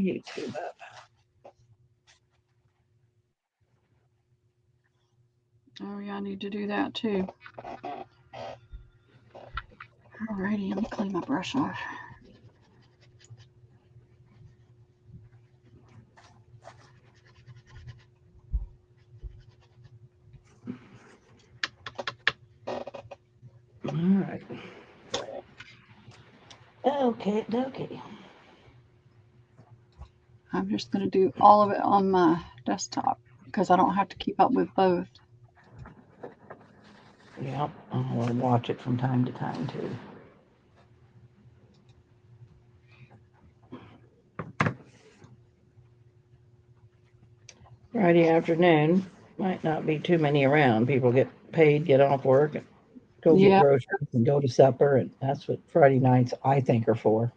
YouTube up. Oh, yeah, I need to do that too. Alrighty, let me clean my brush off. All right. Okay, okay. I'm just going to do all of it on my desktop because I don't have to keep up with both. Yep, I'm gonna watch it from time to time too. Friday afternoon might not be too many around. People get paid, get off work, and go get Yeah, groceries and go to supper, and that's what Friday nights I think are for.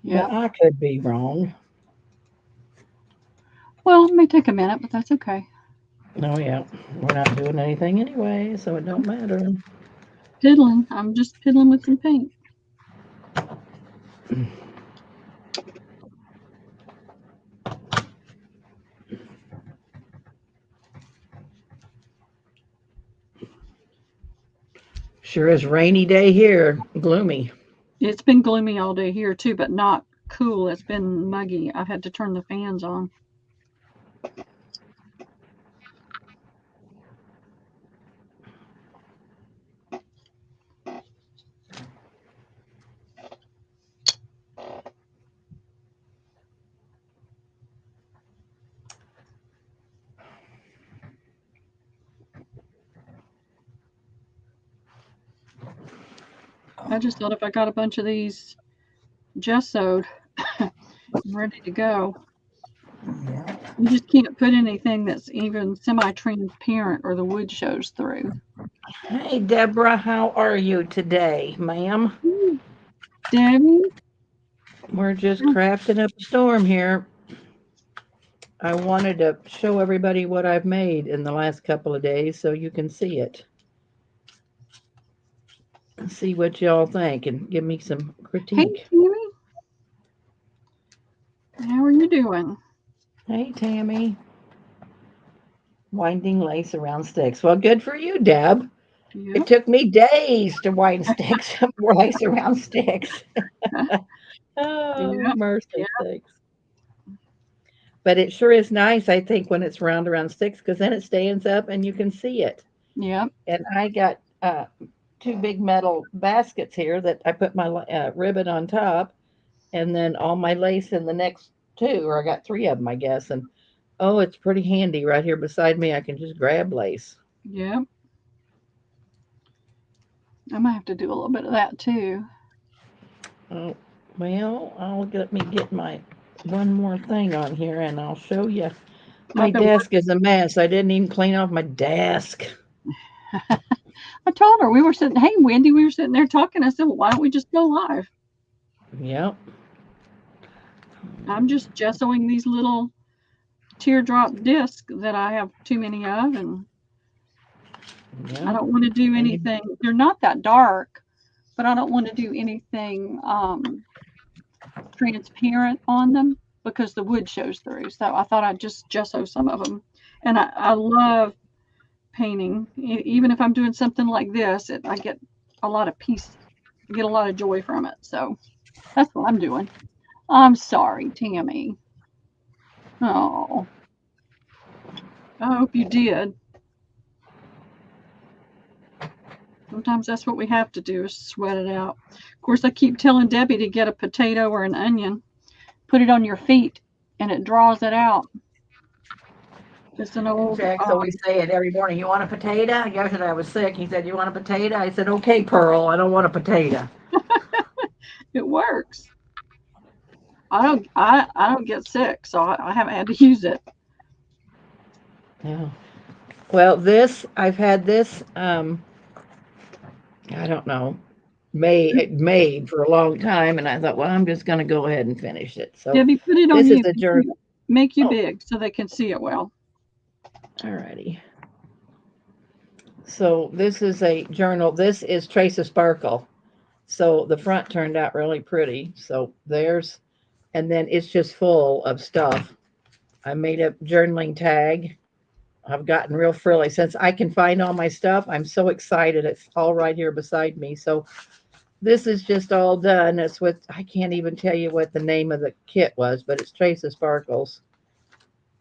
yeah. But I could be wrong. Well, it may take a minute, but that's okay. Oh yeah, we're not doing anything anyway, so it don't matter. Piddling. I'm just piddling with some paint. Sure is rainy day here, gloomy. It's been gloomy all day here too, but not cool. It's been muggy. I've had to turn the fans on. I just thought if I got a bunch of these gessoed, I'm ready to go. Yeah. You just can't put anything that's even semi-transparent or the wood shows through. Hey Deborah, how are you today, ma'am? Ooh, Debbie, We're just crafting up a storm here. I wanted to show everybody what I've made in the last couple of days so you can see it. See what y'all think and give me some hey critique. Tammy, how are you doing? Hey Tammy, winding lace around sticks. Well, good for you, Deb. It Yep. took me days to wind sticks, lace around sticks. Oh, Yep. mercy Yep. sakes. But it sure is nice, I think, when it's round around sticks because then it stands up and you can see it. Yep. And I got two big metal baskets here that I put my ribbon on top and then all my lace in the next two, or I got three of them, I guess. And oh, it's pretty handy right here beside me. I can just grab lace. Yep. I might have to do a little bit of that too. Oh, well, I'll let me get my one more thing on here and I'll show you. My I've been desk is a mess. I didn't even clean off my desk. I told her we were sitting. Hey, Wendy, we were sitting there talking. I said, well, why don't we just go live? Yep. I'm just gessoing these little teardrop discs that I have too many of, and I Yep. don't want to do And you, anything. They're not that dark, but I don't want to do anything transparent on them because the wood shows through. So I thought I'd just gesso some of them. And I love painting. Even if I'm doing something like this, I get a lot of peace, I get a lot of joy from it. So that's what I'm doing. I'm sorry, Tammy. Oh, I hope you did. Sometimes that's what we have to do is sweat it out. Of course, I keep telling Debbie to get a potato or an onion, put it on your feet, and it draws it out. It's an old, Jack's always saying every morning, "You want a potato?" Yesterday I was sick. He said, "You want a potato?" I said, "Okay, Pearl. I don't want a potato." it works. I don't get sick, so I haven't had to use it. Yeah. Well, this I've had this. I don't know, made for a long time, and I thought, well, I'm just going to go ahead and finish it. So Debbie, put it on this is you. a journal. Make you Oh, big so they can see it well. alrighty. So this is a journal. This is Trace of Sparkle. So the front turned out really pretty. So there's and then it's just full of stuff. I made a journaling tag. I've gotten real frilly since I can find all my stuff. I'm so excited. It's all right here beside me. So this is just all done. It's with, I can't even tell you what the name of the kit was, but it's Trace of Sparkles.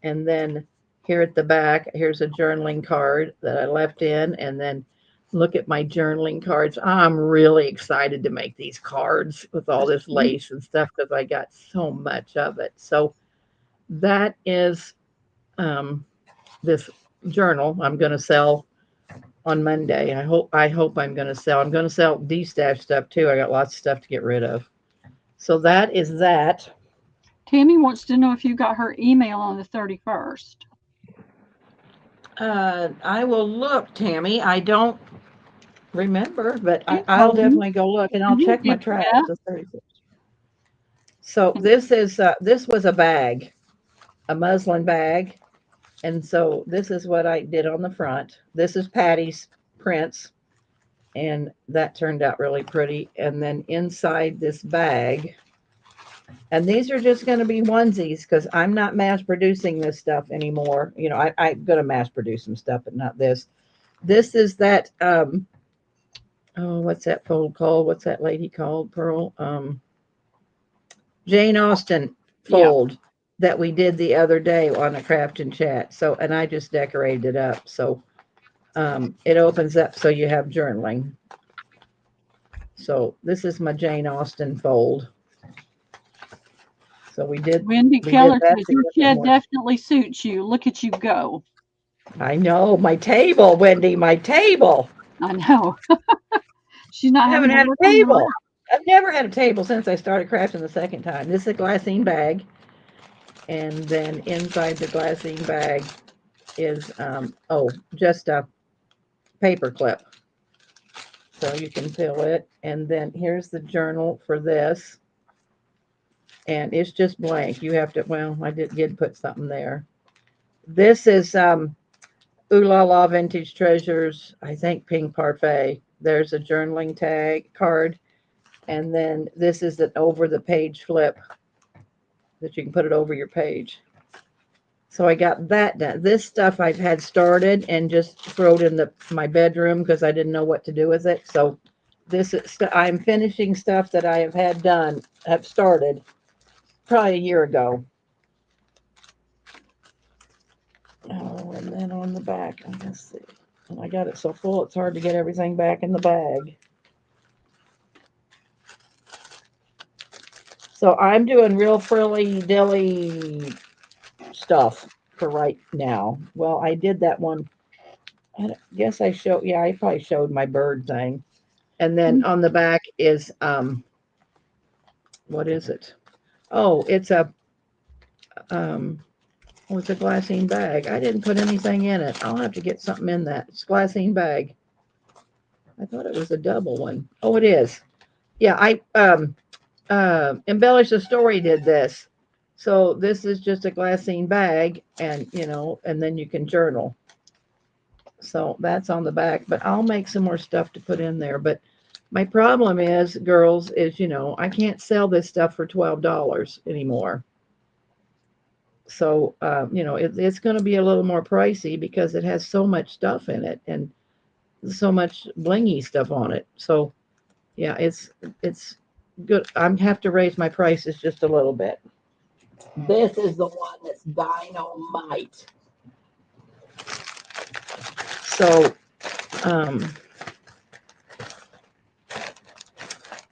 And then here at the back, here's a journaling card that I left in. And then look at my journaling cards. I'm really excited to make these cards with all That's this cute. lace and stuff because I got so much of it. So that is um, this journal I'm going to sell on Monday. I hope I'm going to sell. I'm going to sell de-stash stuff too. I got lots of stuff to get rid of. So that is that. Tammy wants to know if you got her email on the 31st. I will look, Tammy. I don't remember, but You I'll told me. definitely go look and I'll You check my did trash. that. The 31st. So this was a bag, a muslin bag, and so this is what I did on the front. This is Patty's prints, and that turned out really pretty. And then inside this bag, and these are just going to be onesies because I'm not mass producing this stuff anymore. I'm going to mass produce some stuff, but not this. This is that oh, what's that fold called? What's that lady called? Pearl. Jane Austen Yeah. fold that we did the other day on a Craftin chat. So, and I just decorated it up. So, it opens up so you have journaling. So this is my Jane Austen fold. So Wendy we did Keller that says the your other kid morning. definitely suits you. Look at you go. I know my table, Wendy, my table. I know. She's not I having haven't to had work a on your table. lap. I've never had a table since I started crafting the second time. This is a glassine bag, and then inside the glassine bag is just a paper clip, so you can fill it. And then here's the journal for this, and it's just blank. You have to. Well, I did put something there. This is Ooh La La Vintage Treasures. I think Pink Parfait. There's a journaling tag card, and then this is an over the page flip that you can put it over your page. So I got that done. This stuff I've had started and just throw it in my bedroom because I didn't know what to do with it. So this is I'm finishing stuff that I have had done, have started probably a year ago. Oh, and then on the back, let's see. And I got it so full it's hard to get everything back in the bag. So I'm doing real frilly dilly stuff for right now. Well, I did that one. I guess I showed. Yeah, I probably showed my bird thing. And then on the back is what is it? Oh, um, it's a glassine bag. I didn't put anything in it. I'll have to get something in that. It's a glassine bag. I thought it was a double one. Oh, it is. Yeah, I Embellish the Story did this. So this is just a glassine bag, and and then you can journal. So that's on the back, but I'll make some more stuff to put in there. But my problem is, girls, is I can't sell this stuff for $12 anymore. So it's going to be a little more pricey because it has so much stuff in it and so much blingy stuff on it. So yeah, it's good. I'm have to raise my prices just a little bit. This is the one that's dynamite. So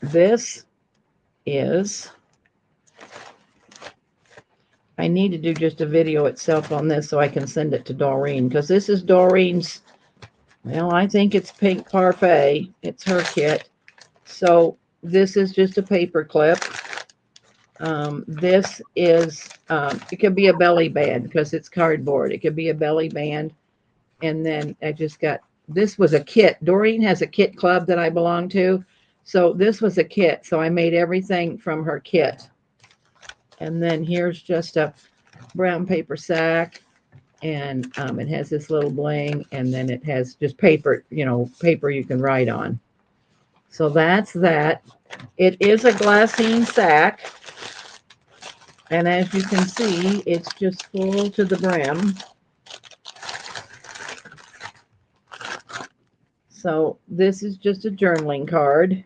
this is. I need to do just a video itself on this so I can send it to Doreen because this is Doreen's. Well, I think it's Pink Parfait. It's her kit. So this is just a paper clip. This is, it could be a belly band because it's cardboard. It could be a belly band. And then I just got, this was a kit. Doreen has a kit club that I belong to. So this was a kit. So I made everything from her kit. And then here's just a brown paper sack. And it has this little bling. And then it has just paper, paper you can write on. So that's that. It is a glassine sack. And as you can see, it's just full to the brim. So this is just a journaling card.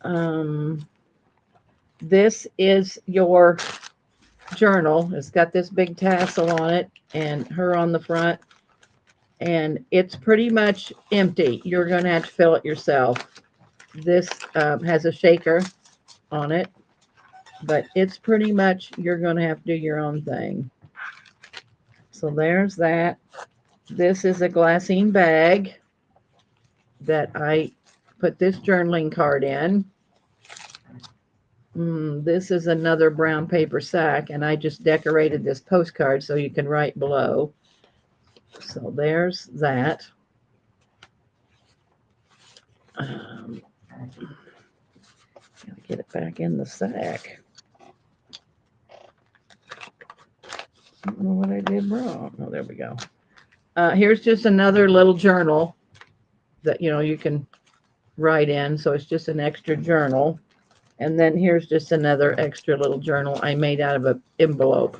Um, this is your journal. It's got this big tassel on it and her on the front. And it's pretty much empty. You're going to have to fill it yourself. This has a shaker on it, but it's pretty much you're going to have to do your own thing. So there's that. This is a glassine bag that I put this journaling card in. This is another brown paper sack, and I just decorated this postcard so you can write below. So there's that. Gotta get it back in the sack. I don't know what I did wrong. Oh, there we go. Here's just another little journal that you can write in. So it's just an extra journal. And then here's just another extra little journal I made out of an envelope.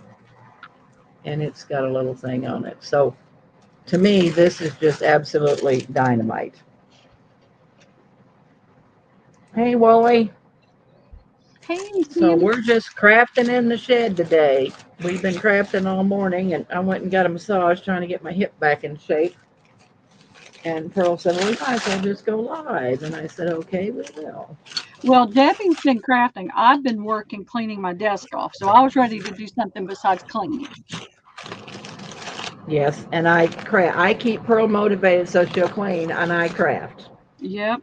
And it's got a little thing on it. So to me, this is just absolutely dynamite. Hey, Wally. Hey, So Sandy. we're just crafting in the shed today. We've been crafting all morning, and I went and got a massage trying to get my hip back in shape. And Pearl said, well, we might as well just go live. And I said, okay, we will. Well, Debbie's been crafting. I've been working cleaning my desk off, so I was ready to do something besides cleaning. Yes, and I keep Pearl motivated so she'll clean, and I craft. Yep.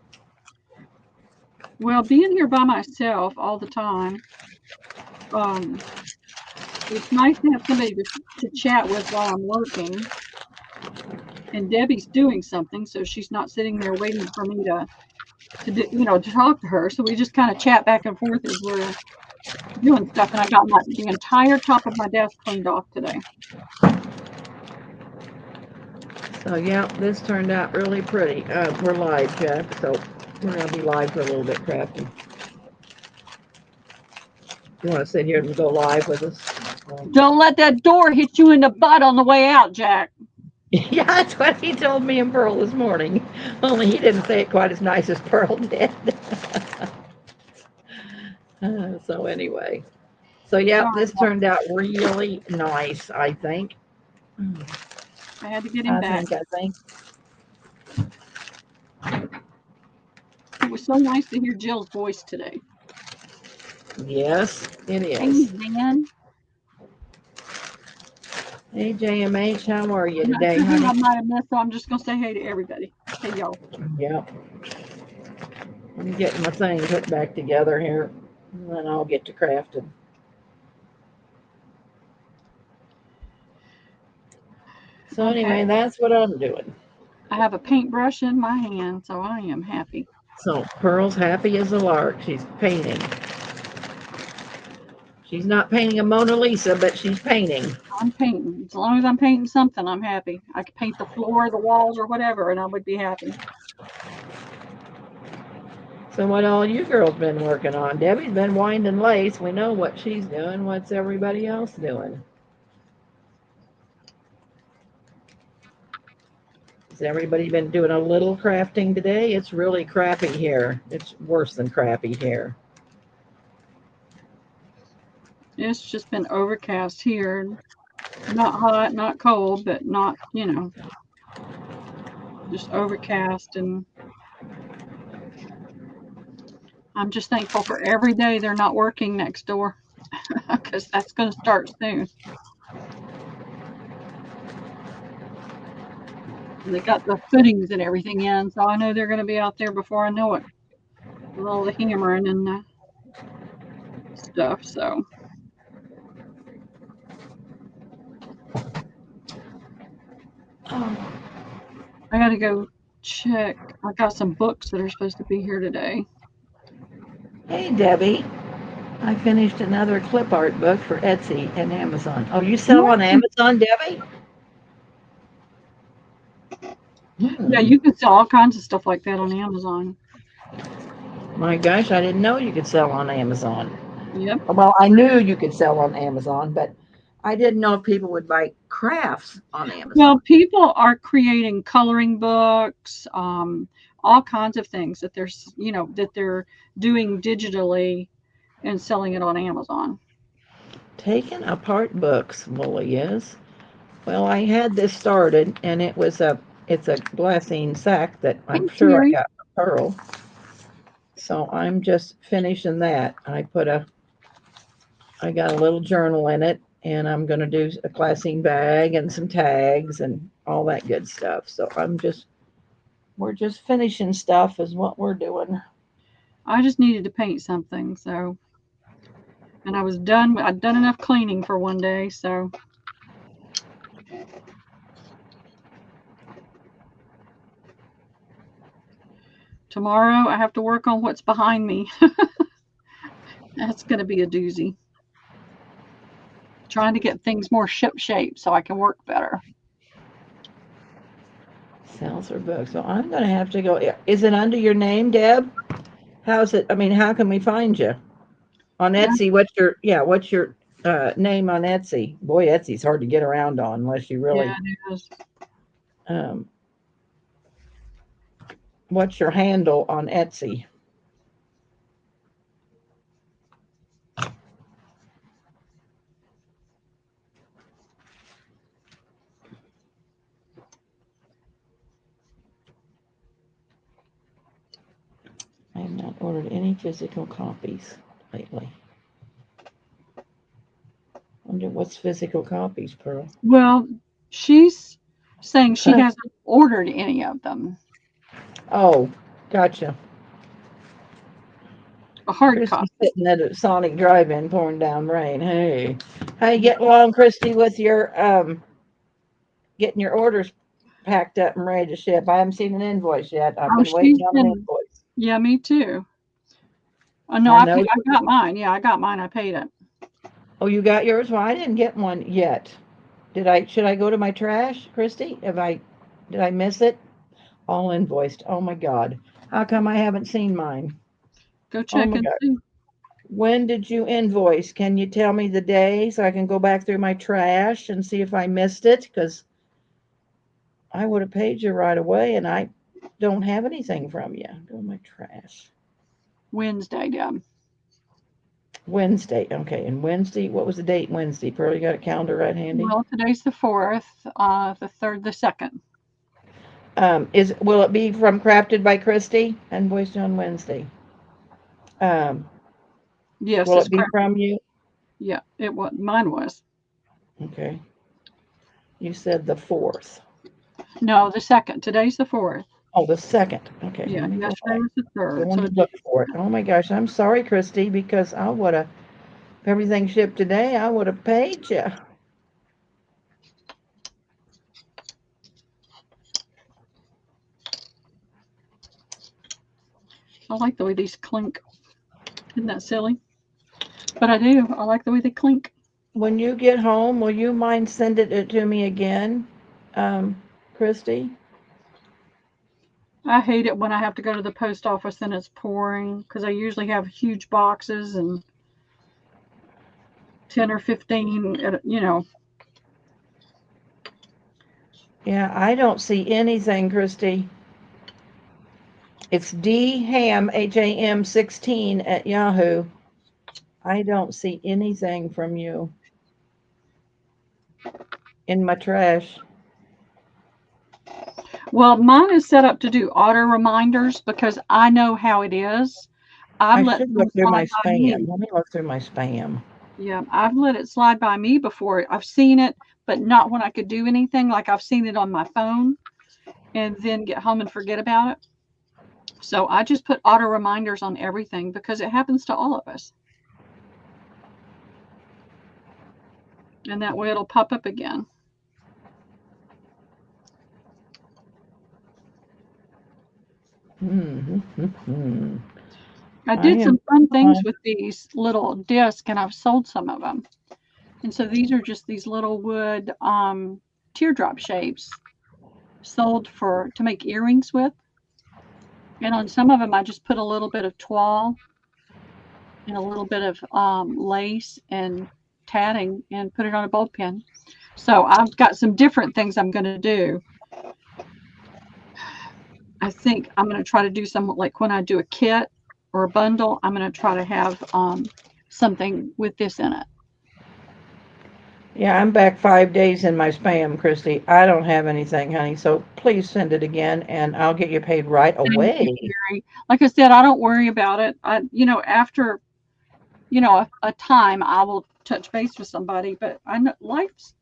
Well, being here by myself all the time, it's nice to have somebody to chat with while I'm working. And Debbie's doing something, so she's not sitting there waiting for me to do, to talk to her. So we just kind of chat back and forth as we're doing stuff. And I got the entire top of my desk cleaned off today. So yeah, this turned out really pretty. We're live, Jeff, so we're gonna be live for a little bit crafting. You want to sit here and go live with us? Don't let that door hit you in the butt on the way out, Jack. Yeah, that's what he told me and Pearl this morning. Only he didn't say it quite as nice as Pearl did. So anyway, so yeah, Sorry, this turned out really nice. I think. I had to get him back. I think. It was so nice to hear Jill's voice today. Yes, it Hey, is. Dan. Hey, JMH, how are you I'm not today, sure who I honey? might have missed, so I'm just going to say hey to everybody. Hey, y'all. Yep. I'm getting my thing put back together here, and then I'll get to crafting. So anyway, Okay. that's what I'm doing. I have a paintbrush in my hand, so I am happy. So Pearl's happy as a lark. She's painting. She's not painting a Mona Lisa, but she's painting. I'm painting. As long as I'm painting something, I'm happy. I could paint the floor, the walls, or whatever, and I would be happy. So what all you girls been working on? Debbie's been winding lace. We know what she's doing. What's everybody else doing? Has everybody been doing a little crafting today? It's really crappy here. It's worse than crappy here. It's just been overcast here. Not hot, not cold, but not, just overcast. And I'm just thankful for every day they're not working next door because that's going to start soon. And they got the footings and everything in, so I know they're going to be out there before I know it. With all the hammering and the stuff, so. I got to go check. I got some books that are supposed to be here today. Hey, Debbie. I finished another clip art book for Etsy and Amazon. Oh, you sell on Amazon, Debbie? Yeah, you can sell all kinds of stuff like that on Amazon. My gosh, I didn't know you could sell on Amazon. Yep. Well, I knew you could sell on Amazon, but I didn't know if people would buy crafts on Well, Amazon. people are creating coloring books, all kinds of things that that they're doing digitally and selling it on Amazon. Taking apart books, Wooly is. Well, I had this started, and it's a glassine sack that I'm Hey, sure I Terry. got from Pearl. So I'm just finishing that. I got a little journal in it, and I'm gonna do a glassine bag and some tags and all that good stuff. So we're just finishing stuff is what we're doing. I just needed to paint something, so and I was done. I'd done enough cleaning for one day, so tomorrow I have to work on what's behind me. That's going to be a doozy. Trying to get things more ship shape so I can work better. Sells her book. So I'm gonna have to go. Is it under your name, Deb? How's it? I mean, how can we find you on Yeah, Etsy? What's your name on Etsy? Boy, Etsy's hard to get around on unless you yeah, really. it is. Um, what's your handle on Etsy? I have not ordered any physical copies lately. Wonder what's physical copies, Pearl. Well, she's saying she hasn't ordered any of them. Oh, gotcha. A hard Christy's copy. sitting at a Sonic Drive-In pouring down rain. Hey, how you getting along, Christy, with your getting your orders packed up and ready to ship? I haven't seen an invoice yet. I've Oh, been she's waiting on an been, invoice. yeah, me too. Oh, no, I know. I got mine. Yeah, I got mine. I paid it. Oh, you got yours? Well, I didn't get one yet. Did I? Should I go to my trash, Christy? Have I? Did I miss it? All invoiced. Oh my God. How come I haven't seen mine? Go Oh check my and God. see. When did you invoice? Can you tell me the day so I can go back through my trash and see if I missed it? Because I would have paid you right away and I don't have anything from you. Go to my trash. Wednesday, Deb. Wednesday. Okay. And Wednesday, what was the date Wednesday? Pearl, you got a calendar right handy? Well, today's the 4th, the 3rd, the 2nd. Will it be from Crafted by Christy? Invoiced on Wednesday. Um, Yes, will it's it be correct. from you? Yeah, it was. Mine was. Okay. You said the fourth. No, the 2nd. Today's the 4th. Oh, the second. Okay, let Yeah, me go yesterday back. was the 3rd. Going So to look for it. Oh my gosh, I'm sorry, Christy, because I would have, if everything shipped today, I would have paid you. I like the way these clink. Isn't that silly? But I do. I like the way they clink. When you get home, will you mind sending it to me again, Christy? I hate it when I have to go to the post office and it's pouring because I usually have huge boxes and 10 or 15, Yeah, I don't see anything, Christy. It's dham, Ham 16 at Yahoo. I don't see anything from you in my trash. Well, mine is set up to do auto reminders because I know how it is. I've I let should some look through my slide by spam. me. Let me look through my spam. Yeah, I've let it slide by me before. I've seen it, but not when I could do anything. Like I've seen it on my phone and then get home and forget about it. So I just put auto reminders on everything because it happens to all of us. And that way it'll pop up again. Hmm. I I did am some fun things trying. with these little discs and I've sold some of them. And so these are just these little wood teardrop shapes sold for to make earrings with. And on some of them I just put a little bit of toile and a little bit of lace and tatting and put it on a bolt pen. So I've got some different things I'm going to do. I think I'm going to try to do some like when I do a kit or a bundle, I'm going to try to have something with this in it. Yeah, I'm back 5 days in my spam, Christy. I don't have anything, honey. So please send it again, and I'll get you paid right Thank you, away. Sherry. Like I said, I don't worry about it. After a time, I will touch base with somebody, but I know life's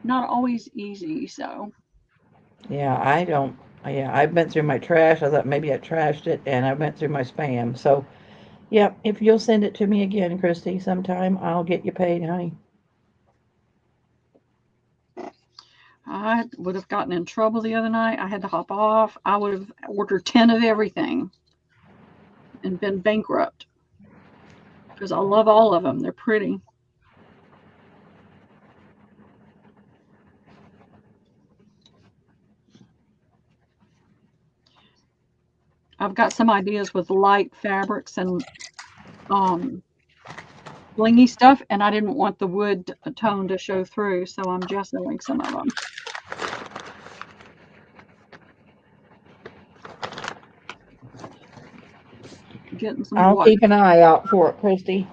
not always easy. So Yeah, I don't. Yeah, I've been through my trash. I thought maybe I trashed it, and I went through my spam. So, yeah, if you'll send it to me again, Christy, sometime, I'll get you paid, honey. I would have gotten in trouble the other night. I had to hop off. I would have ordered 10 of everything and been bankrupt because I love all of them. They're pretty. I've got some ideas with light fabrics and um, blingy stuff, and I didn't want the wood tone to show through, so I'm gessoing some of them. Getting some I'll water. keep an eye out for it, Christy.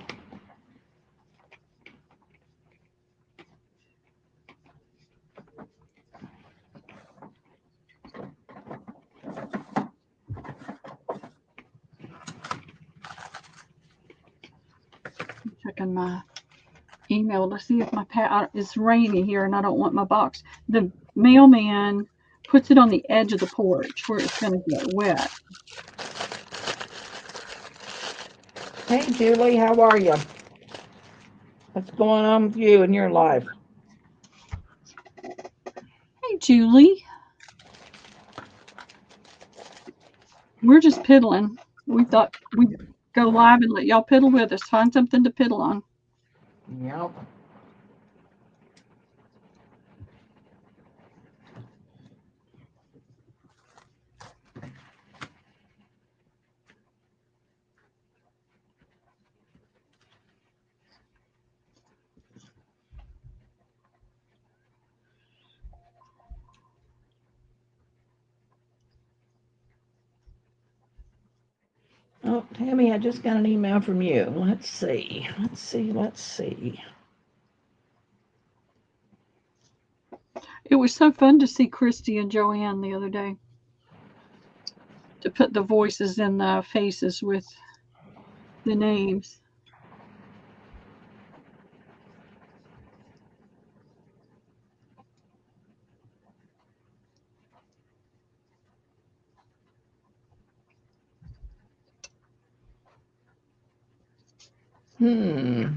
Checking my email to see if it's rainy here and I don't want my box. The mailman puts it on the edge of the porch where it's going to get wet. Hey, Julie, how are you? What's going on with you in your life? Hey, Julie, we're just piddling. We thought we'd go live and let y'all piddle with us. Find something to piddle on. Yep. Oh, Tammy, I just got an email from you. Let's see. Let's see. Let's see. It was so fun to see Christy and Joanne the other day. To put the voices in the faces with the names.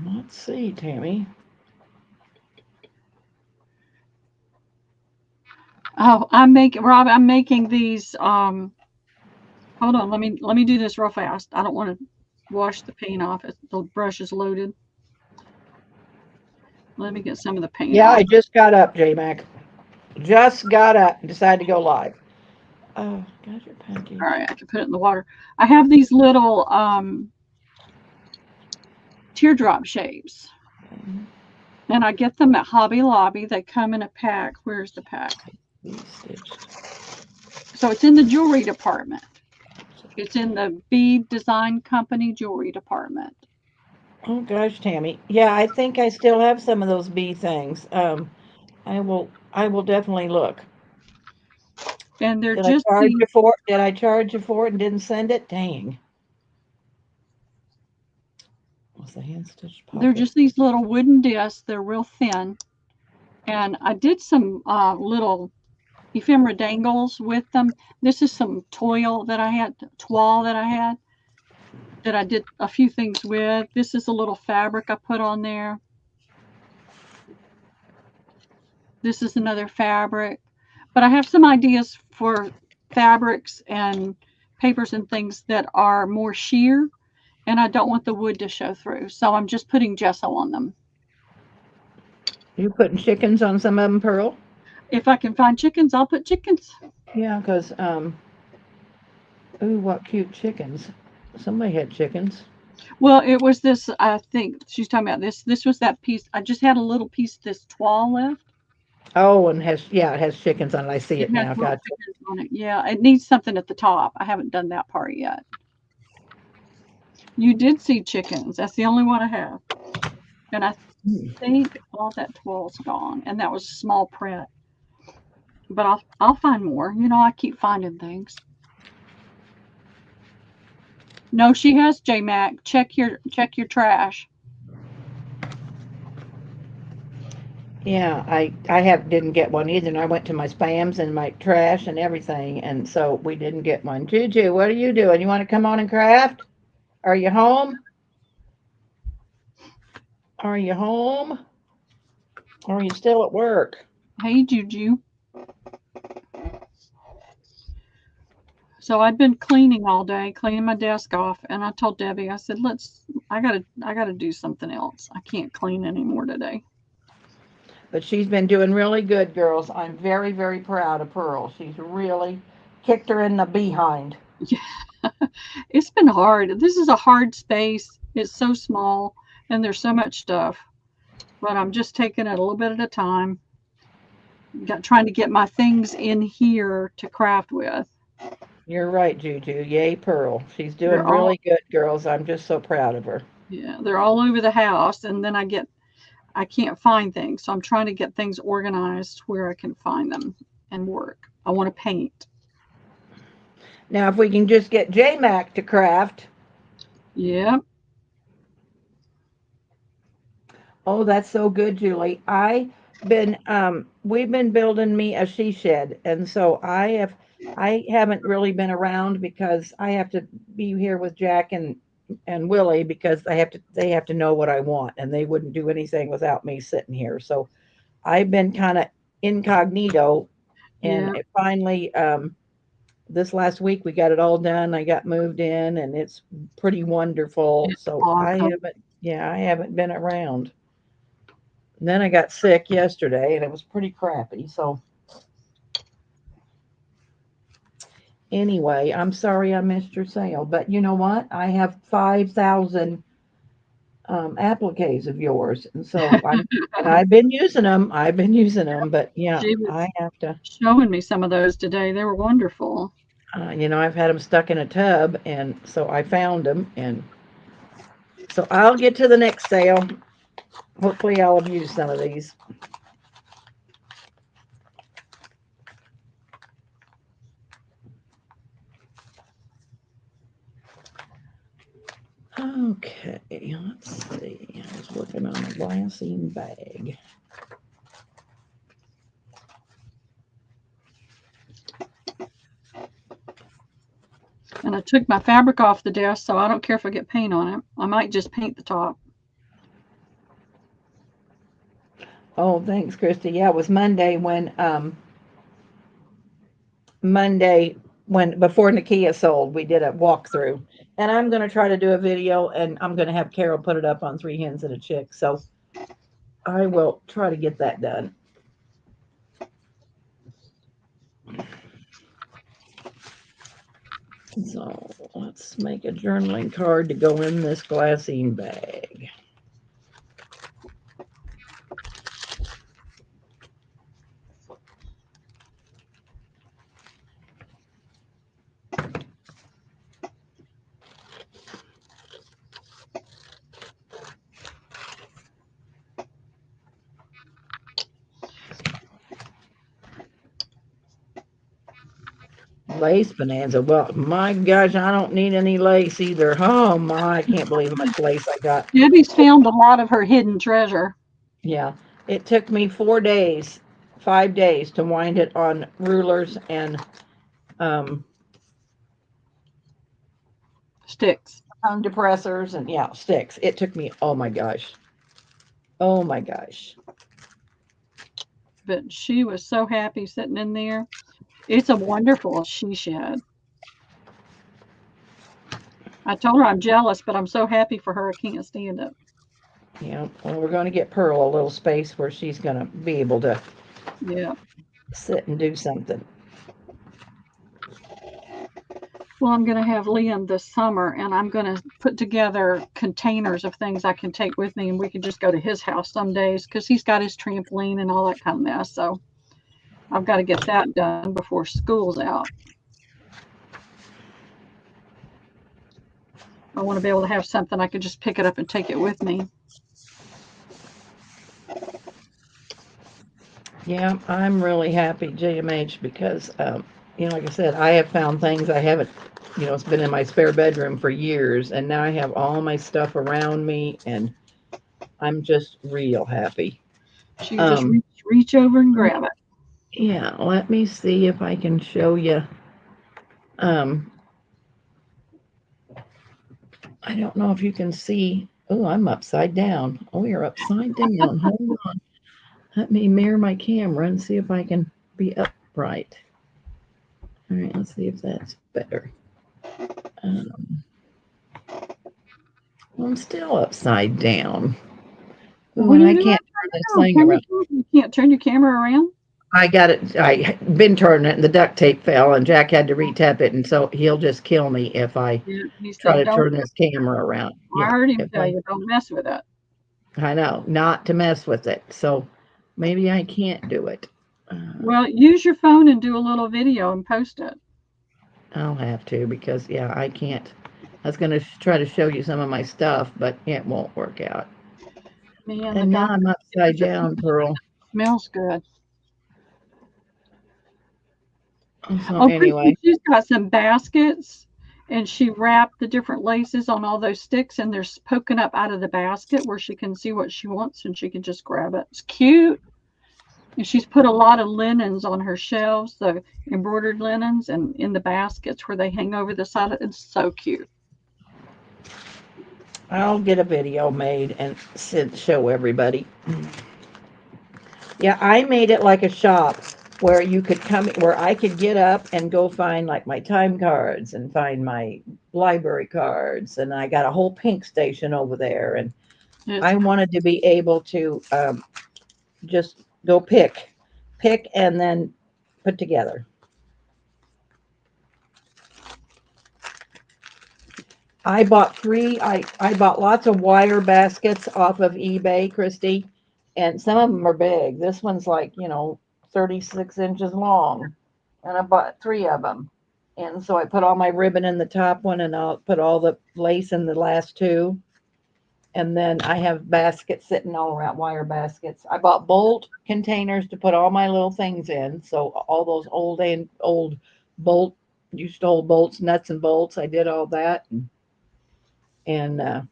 Let's see, Tammy. Oh, Rob, I'm making these hold on, let me do this real fast. I don't want to wash the paint off. The brush is loaded. Let me get some of the paint Yeah, off. I just got up, J Mac. Just got up and decided to go live. Oh, got your All package. right, I can put it in the water. I have these little teardrop shapes. Okay. And I get them at Hobby Lobby. They come in a pack. Where's the pack? Stitched. So it's in the jewelry department. It's in the Bead Design Company jewelry department. Oh gosh, Tammy. Yeah, I think I still have some of those bee things. I will definitely look. And they're Did I just charge these you for it? Did I charge you for it and didn't send it? Dang. Was the hand stitched they're pocket? just these little wooden discs. They're real thin. And I did some little ephemera dangles with them. This is some toile that I did a few things with. This is a little fabric I put on there. This is another fabric. But I have some ideas for fabrics and papers and things that are more sheer, and I don't want the wood to show through. So I'm just putting gesso on them. You putting chickens on some of them, Pearl? If I can find chickens, I'll put chickens. Yeah, 'cause ooh, what cute chickens. Somebody had chickens. Well, it was this. I think she's talking about this. This was that piece. I just had a little piece of this toile left. Oh, and yeah, it has chickens on it. I see It it has now. little Gotcha. chickens on it. Yeah, it needs something at the top. I haven't done that part yet. You did see chickens. That's the only one I have, and I Hmm. think all that toile's gone. And that was small print. But I'll find more. You know, I keep finding things. No, she has J Mac. Check your trash. Yeah, I didn't get one either, and I went to my spams and my trash and everything, and so we didn't get one. Juju, what are you doing? You want to come on and craft? Are you home? Are you home? Or are you still at work? Hey, Juju. So I'd been cleaning all day, cleaning my desk off, and I told Debbie, I said, I gotta do something else. I can't clean anymore today. But she's been doing really good, girls. I'm very, very proud of Pearl. She's really kicked her in the behind. Yeah, it's been hard. This is a hard space. It's so small, and there's so much stuff. But I'm just taking it a little bit at a time. Trying to get my things in here to craft with. You're right, Juju. Yay, Pearl. She's doing They're all really good, girls. I'm just so proud of her. Yeah, they're all over the house, and then I can't find things, so I'm trying to get things organized where I can find them and work. I want to paint. Now, if we can just get J Mac to craft. Yeah, Oh, that's so good, Julie. We've been building me a she shed, and so I haven't really been around because I have to be here with Jack and Willie because they have to know what I want, and they wouldn't do anything without me sitting here. So I've been kind of incognito, and yeah, finally, this last week we got it all done. I got moved in, and it's pretty wonderful. it's So awesome. I haven't been around. And then I got sick yesterday and it was pretty crappy. So anyway, I'm sorry I missed your sale, but you know what? I have 5,000 appliques of yours. And I've been using them. I've been using them, but yeah, She I was have to, showing me some of those today. They were wonderful. I've had them stuck in a tub. And so I found them. And so I'll get to the next sale. Hopefully I'll have used some of these. Okay, let's see. I was working on a glassine bag. And I took my fabric off the desk, so I don't care if I get paint on it. I might just paint the top. Oh, thanks, Christy. Yeah, it was Monday when before Nakia sold, we did a walkthrough. And I'm gonna try to do a video and I'm gonna have Carol put it up on Three Hens and a Chick. So I will try to get that done. So let's make a journaling card to go in this glassine bag. Lace bonanza. Well, my gosh, I don't need any lace either. Oh my, I can't believe how much lace I got. Debbie's found a lot of her hidden treasure Yeah, it took me 4 days, 5 days to wind it on rulers and um, sticks. tongue depressors and yeah, sticks. It took me, oh my gosh, oh my gosh. But she was so happy sitting in there. It's a wonderful she shed. I told her I'm jealous, but I'm so happy for her. I can't stand it. Yeah, well, we're going to get Pearl a little space where she's going to be able to Yeah. sit and do something. Well, I'm going to have Liam this summer, and I'm going to put together containers of things I can take with me, and we can just go to his house some days because he's got his trampoline and all that kind of mess. So I've got to get that done before school's out. I want to be able to have something I could just pick it up and take it with me. Yeah, I'm really happy, JMH, because, like I said, I have found things I haven't, it's been in my spare bedroom for years, and now I have all my stuff around me, and I'm just real happy. So you just Um, reach over and grab it. yeah, let me see if I can show you. Um, I don't know if you can see. Oh, I'm upside down. Oh, you're upside down. Hold on. Let me mirror my camera and see if I can be upright. All right, let's see if that's better. Um, I'm still upside down. Ooh, What are and you I doing can't turn this upside down? thing around. You can't turn your camera around? I got it. I been turning it, and the duct tape fell, and Jack had to retap it, and so he'll just kill me if I Yeah, he try said, to don't. turn this camera around. I Yeah, heard him if tell you, don't mess with it. I know not to mess with it. So maybe I can't do it. Well, use your phone and do a little video and post it. I'll have to because yeah, I can't. I was gonna try to show you some of my stuff, but it won't work out. Man, the And now garlic I'm upside is down, Pearl. smells good. So Oh, Kristen, anyway, she's got some baskets, and she wrapped the different laces on all those sticks, and they're poking up out of the basket where she can see what she wants and she can just grab it. It's cute. And she's put a lot of linens on her shelves, the embroidered linens, and in the baskets where they hang over the side. It's so cute. I'll get a video made and show everybody. Yeah, I made it like a shop where you could come, where I could get up and go find like my time cards and find my library cards, and I got a whole pink station over there, and It's I wanted to be able to just go pick, and then put together. I bought I bought lots of wire baskets off of eBay, Christy, and some of them are big. This one's like, 36 inches long, and I bought three of them. And so I put all my ribbon in the top one, and I'll put all the lace in the last two. And then I have baskets sitting all around, wire baskets. I bought bolt containers to put all my little things in. So all those old bolt used to hold bolts, nuts and bolts. I did all that, and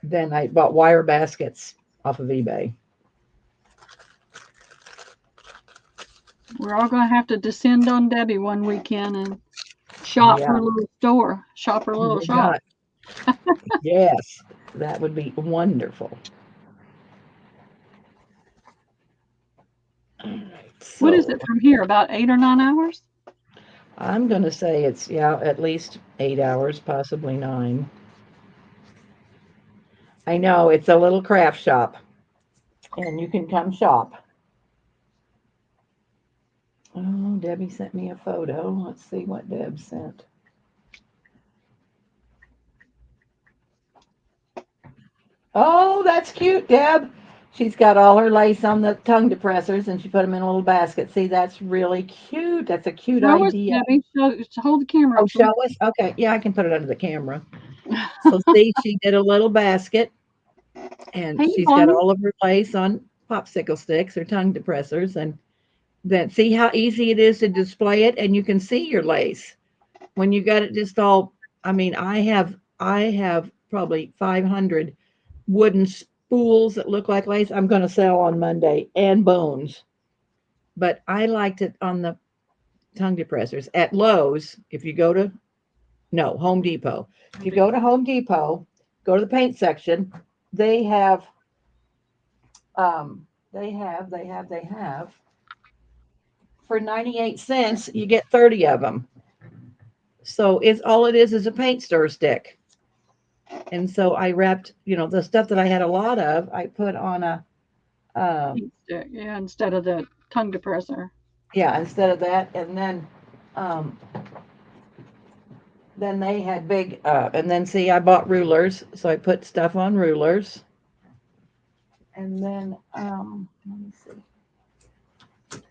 then I bought wire baskets off of eBay. we're all gonna have to descend on Debbie one weekend and shop Yeah, her little store, shop her little you shop. got yes, that would be wonderful. All right, What is so it from here? About 8 or 9 hours? I'm gonna say it's yeah, at least 8 hours, possibly nine. I know it's a little craft shop, and you can come shop. Oh, Debbie sent me a photo. Let's see what Deb sent. Oh, that's cute, Deb. She's got all her lace on the tongue depressors, and she put them in a little basket. See, that's really cute. That's a cute Show us, idea. Debbie. Hold the camera Oh, open. show us? Okay. Yeah, I can put it under the camera. So see, she did a little basket, and Hey, she's got Bonnie. all of her lace on popsicle sticks or tongue depressors, and then see how easy it is to display it, and you can see your lace when you got it just all. I mean, I have probably 500 wooden spools that look like lace. I'm going to sell on Monday, and bones, but I liked it on the tongue depressors at Lowe's. If you go to No, Home Depot. If you go to Home Depot, go to the paint section. They have, they have for 98 cents, you get 30 of them. So it's all it is a paint stir stick. And so I wrapped, the stuff that I had a lot of, I put on Heat stick, yeah, instead of the tongue depressor. yeah, instead of that. And then um, then they had big, and then see, I bought rulers, so I put stuff on rulers. And then, let me see.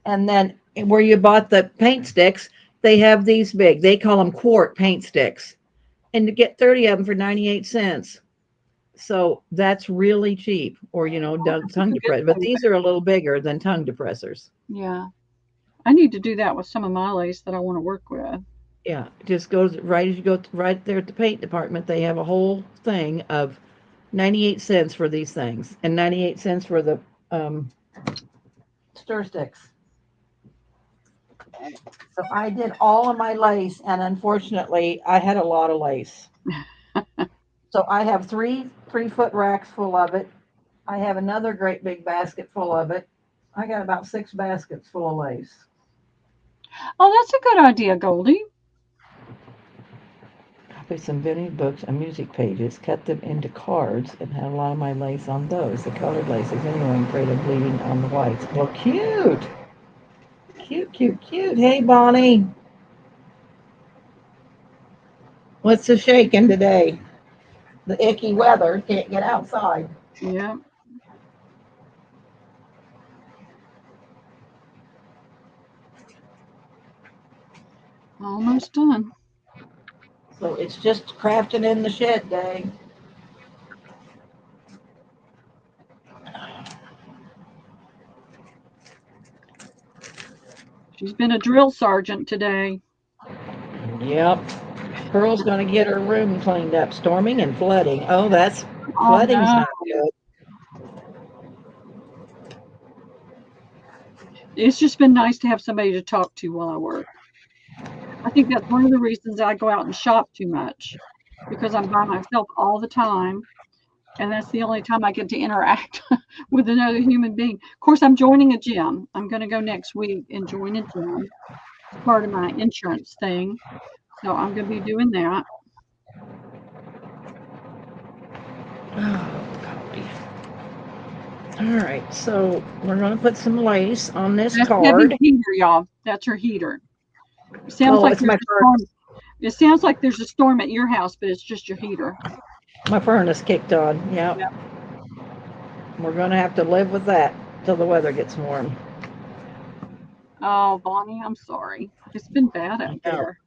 And then where you bought the paint sticks, they have these big. They call them quart paint sticks, and to get 30 of them for 98 cents. So that's really cheap. Or That's tongue a good depressor. But thing. these are a little bigger than tongue depressors. Yeah. I need to do that with some of my lace that I want to work with. Yeah, just goes right as you go right there at the paint department. They have a whole thing of 98 cents for these things and 98 cents for the um, stir sticks. So I did all of my lace, and unfortunately, I had a lot of lace. So I have 3 3-foot racks full of it. I have another great big basket full of it. I got about 6 baskets full of lace. Oh, that's a good idea, Goldie. Copied some vintage books and music pages, cut them into cards, and had a lot of my lace on those. The colored laces, anyway, afraid of bleeding on the whites. Well, cute, cute, cute, cute. Hey, Bonnie, what's the shaking today? The icky weather. Can't get outside. Yeah, almost done. So it's just crafting in the shed day. She's been a drill sergeant today. Yep. Pearl's going to get her room cleaned up. Storming and flooding. Oh, that's Oh flooding's no. not good. It's just been nice to have somebody to talk to while I work. I think that's one of the reasons I go out and shop too much because I'm by myself all the time. And that's the only time I get to interact with another human being. Of course, I'm joining a gym. I'm going to go next week and join a gym. It's part of my insurance thing. So I'm going to be doing that. Oh, golly. All right, so we're going to put some lace on this That's Debbie card. the heater, y'all. That's her heater. It sounds Oh, like it's there's my a storm. furnace. It sounds like there's a storm at your house, but it's just your heater. My furnace kicked on. Yep. Yeah. We're going to have to live with that till the weather gets warm. Oh, Bonnie, I'm sorry. It's been bad I out know. there.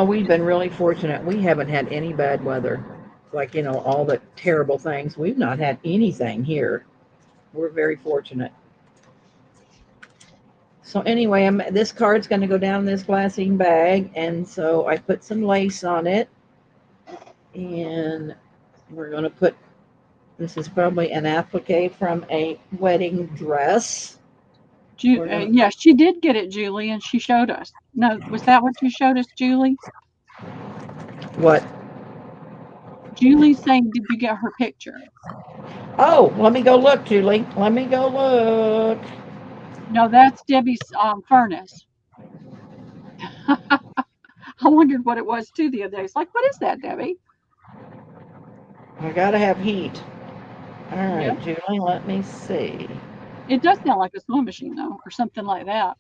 We've been really fortunate. We haven't had any bad weather. Like, all the terrible things. We've not had anything here. We're very fortunate. So anyway, this card's going to go down in this glassine bag, and so I put some lace on it, and we're going to put. This is probably an applique from a wedding dress. We're going to Yeah, she did get it, Julie, and she showed us. No, was that what you showed us, Julie? what? Julie's saying, did you get her picture? Oh, let me go look, Julie. Let me go look. No, that's Debbie's furnace. I wondered what it was too the other day. It's like, what is that, Debbie? I got to have heat. All Yeah, right, Julie. Let me see. it does sound like a sewing machine though, or something like that.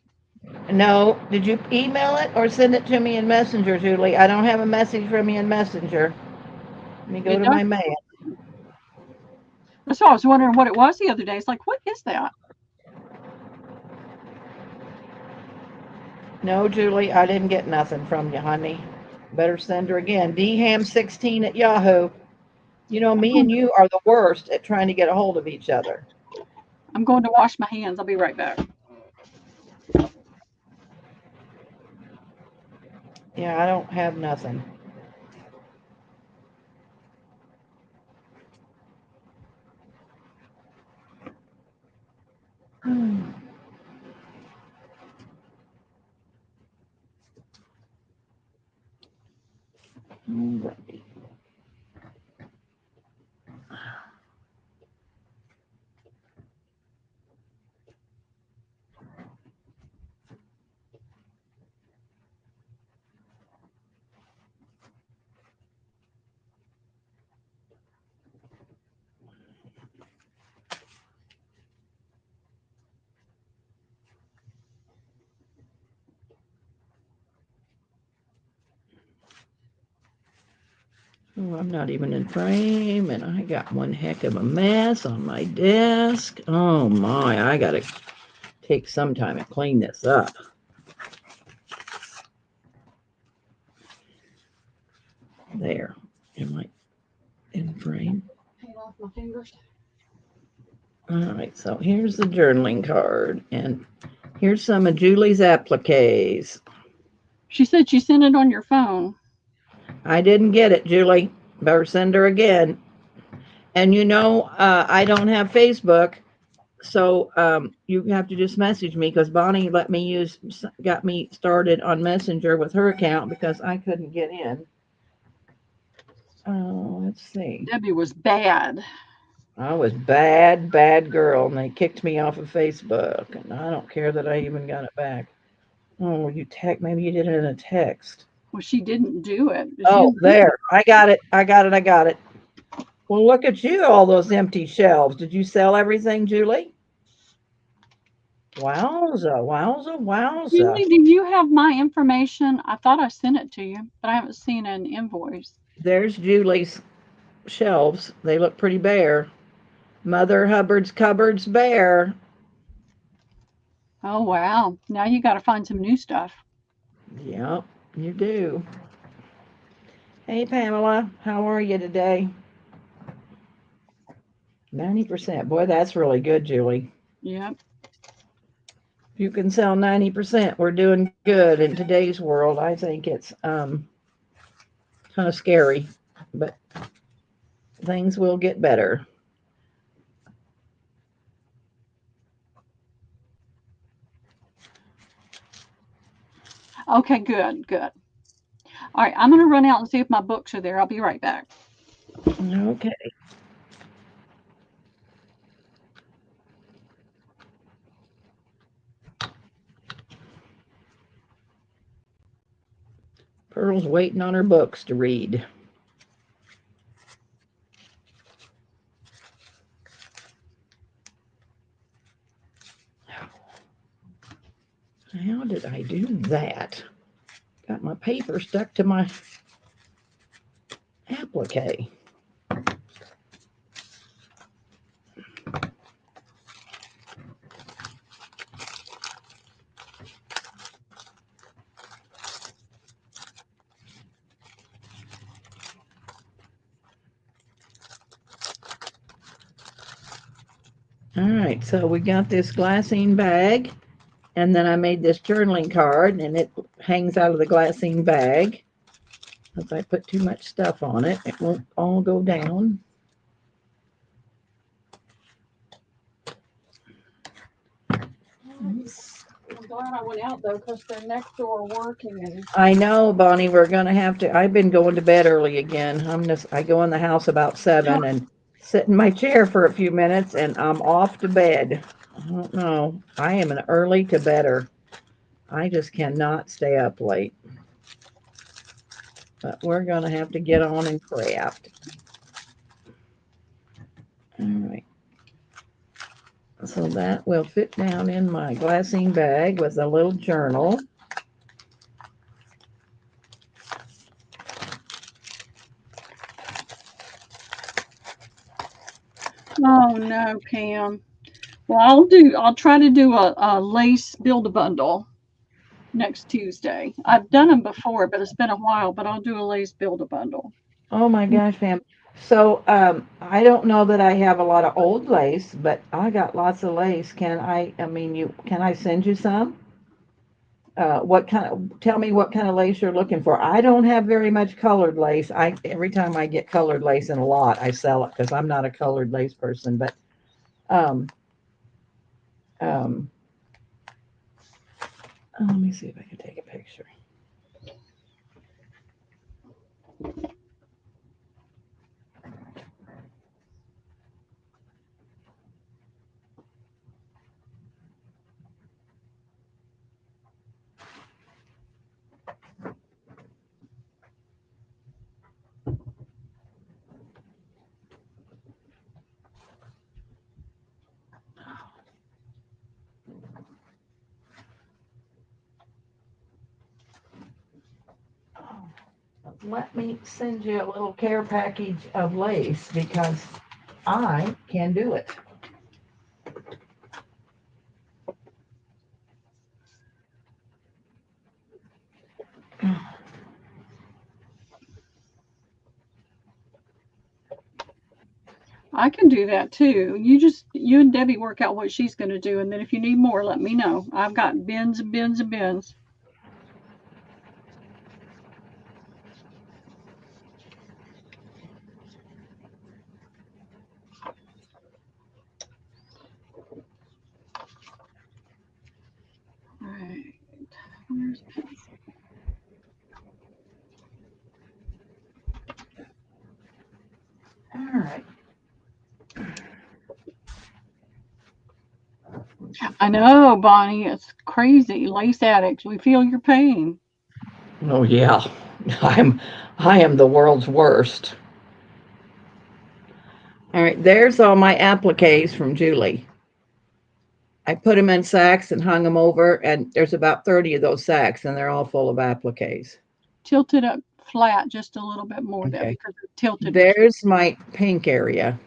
No, did you email it or send it to me in Messenger, Julie? I don't have a message from you in Messenger. Let me go It to does. my mail. That's why I was wondering what it was the other day. It's like, what is that? No, Julie, I didn't get nothing from you, honey. Better send her again. dham16 at Yahoo. I'm Me going and to, you are the worst at trying to get a hold of each other. I'm going to wash my hands. I'll be right back. Yeah, I don't have nothing. Alrighty. Oh, I'm not even in frame, and I got one heck of a mess on my desk. Oh my, I gotta take some time and clean this up. There. Am I in frame? Paint off my fingers. All right, so here's the journaling card, and here's some of Julie's appliques. She said she sent it on your phone. I didn't get it, Julie. Better send her again. And I don't have Facebook, so you have to just message me because Bonnie got me started on Messenger with her account because I couldn't get in. Let's see. Debbie was bad. I was bad, bad girl, and they kicked me off of Facebook, and I don't care that I even got it back. Oh, maybe you did it in a text. Well, she didn't do it. She Oh, didn't do it. there. I got it. I got it. I got it. Well, look at you, all those empty shelves. Did you sell everything, Julie? Wowza, wowza, wowza. Julie, do you have my information? I thought I sent it to you, but I haven't seen an invoice. There's Julie's shelves. They look pretty bare. Mother Hubbard's cupboards bare. Oh, wow. Now you got to find some new stuff. Yep, you do. Hey, Pamela, how are you today? 90%. Boy, that's really good, Julie. Yep. If you can sell 90%, we're doing good in today's world. I think it's kind of scary, but things will get better. Okay, good, good. All right, I'm going to run out and see if my books are there. I'll be right back. Okay. Pearl's waiting on her books to read. How did I do that? Got my paper stuck to my applique. All right, so we got this glassine bag, and then I made this journaling card, and it hangs out of the glassine bag. If I put too much stuff on it, it won't all go down. I'm glad I went out though because they're next door working and I know, Bonnie, we're gonna have to. I've been going to bed early again. I go in the house about 7 and sit in my chair for a few minutes, and I'm off to bed. I don't know. I am an early to bedder. I just cannot stay up late. But we're gonna have to get on and craft. All right. So that will fit down in my glassine bag with a little journal. oh no, Pam. Well, I'll try to do a lace build a bundle next Tuesday. I've done them before, but it's been a while, but I'll do a lace build a bundle. Oh my gosh, fam. So I don't know that I have a lot of old lace, but I got lots of lace. Can I send you some? Tell me what kind of lace you're looking for. I don't have very much colored lace. Every time I get colored lace in a lot, I sell it because I'm not a colored lace person. But um, um, let me see if I can take a picture. let me send you a little care package of lace because I can do it. I can do that too. You and Debbie work out what she's going to do, and then if you need more, let me know. I've got bins and bins and bins. All right, where's pencil? All right. I know, Bonnie. It's crazy. Lace addicts. We feel your pain. Oh yeah, I'm I am the world's worst. All right, there's all my appliques from Julie. I put them in sacks and hung them over, and there's about 30 of those sacks, and they're all full of appliques. Tilt it up flat just a little bit more, Debbie, Okay, because it's tilted. there's my pink area.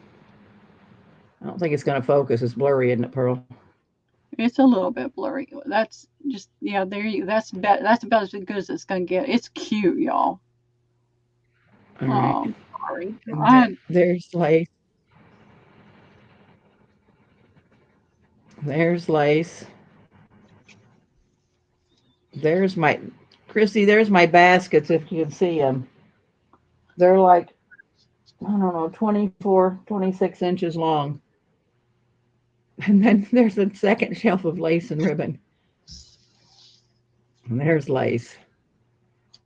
I don't think it's going to focus. It's blurry, isn't it, Pearl? It's a little bit blurry. That's just yeah. There you. That's about as good as it's gonna get. It's cute, y'all. All right, Oh, sorry. and I there's lace. There's lace. There's my Chrissy. There's my baskets. If you can see them, they're like I don't know, 24, 26 inches long. And then there's a second shelf of lace and ribbon. And there's lace.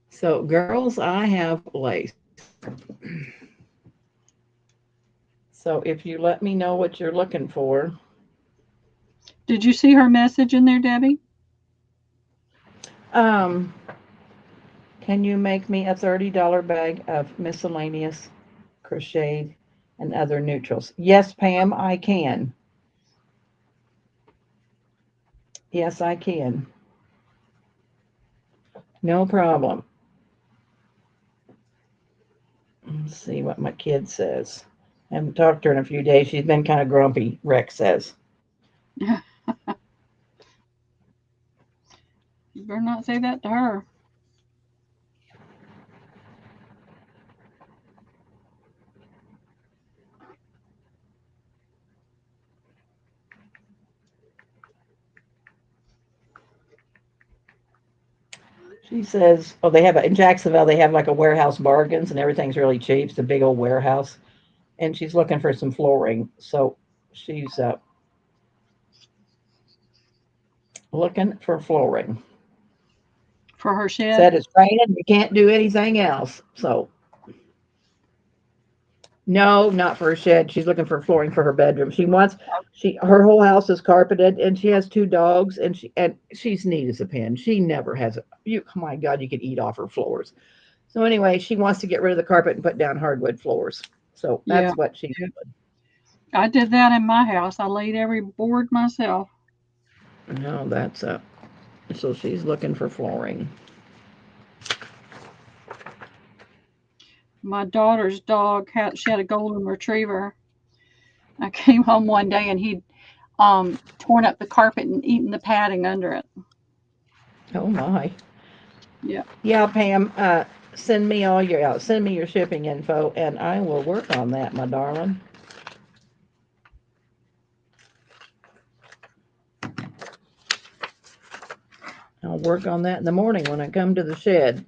So, girls, I have lace. So, if you let me know what you're looking for, did you see her message in there, Debbie? um, can you make me a $30 bag of miscellaneous crocheted and other neutrals? Yes, Pam, I can. Yes, I can. No problem. Let's see what my kid says. I haven't talked to her in a few days. She's been kind of grumpy, Rex says. Yeah. You better not say that to her. She says, oh, they have in Jacksonville, they have like a warehouse bargains and everything's really cheap. It's a big old warehouse. And she's looking for some flooring. So she's looking for flooring. For her shed. Said it's raining. You can't do anything else. So, no, not for a shed. She's looking for flooring for her bedroom. Her whole house is carpeted and she has two dogs and she's neat as a pin. She never has oh my God, you could eat off her floors. So anyway, she wants to get rid of the carpet and put down hardwood floors. So Yeah. that's what she's Yeah. I did that in my house. I laid every board myself. doing. No, that's so she's looking for flooring. My daughter's dog she had a golden retriever. I came home one day and he'd torn up the carpet and eaten the padding under it. Oh my. Yeah. Yeah, Pam, send me your shipping info and I will work on that, my darling. I'll work on that in the morning when I come to the shed.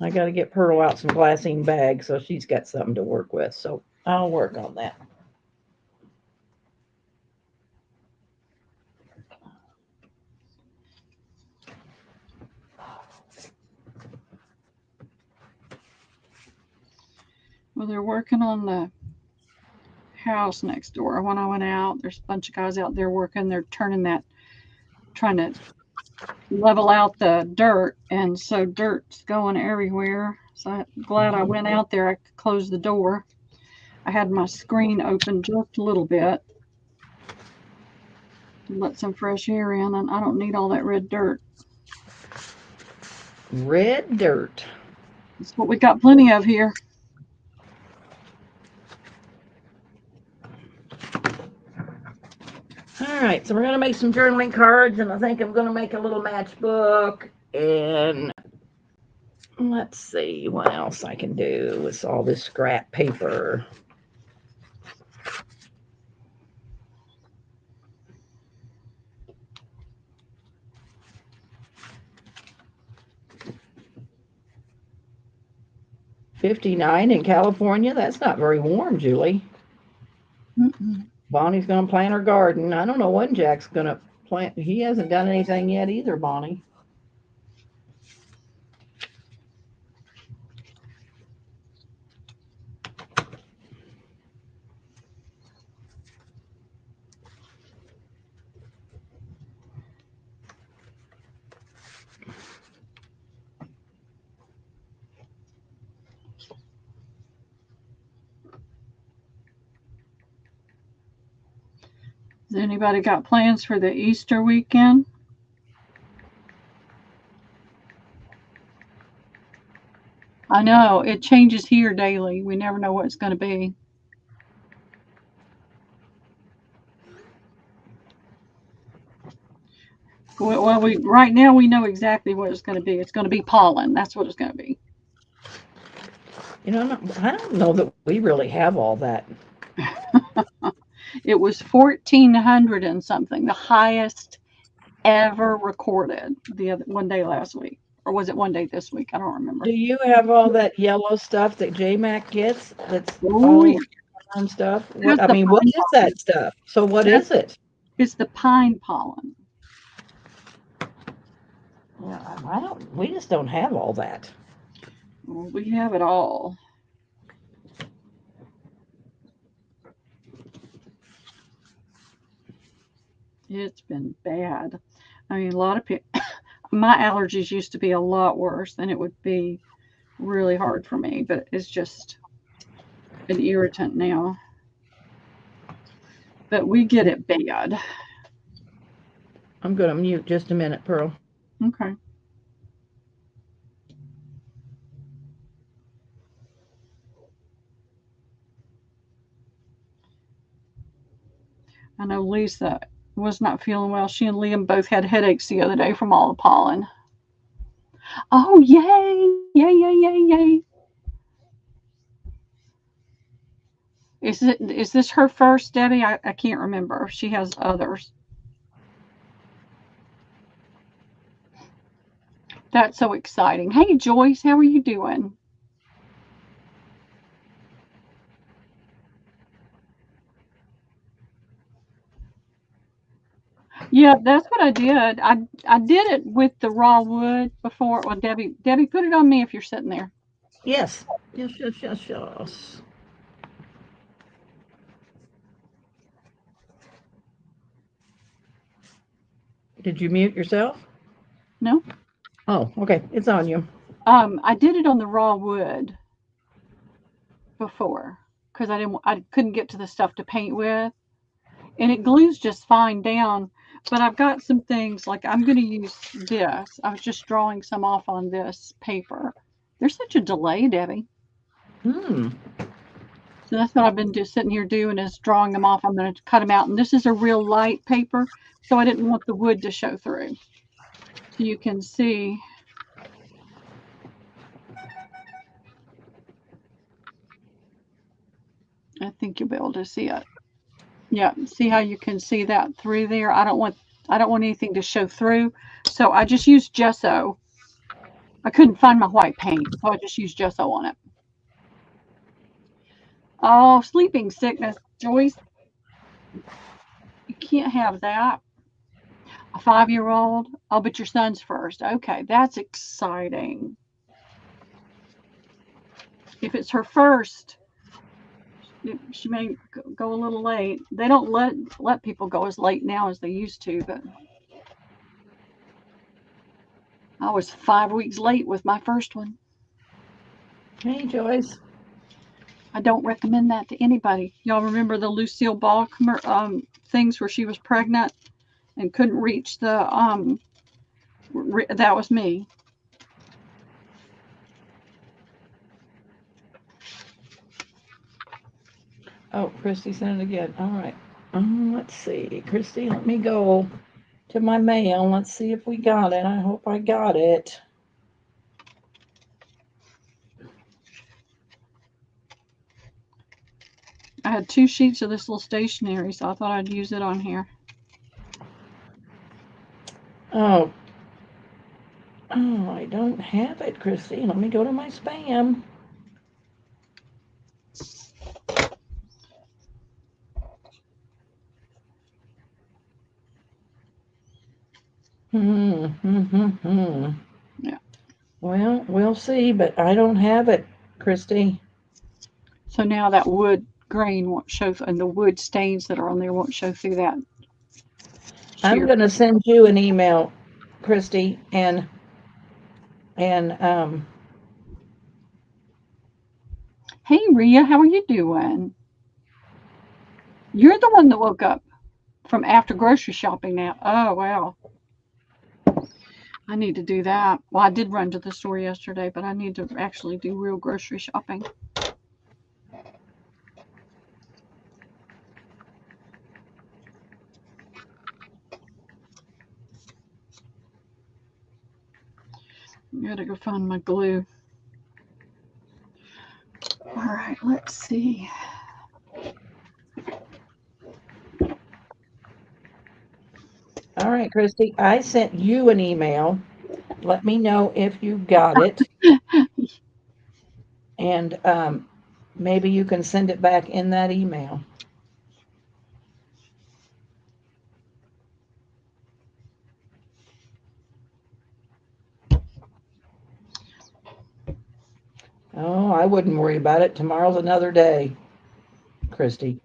I got to get Pearl out some glassine bags so she's got something to work with. So I'll work on that. Well, they're working on the house next door. When I went out, there's a bunch of guys out there working. They're trying to level out the dirt, and so dirt's going everywhere. So I'm glad I went out there. I could close the door. I had my screen open just a little bit to let some fresh air in, and I don't need all that red dirt. Red dirt. That's what we got plenty of here. All right, so we're going to make some journaling cards, and I think I'm going to make a little matchbook. And let's see what else I can do with all this scrap paper. '59 in California. That's not very warm, Julie. Mm-mm. Bonnie's going to plant her garden. I don't know when Jack's going to plant. He hasn't done anything yet either, Bonnie. Has anybody got plans for the Easter weekend? I know it changes here daily. We never know what it's going to be. Well, we right now we know exactly what it's going to be. It's going to be pollen. That's what it's going to be. You know, I don't know that we really have all that. It was 1,400 and something, the highest ever recorded the other one day last week, or was it one day this week? I don't remember. Do you have all that yellow stuff that JMac gets? That's Oh all yeah, stuff. What that's I the mean, what pine is pollen. that stuff? So what That's is it? it's the pine pollen. Yeah, I don't. We just don't have all that. Well, we have it all. It's been bad. I mean, a lot of people. My allergies used to be a lot worse, and it would be really hard for me. But it's just an irritant now. But we get it bad. I'm going to mute just a minute, Pearl. Okay. I know Lisa was not feeling well. She and Liam both had headaches the other day from all the pollen. Oh, yay! Yay, yay, yay, yay. Is this her first, Debbie? I can't remember. She has others. That's so exciting. Hey, Joyce, how are you doing? Yeah, that's what I did. I did it with the raw wood before. Well, Debbie, put it on me if you're sitting there. Yes. Yes, yes, yes, yes. Did you mute yourself? No. Oh, okay. It's on you. I did it on the raw wood before because I couldn't get to the stuff to paint with, and it glues just fine down. But I've got some things like I'm going to use this. I was just drawing some off on this paper. There's such a delay, Debbie. Hmm. So that's what I've been just sitting here doing is drawing them off. I'm going to cut them out, and this is a real light paper, so I didn't want the wood to show through. So you can see. I think you'll be able to see it. Yeah, see how you can see that through there? I don't want anything to show through. So I just used gesso. I couldn't find my white paint, so I just used gesso on it. Oh, sleeping sickness, Joyce. You can't have that. A 5-year-old? Oh, but your son's first. Okay, that's exciting. If it's her first, she may go a little late. They don't let people go as late now as they used to, but I was 5 weeks late with my first one. Hey, Joyce. I don't recommend that to anybody. Y'all remember the Lucille Ball things where she was pregnant and couldn't reach the that was me. Oh, Christy sent it again. All right. Let's see. Christy, let me go to my mail. Let's see if we got it. I hope I got it. I had 2 sheets of this little stationery, so I thought I'd use it on here. Oh, oh, I don't have it, Christy. Let me go to my spam. Hmm. Yeah. Well, we'll see, but I don't have it, Christy. So now that wood grain won't show, and the wood stains that are on there won't show through that I'm sheer. going to send you an email, Christy, and Hey, Rhea, how are you doing? You're the one that woke up from after grocery shopping now. Oh, wow. I need to do that. Well, I did run to the store yesterday, but I need to actually do real grocery shopping. I gotta go find my glue. All right, let's see. all right, Christy, I sent you an email. Let me know if you got it, and maybe you can send it back in that email. Oh, I wouldn't worry about it. Tomorrow's another day, Christy.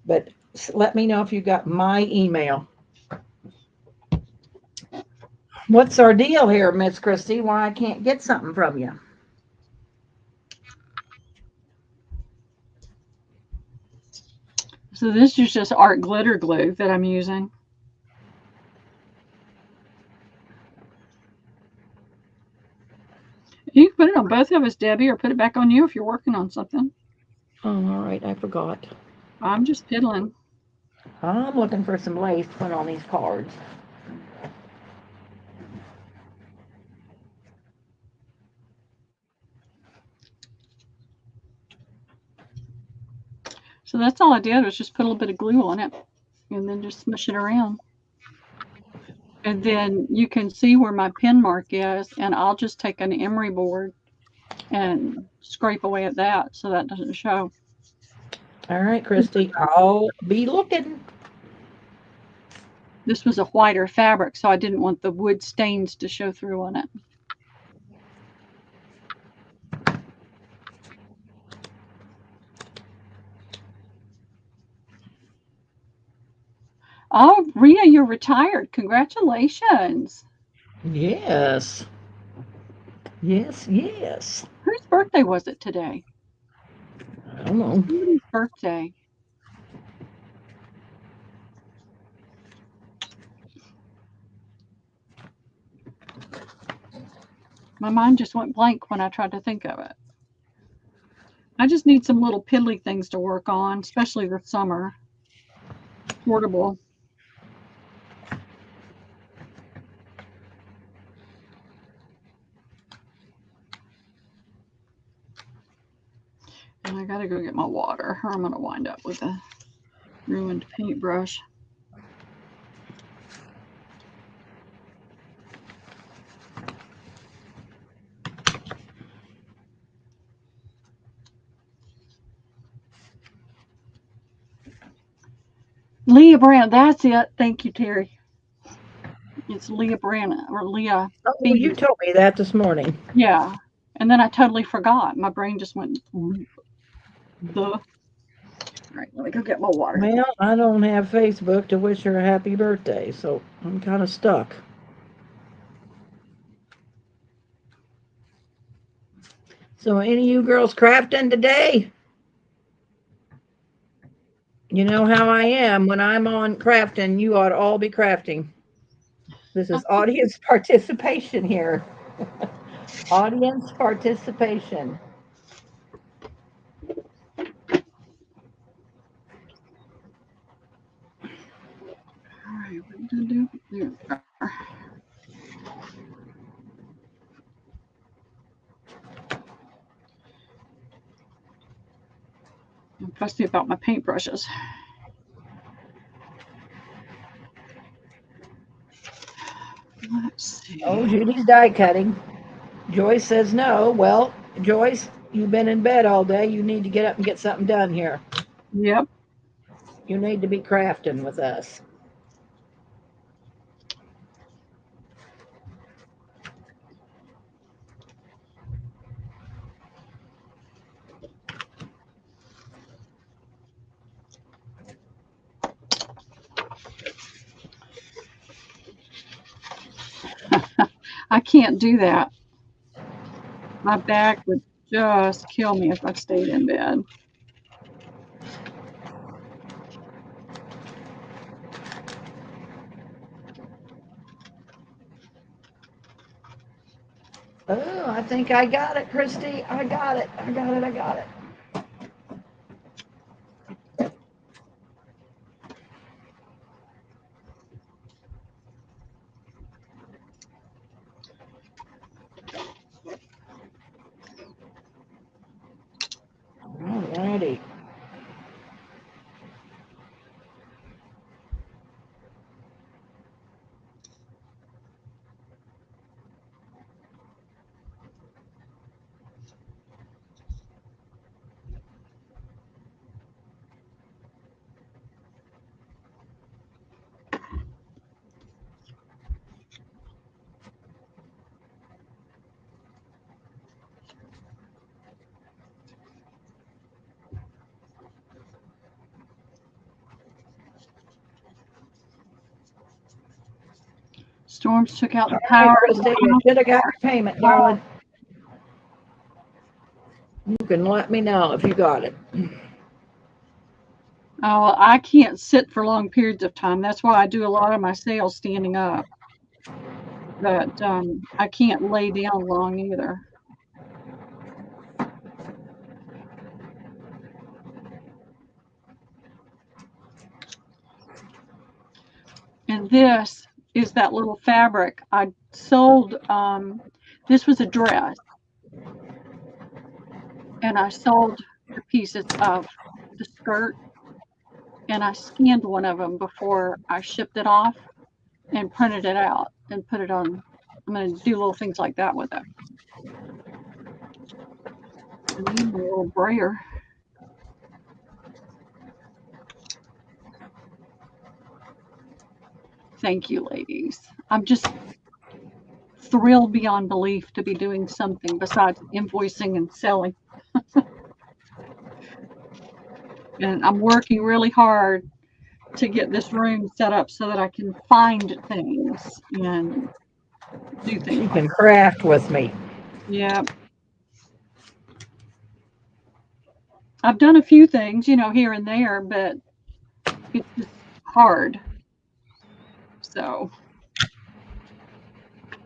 But let me know if you got my email. What's our deal here, Miss Christy? Why I can't get something from you? So this is just art glitter glue that I'm using. You can put it on both of us, Debbie, or put it back on you if you're working on something. Oh, all right, I forgot. I'm just piddling. I'm looking for some lace to put on these cards. So that's all I did was just put a little bit of glue on it and then just smush it around. And then you can see where my pin mark is, and I'll just take an emery board and scrape away at that so that doesn't show. All right, Christy, I'll be looking. This was a whiter fabric, so I didn't want the wood stains to show through on it. Oh, Rhea, you're retired. Congratulations. Yes, yes, yes. Whose birthday was it today? I don't know. Somebody's birthday. My mind just went blank when I tried to think of it. I just need some little piddly things to work on, especially this summer. Portable. And I gotta go get my water, or I'm gonna wind up with a ruined paintbrush. Leah Brand, that's it. Thank you, Terry. It's Leah Brand or Leah Oh, you B. told me that this morning. Yeah. And then I totally forgot. My brain just went the. All right, let me go get my water. Well, I don't have Facebook to wish her a happy birthday, so I'm kind of stuck. So, any of you girls crafting today? You know how I am. When I'm on crafting, you ought to all be crafting. This is audience participation here. Audience participation. what did I do? There we are. I'm fussy about my paintbrushes. Let's Oh, see. Judy's die cutting. Joyce says no. Well, Joyce, you've been in bed all day. You need to get up and get something done here. Yep. You need to be crafting with us. I can't do that. My back would just kill me if I stayed in bed. Oh, I think I got it, Christy. I got it. I got it. I got it. Alrighty. Storms took out All the right, power of the Christy. You should have got your payment, house. darling. You can let me know if you got it. Oh, well, I can't sit for long periods of time. That's why I do a lot of my sales standing up. But I can't lay down long either. And this is that little fabric I sold. This was a dress, and I sold the pieces of the skirt, and I scanned one of them before I shipped it off and printed it out and put it on. I'm going to do little things like that with it. I need my little brayer. Thank you, ladies. I'm just thrilled beyond belief to be doing something besides invoicing and selling. And I'm working really hard to get this room set up so that I can find things and do things She like can that. craft with me. Yeah, I've done a few things, here and there, but it's just hard. So,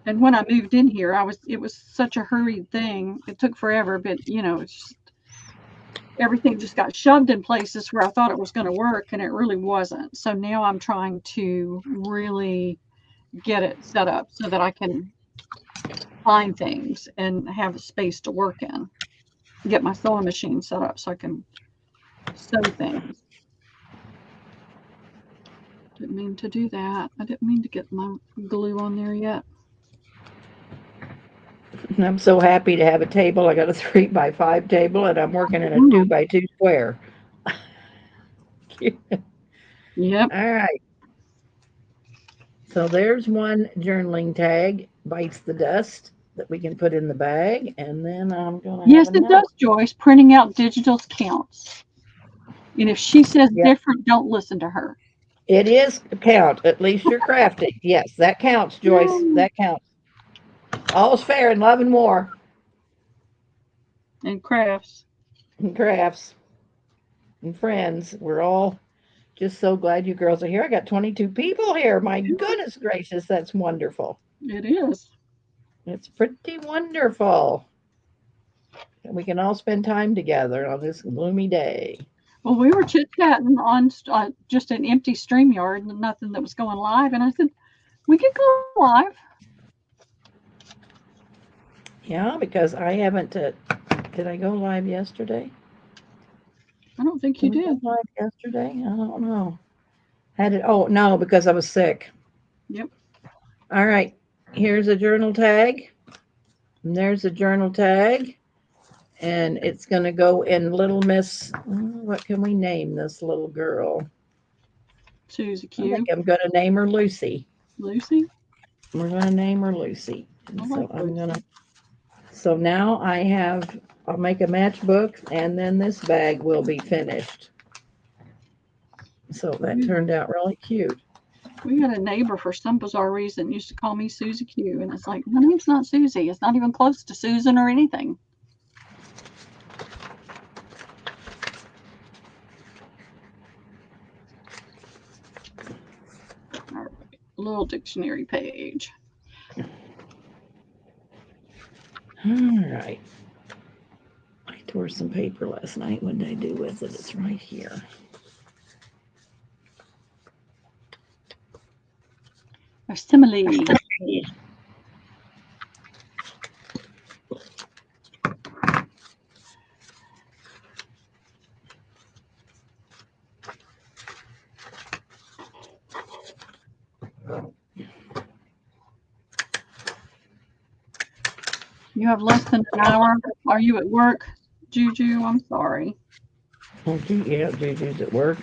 and when I moved in here, it was such a hurried thing. It took forever, but it's just everything just got shoved in places where I thought it was going to work and it really wasn't. So now I'm trying to really get it set up so that I can find things and have a space to work in. Get my sewing machine set up so I can sew things. Didn't mean to do that. I didn't mean to get my glue on there yet. And I'm so happy to have a table. I got a 3x5 table, and I'm working in a Mm, 2x2 square. yep. All right. So there's one journaling tag, bites the dust, that we can put in the bag. And then I'm going to have Yes, it another. does, Joyce. Printing out digitals counts. And if she says Yep. different, don't listen to her. It is a count. At least you're crafting. Yes, that counts, Joyce. Yay. That counts. All's fair in love and war And crafts. and crafts and friends. We're all just so glad you girls are here. I got 22 people here. My goodness gracious, that's wonderful. It is. It's pretty wonderful. And we can all spend time together on this gloomy day. Well, we were chit chatting on just an empty StreamYard and nothing that was going live. And I said, we could go live. Yeah, because I haven't. Did I go live yesterday? I don't think Did you we go did. live yesterday? I don't know. Had it? Oh no, because I was sick. Yep. All right. Here's a journal tag. And there's a journal tag. And it's going to go in Little Miss. What can we name this little girl? Susie I think Q. I'm going to name her Lucy. Lucy. We're going to name her Lucy. I And like so I'm going to. Lucy. So now I have. I'll make a matchbook, and then this bag will be finished. So that We, turned out really cute. we had a neighbor for some bizarre reason used to call me Susie Q. And it's like, my name's not Susie. It's not even close to Susan or anything. All right. Little dictionary page. All right. I tore some paper last night. What did I do with it? It's right here. A simile. You have less than an hour. Are you at work, Juju? I'm sorry. Okay, yeah, Juju's at work.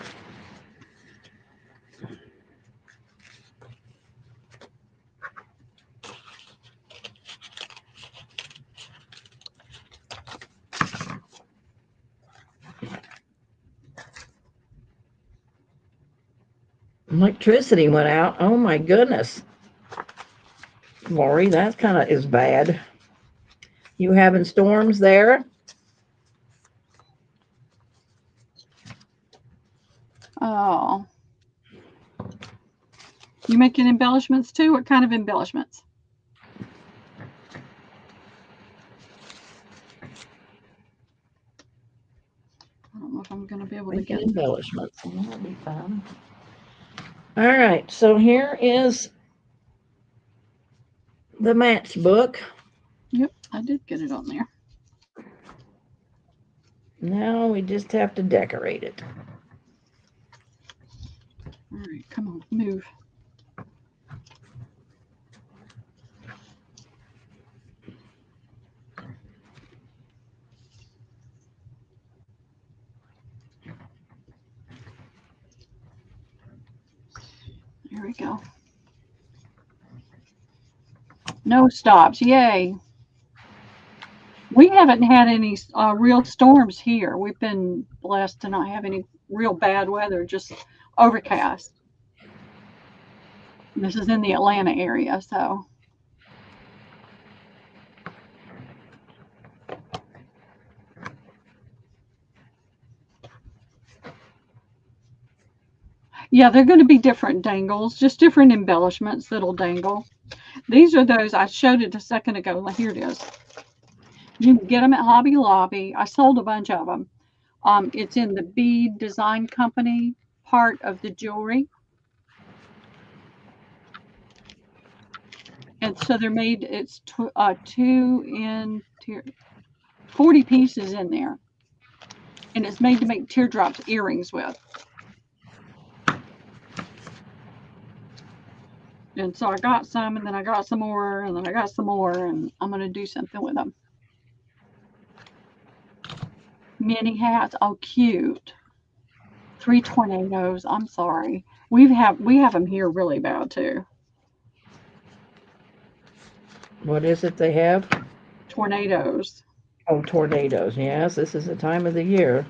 Electricity went out. Oh my goodness. Lori, that kind of is bad. You having storms there? Oh, you making embellishments too? What kind of embellishments? I don't know if I'm going to be able to Making get. embellishments. That'll be fun. All right, so here is the matchbook. Yep, I did get it on there. Now we just have to decorate it. All right, come on, move. There we go. No stops. Yay. We haven't had any real storms here. We've been blessed to not have any real bad weather, just overcast. This is in the Atlanta area, so yeah, they're going to be different dangles, just different embellishments that'll dangle. These are those I showed it a second ago. Here it is. You can get them at Hobby Lobby. I sold a bunch of them. It's in the bead design company part of the jewelry. And so they're made, it's two in 40 pieces in there. And it's made to make teardrops earrings with. And so I got some, and then I got some more, and then I got some more, and I'm going to do something with them. Mini hats. Oh, cute. 3 tornadoes. I'm sorry. We have them here really bad too. What is it they have? Tornadoes. Oh, tornadoes. Yes, this is the time of the year.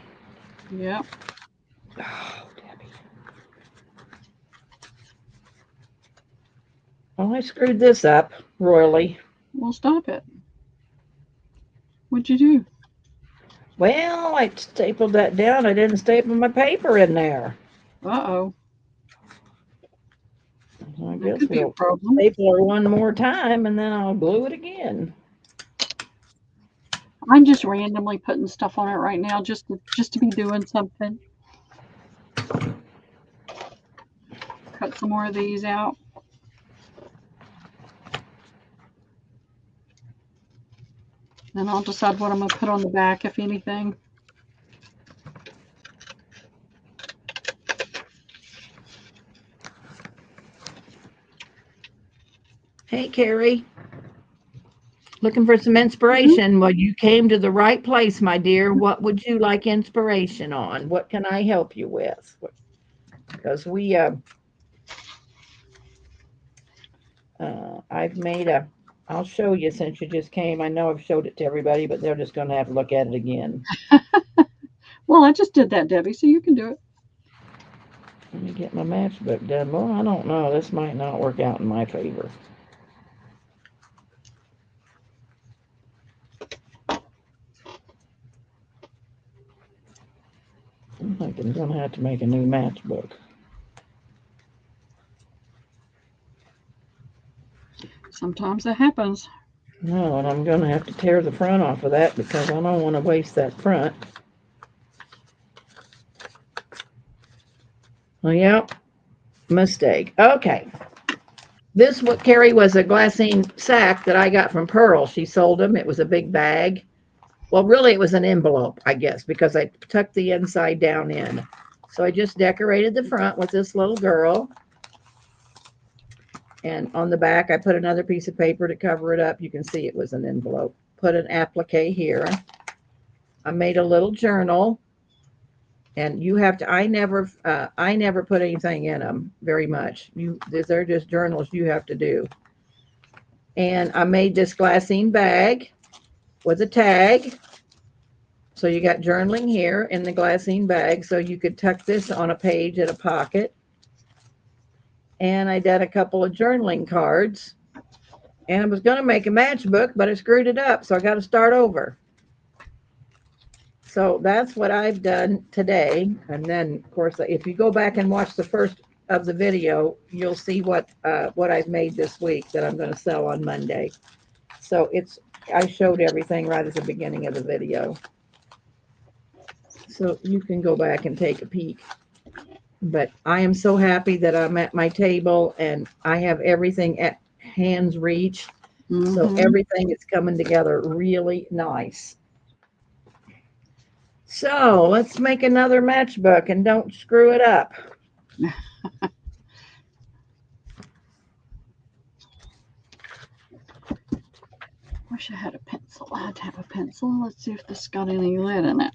Yep. Oh, Debbie. Well, I screwed this up royally. Well, stop it. What'd you do? Well, I stapled that down. I didn't staple my paper in there. Uh-oh. So I That guess could be a we'll problem. staple her one more time and then I'll glue it again. I'm just randomly putting stuff on it right now just to be doing something. cut some more of these out. Then I'll decide what I'm going to put on the back, if anything. Hey, Carrie. Looking for some Mm-hmm. inspiration? Well, you came to the right place, my dear. What would you like inspiration on? What can I help you with? Because I've made a, I'll show you since you just came. I know I've showed it to everybody, but they're just going to have to look at it again. Well, I just did that, Debbie, so you can do it. Let me get my matchbook done. Well, I don't know. This might not work out in my favor. I think I'm going to have to make a new matchbook. Sometimes that happens. No, and I'm going to have to tear the front off of that because I don't want to waste that front. Well, yeah, mistake. Okay. This what Carrie was a glassine sack that I got from Pearl. She sold them. It was a big bag. Well, really, it was an envelope, I guess, because I tucked the inside down in. So I just decorated the front with this little girl. And on the back, I put another piece of paper to cover it up. You can see it was an envelope. Put an applique here. I made a little journal. And you have to, I never put anything in them very much. They're just journals you have to do. And I made this glassine bag with a tag. So you got journaling here in the glassine bag. So you could tuck this on a page in a pocket. And I did a couple of journaling cards. And I was going to make a matchbook, but I screwed it up. So I got to start over. So that's what I've done today. And then, of course, if you go back and watch the first of the video, you'll see what I've made this week that I'm going to sell on Monday. So I showed everything right at the beginning of the video. So you can go back and take a peek. But I am so happy that I'm at my table and I have everything at hand's reach. So Mm-hmm. everything is coming together really nice. So let's make another matchbook and don't screw it up. Wish I had a pencil. I had to have a pencil. Let's see if this got any lid in it.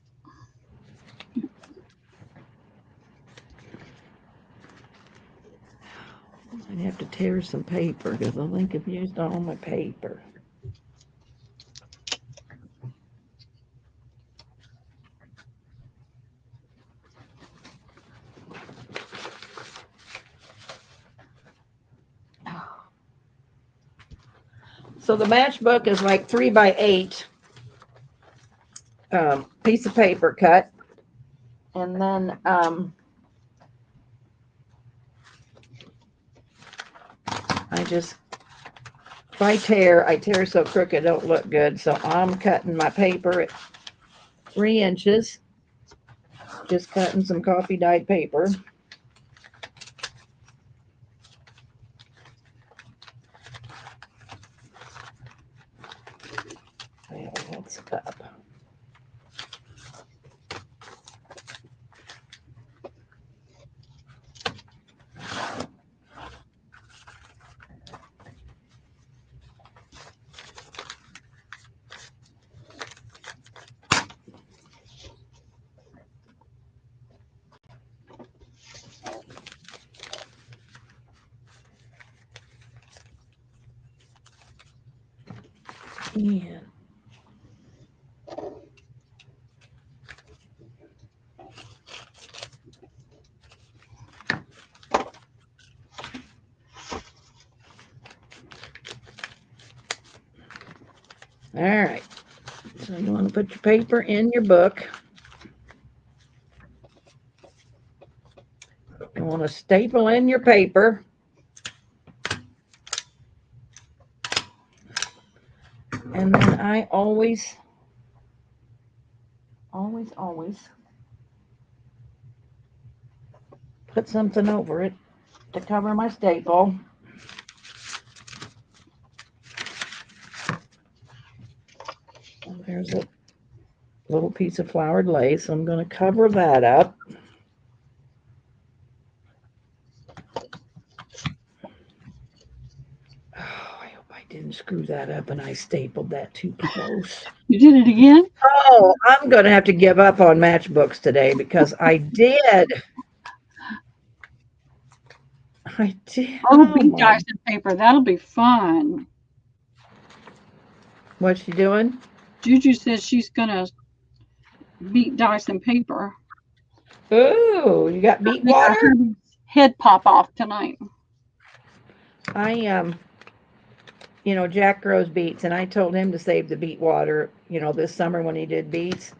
I'd have to tear some paper because I think I've used all my paper. So the matchbook is like 3 by 8 piece of paper cut. And then if I tear so crooked it don't look good. So I'm cutting my paper at 3 inches. Just cutting some coffee dyed paper. Well, that's up. Yeah. All right. So you want to put your paper in your book. You want to staple in your paper. And then I always put something over it. to cover my staple. There's a little piece of flowered lace. I'm going to cover that up. Oh, I hope I didn't screw that up and I stapled that too close. You did it again? Oh, I'm going to have to give up on matchbooks today because I did. I did. Oh, Oh bead my. dice and paper. That'll be fun. What's she doing? Juju says she's gonna beat dice and paper. Ooh, you got beet Make our water? hubby's head pop off tonight. I Jack grows beets, and I told him to save the beet water, this summer when he did beets.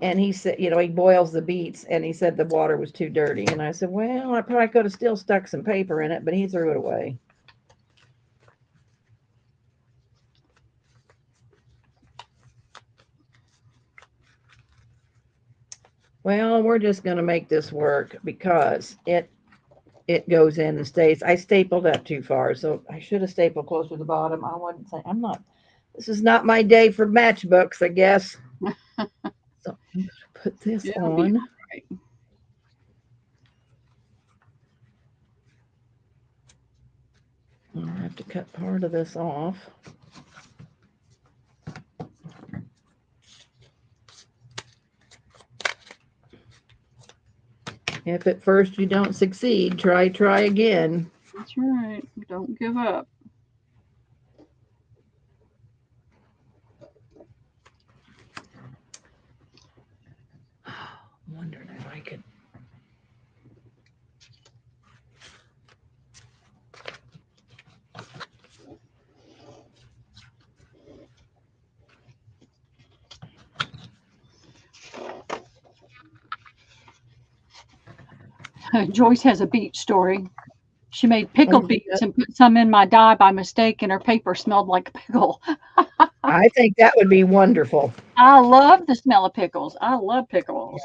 And he said, he boils the beets, and he said the water was too dirty. And I said, well, I probably could have still stuck some paper in it, but he threw it away. Well, we're just going to make this work because it goes in and stays. I stapled up too far, so I should have stapled closer to the bottom. I wouldn't say I'm not. This is not my day for matchbooks, I guess. So I'm going to put this It'll be on. all right. I'll have to cut part of this off. If at first you don't succeed, try again. That's right. Don't give up. I'm wondering if I could. Joyce has a beet story. She made pickled Oh, beets and put some in my dye by mistake, and her paper smelled like a pickle. I think that would be wonderful. I love the smell of pickles. I love Yeah, pickles.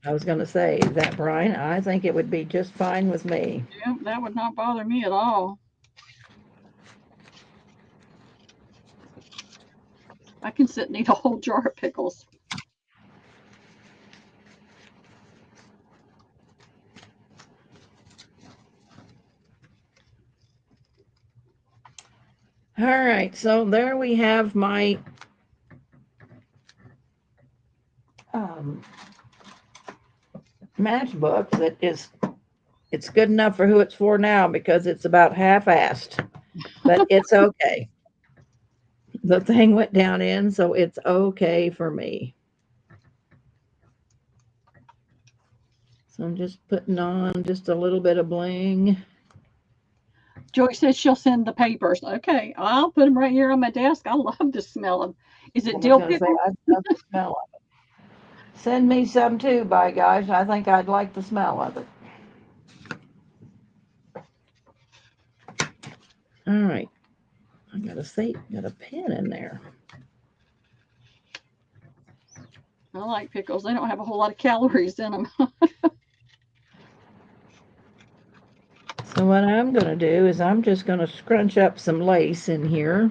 I was going to say that, Brian. I think it would be just fine with me. Yep, that would not bother me at all. I can sit and eat a whole jar of pickles. All right, so there we have my um, matchbook that it's good enough for who it's for now because it's about half-assed, but it's okay. The thing went down in, so it's okay for me. So I'm just putting on just a little bit of bling. Joyce says she'll send the papers. Okay, I'll put them right here on my desk. I love the smell of. Is I it was dill going to say, pickle? I love the smell of it. Send me some too, by gosh. I think I'd like the smell of it. All right. I got a pen in there. I like pickles. They don't have a whole lot of calories in them. So what I'm going to do is I'm just going to scrunch up some lace in here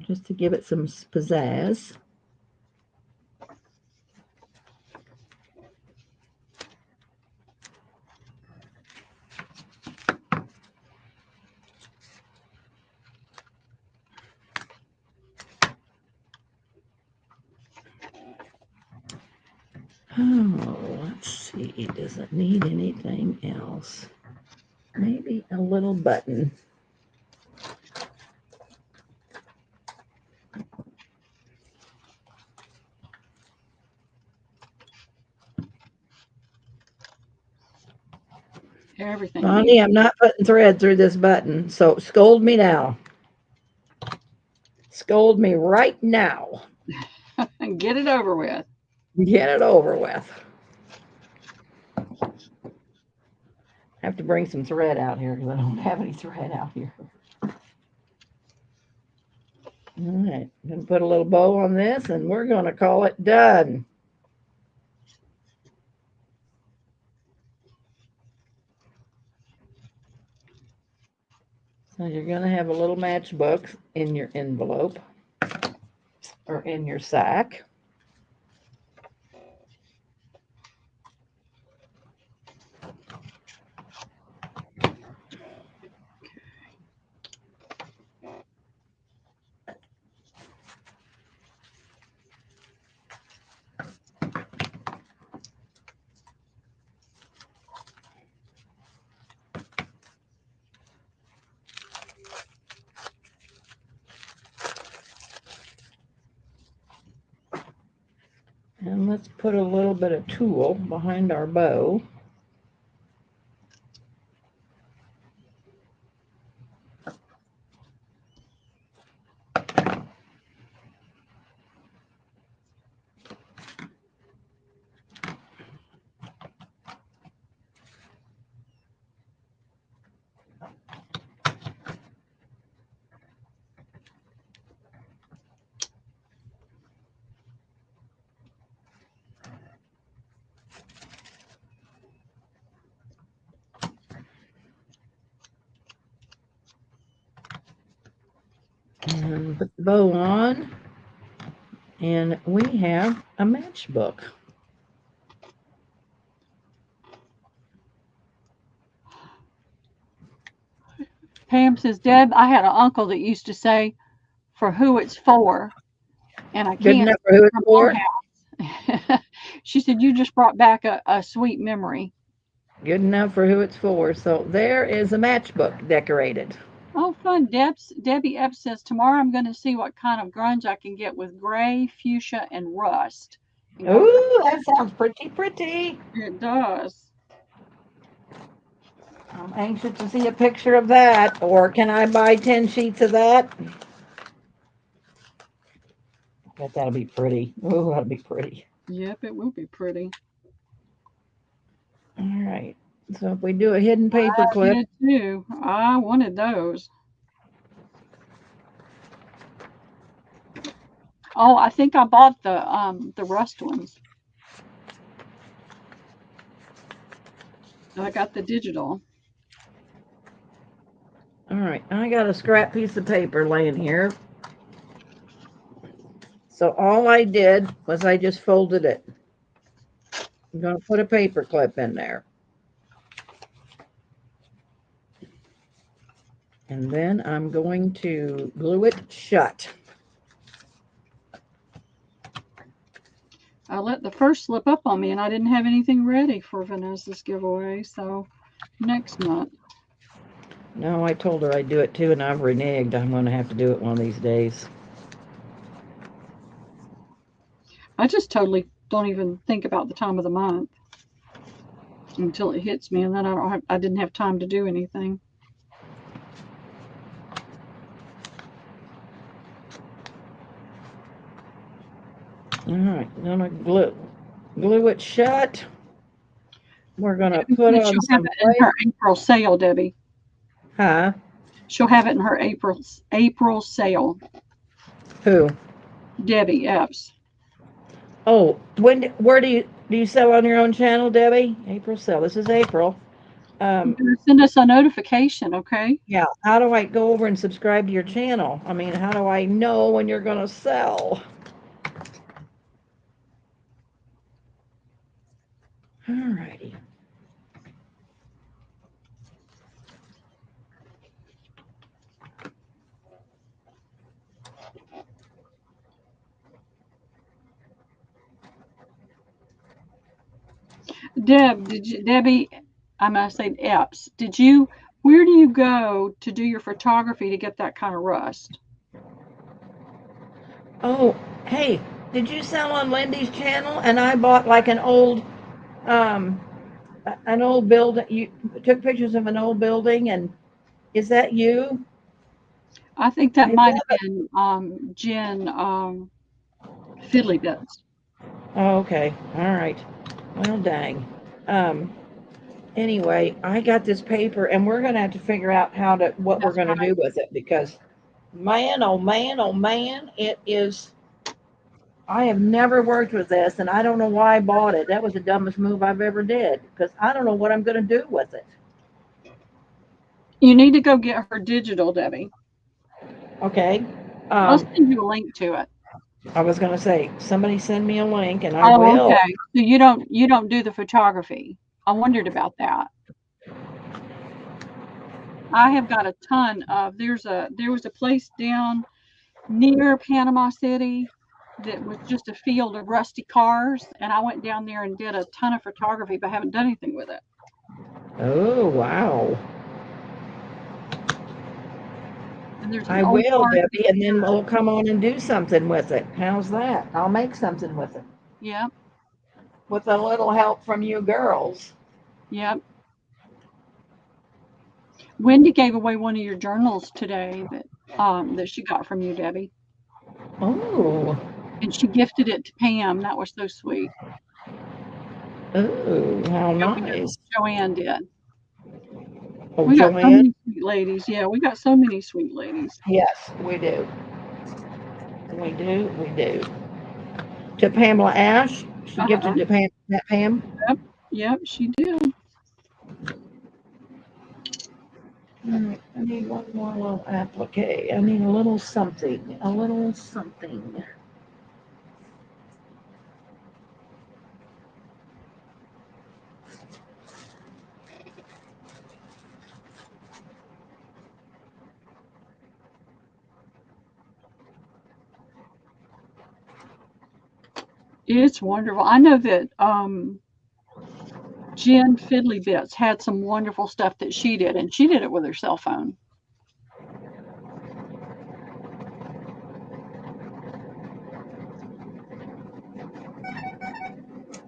just to give it some pizzazz. Oh, let's see. Does it need anything else? Maybe a little button. Everything needs. Bonnie, I'm not putting thread through this button, so scold me now. Scold me right now. And get it over with. Get it over with. I have to bring some thread out here because I don't have any thread out here. All right, I'm going to put a little bow on this and we're going to call it done. So you're going to have a little matchbook in your envelope or in your sack. And let's put a little bit of tulle behind our bow. And put the bow on. And we have a matchbook. Pam says, Deb, I had an uncle that used to say, for who it's for, and I Good can't enough for who it's from for? our house. She said, you just brought back a sweet memory. Good enough for who it's for. So there is a matchbook decorated. Oh, fun. Debbie Epps says, tomorrow I'm going to see what kind of grunge I can get with gray, fuchsia, and rust. And go for Ooh, that sounds pretty, pretty. it does. I'm anxious to see a picture of that. Or can I buy 10 sheets of that? I bet that'll be pretty. Ooh, that'll be pretty. Yep, it will be pretty. All right. So if we do a hidden paper I clip, did too. I wanted those. Oh, I think I bought the rust ones. I got the digital. all right, I got a scrap piece of paper laying here. So all I did was I just folded it. I'm going to put a paper clip in there. And then I'm going to glue it shut. I let the first slip up on me, and I didn't have anything ready for Vanessa's giveaway. So next month. No, I told her I'd do it too, and I've reneged. I'm going to have to do it one of these days. I just totally don't even think about the time of the month until it hits me, and then I didn't have time to do anything. All right, I'm going to glue it shut. We're going to Debbie put said on she'll have some it in her April sale, Debbie. Huh? She'll have it in her April sale. Who? Debbie Epps. Oh, where do you sell on your own channel, Debbie? April sell. This is April. You Um, better send us a notification, okay? yeah. How do I go over and subscribe to your channel? I mean, how do I know when you're going to sell? All righty. Debbie, I'm gonna say Epps. Where do you go to do your photography to get that kind of rust? Oh, hey, did you sell on Lindy's channel? And I bought like um, an old building. You took pictures of an old building, and is that you? I think that Maybe might I have been Jen Fiddly Bits. Oh, okay. All right. Well, dang. Um, anyway, I got this paper, and we're gonna have to figure out what we're That's gonna right. do with it because, man, oh man, oh man, it is. I have never worked with this, and I don't know why I bought it. That was the dumbest move I've ever did because I don't know what I'm gonna do with it. You need to go get her digital, Debbie. Okay. I'll Um, send you a link to it. I was going to say, somebody send me a link and I Oh, will. okay. So you don't do the photography. I wondered about that. I have got a ton of there was a place down near Panama City that was just a field of rusty cars, and I went down there and did a ton of photography, but haven't done anything with it. Oh, wow. And there's an I old will, park. Debbie, and then we'll come on and do something with it. How's that? I'll make something with it. Yep, With a little help from you girls. yep. Wendy gave away one of your journals today that she got from you, Debbie, Oh, and she gifted it to Pam. That was so sweet. oh, how Joanne, nice. Joanne did. Oh, We got so Joanne? many sweet ladies. Yeah, we got so many sweet ladies. Yes, we do. We do. We do. To Pamela Ash. She Uh-huh. gifted to Pam. That Pam. Yep, yep, she did. All right. I need one more little applique. I need a little something. A little something. It's wonderful. I know that Jen Fiddly Bits had some wonderful stuff that she did, and she did it with her cell phone.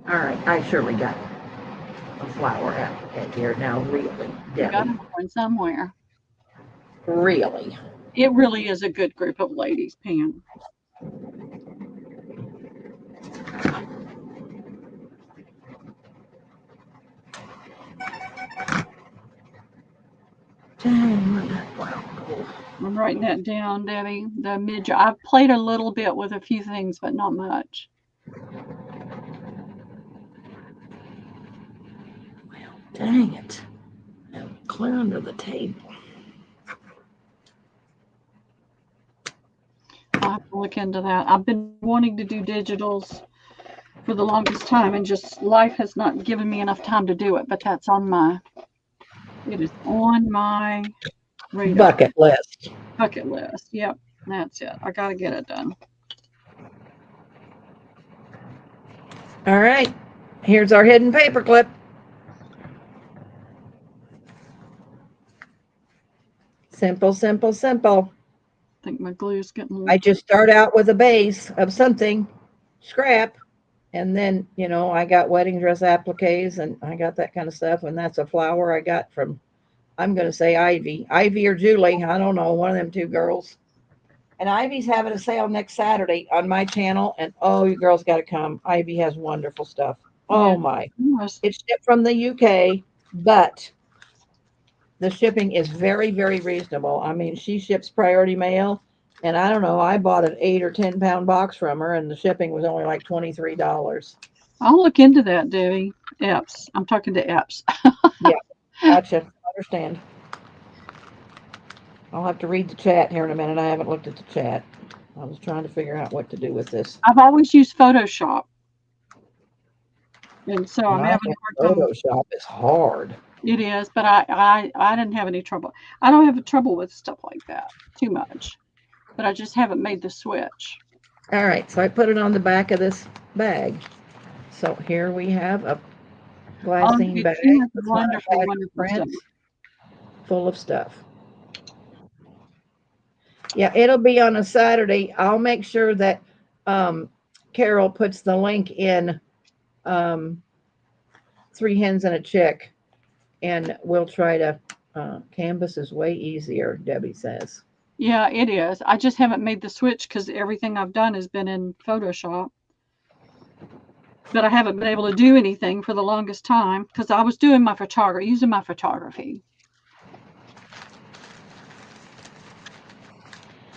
All right. I surely got a flower applique here now. Really, You got to Debbie. have one somewhere. Really. It really is a good group of ladies, Pam. Dang. Wow. Cool. I'm writing that down, Debbie. The mid. I've played a little bit with a few things, but not much. Well, dang it. Clear under the table. I'll have to look into that. I've been wanting to do digitals for the longest time, and just life has not given me enough time to do it. But it is on my radar Bucket list. bucket list. Yep, that's it. I got to get it done. All right. Here's our hidden paperclip. Simple, simple, simple. I think my glue is getting a little I just start out with a base of something, scrap, and then, I got wedding dress appliques and I got that kind of stuff. And that's a flower I got from, I'm going to say Ivy or Julie. I don't know, one of them two girls. And Ivy's having a sale next Saturday on my channel. And oh, you girls got to come. Ivy has wonderful stuff. yeah. Oh my. Yes. It's shipped from the UK, but the shipping is very, very reasonable. I mean, she ships priority mail. And I don't know, I bought an 8 or 10 pound box from her, and the shipping was only like $23. I'll look into that, Debbie. Epps. I'm talking to Epps. Yeah, gotcha. Understand. I'll have to read the chat here in a minute. I haven't looked at the chat. I was trying to figure out what to do with this. I've always used Photoshop, and so I'm My having a hard time. Photoshop is hard. It is, but I didn't have any trouble. I don't have trouble with stuff like that too much, but I just haven't made the switch. All right, so I put it on the back of this bag. So here we have a Oh, glassine bag she has with wonderful, monofilament wonderful stuff. prints full of stuff. Yeah, it'll be on a Saturday. I'll make sure that um, Carol puts the link in um, Three Hens and a Chick, and we'll try to. Canvas is way easier, Debbie says. Yeah, it is. I just haven't made the switch because everything I've done has been in Photoshop. But I haven't been able to do anything for the longest time because I was doing my photography, using my photography.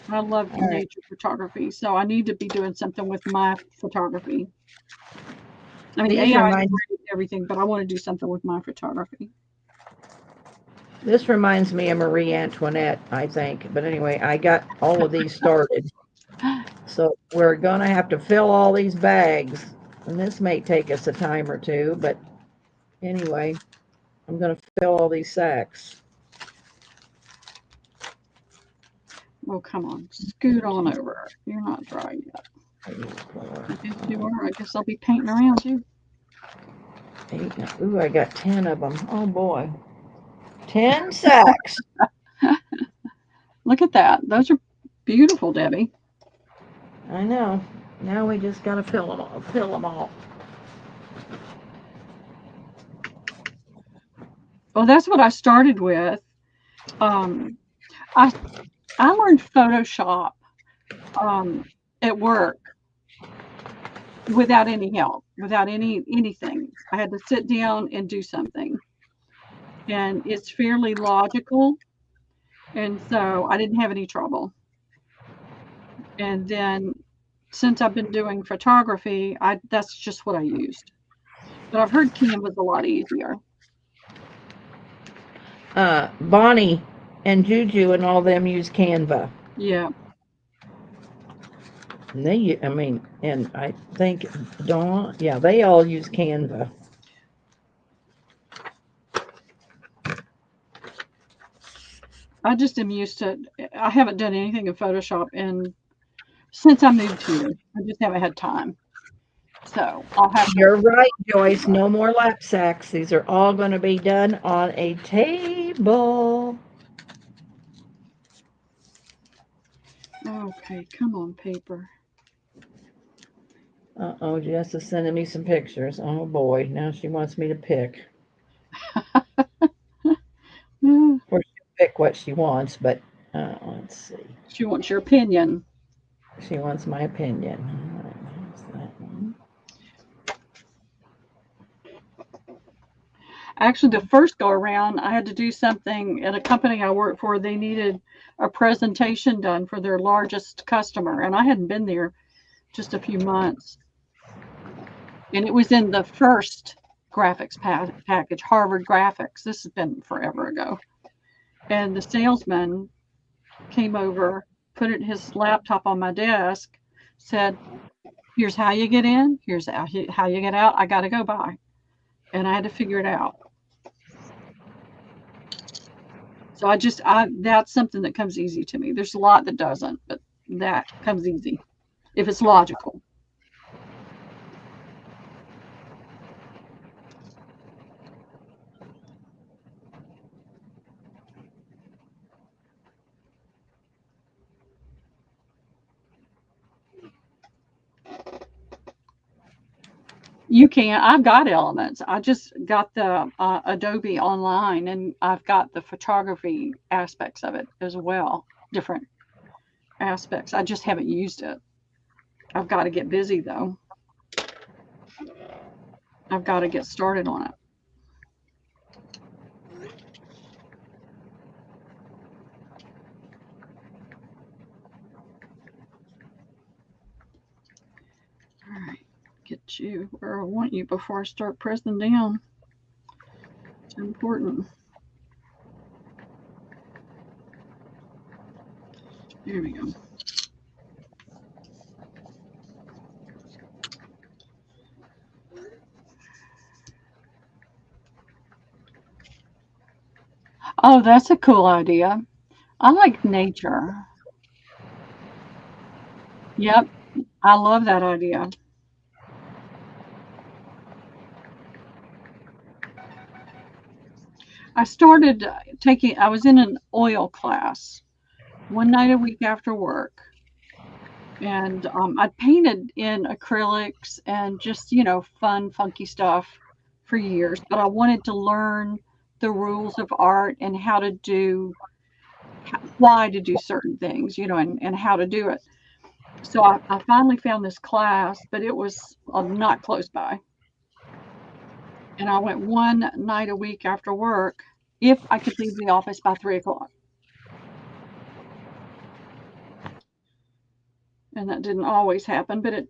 I love All right. nature photography, so I need to be doing something with my photography. I mean, These are AI is my great at everything, but I want to do something with my photography. This reminds me of Marie Antoinette, I think. But anyway, I got all of these started. So we're going to have to fill all these bags. And this may take us a time or two. But anyway, I'm going to fill all these sacks. Oh, come on. Scoot on over. You're not dry yet. I guess you are. I guess I'll be painting around you. Eight. Ooh, I got 10 of them. Oh boy. 10 sacks. Look at that. Those are beautiful, Debbie. I know. Now we just got to fill them all. Fill them all. Well, that's what I started with. Um, I I learned Photoshop um, at work without any help, without anything. I had to sit down and do something, and it's fairly logical, and so I didn't have any trouble. And then since I've been doing photography, I that's just what I used. But I've heard Canva's a lot easier. Bonnie and Juju and all them use Canva. Yeah, And they, I mean, and I think Dawn, yeah, they all use Canva. I just am used to. I haven't done anything in Photoshop and since I moved here. I just haven't had time. So I'll have to. You're right, Joyce. No more lap sacks. These are all going to be done on a table. Okay, come on, paper. Uh-oh, Jess is sending me some pictures. Oh boy, now she wants me to pick. Mm, Or she'll pick what she wants, but let's see. she wants your opinion. She wants my opinion. All right, here's that one. Actually, the first go around, I had to do something at a company I worked for. They needed a presentation done for their largest customer, and I hadn't been there just a few months. And it was in the first graphics package, Harvard Graphics. This has been forever ago. And the salesman came over, put his laptop on my desk, said, "Here's how you get in. Here's how you get out. I got to go by." And I had to figure it out. So that's something that comes easy to me. There's a lot that doesn't, but that comes easy if it's logical. You can. I've got elements. I just got the Adobe online, and I've got the photography aspects of it as well. Different aspects. I just haven't used it. I've got to get busy though. I've got to get started on it. All right, get you where I want you before I start pressing down. It's important. There we go. Oh, that's a cool idea. I like nature. Yep, I love that idea. I started I was in an oil class one night a week after work. And I painted in acrylics and just, fun, funky stuff for years. But I wanted to learn the rules of art and how to do, why to do certain things, and how to do it. So I finally found this class, but it was not close by. And I went one night a week after work if I could leave the office by 3 o'clock. And that didn't always happen, but it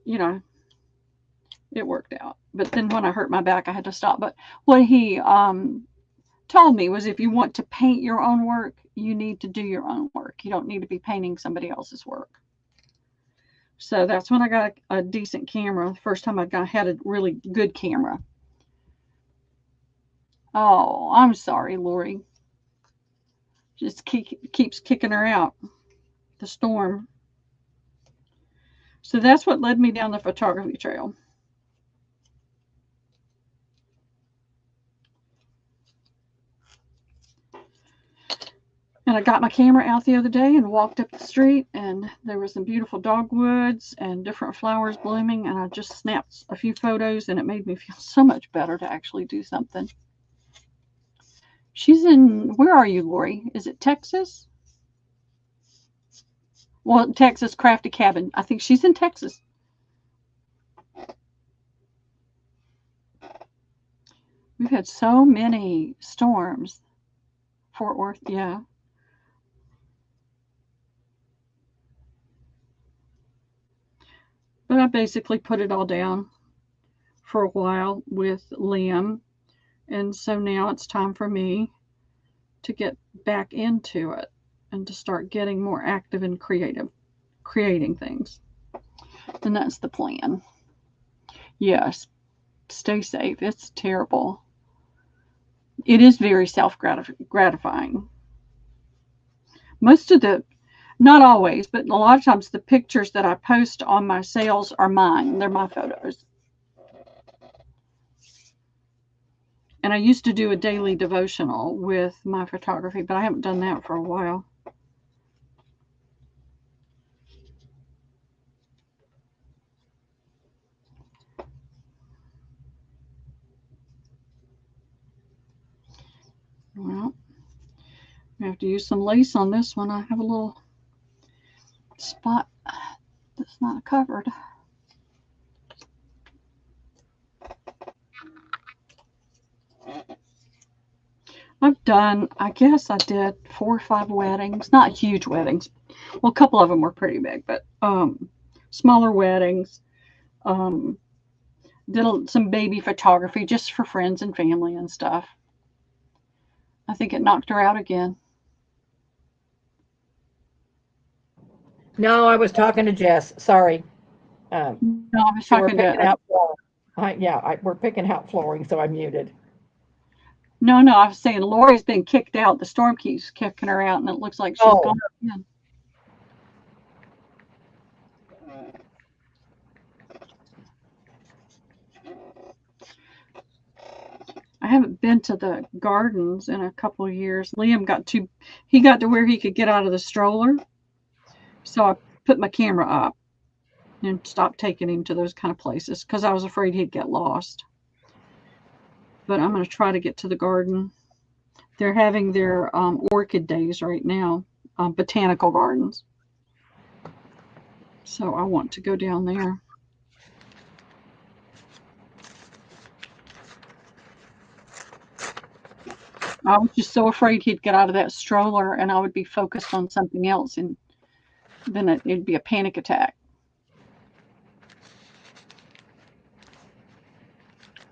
worked out. But then when I hurt my back, I had to stop. But what he told me was if you want to paint your own work, you need to do your own work. You don't need to be painting somebody else's work. So that's when I got a decent camera. The first time had a really good camera. Oh, I'm sorry, Lori. Just keeps kicking her out. The storm. So that's what led me down the photography trail. And I got my camera out the other day and walked up the street, and there were some beautiful dogwoods and different flowers blooming, and I just snapped a few photos, and it made me feel so much better to actually do something. She's in, where are you, Lori? Is it Texas? Well, Texas Crafty Cabin. I think she's in Texas. We've had so many storms. Fort Worth, yeah. But I basically put it all down for a while with Liam. And so now it's time for me to get back into it and to start getting more active and creating things. And that's the plan. Yes, stay safe. It's terrible. It is very self-gratifying. Most of the, not always, but a lot of times the pictures that I post on my sales are mine. They're my photos. And I used to do a daily devotional with my photography, but I haven't done that for a while. Well, I have to use some lace on this one. I have a little spot that's not covered. I've done, I guess I did 4 or 5 weddings, not huge weddings. Well, a couple of them were pretty big, but smaller weddings. Did some baby photography just for friends and family and stuff. I think it knocked her out again. No, I was talking to Jess. Sorry. No, I was She were talking picking to, out flooring. We're picking out flooring, so I'm muted. no, I was saying Lori's been kicked out. The storm keeps kicking her out, and it looks like she's Oh, gone again. I haven't been to the gardens in a couple of years. He got to where he could get out of the stroller. So I put my camera up and stopped taking him to those kind of places because I was afraid he'd get lost. But I'm going to try to get to the garden. They're having their orchid days right now, botanical gardens. So I want to go down there. I was just so afraid he'd get out of that stroller and I would be focused on something else, and then it'd be a panic attack.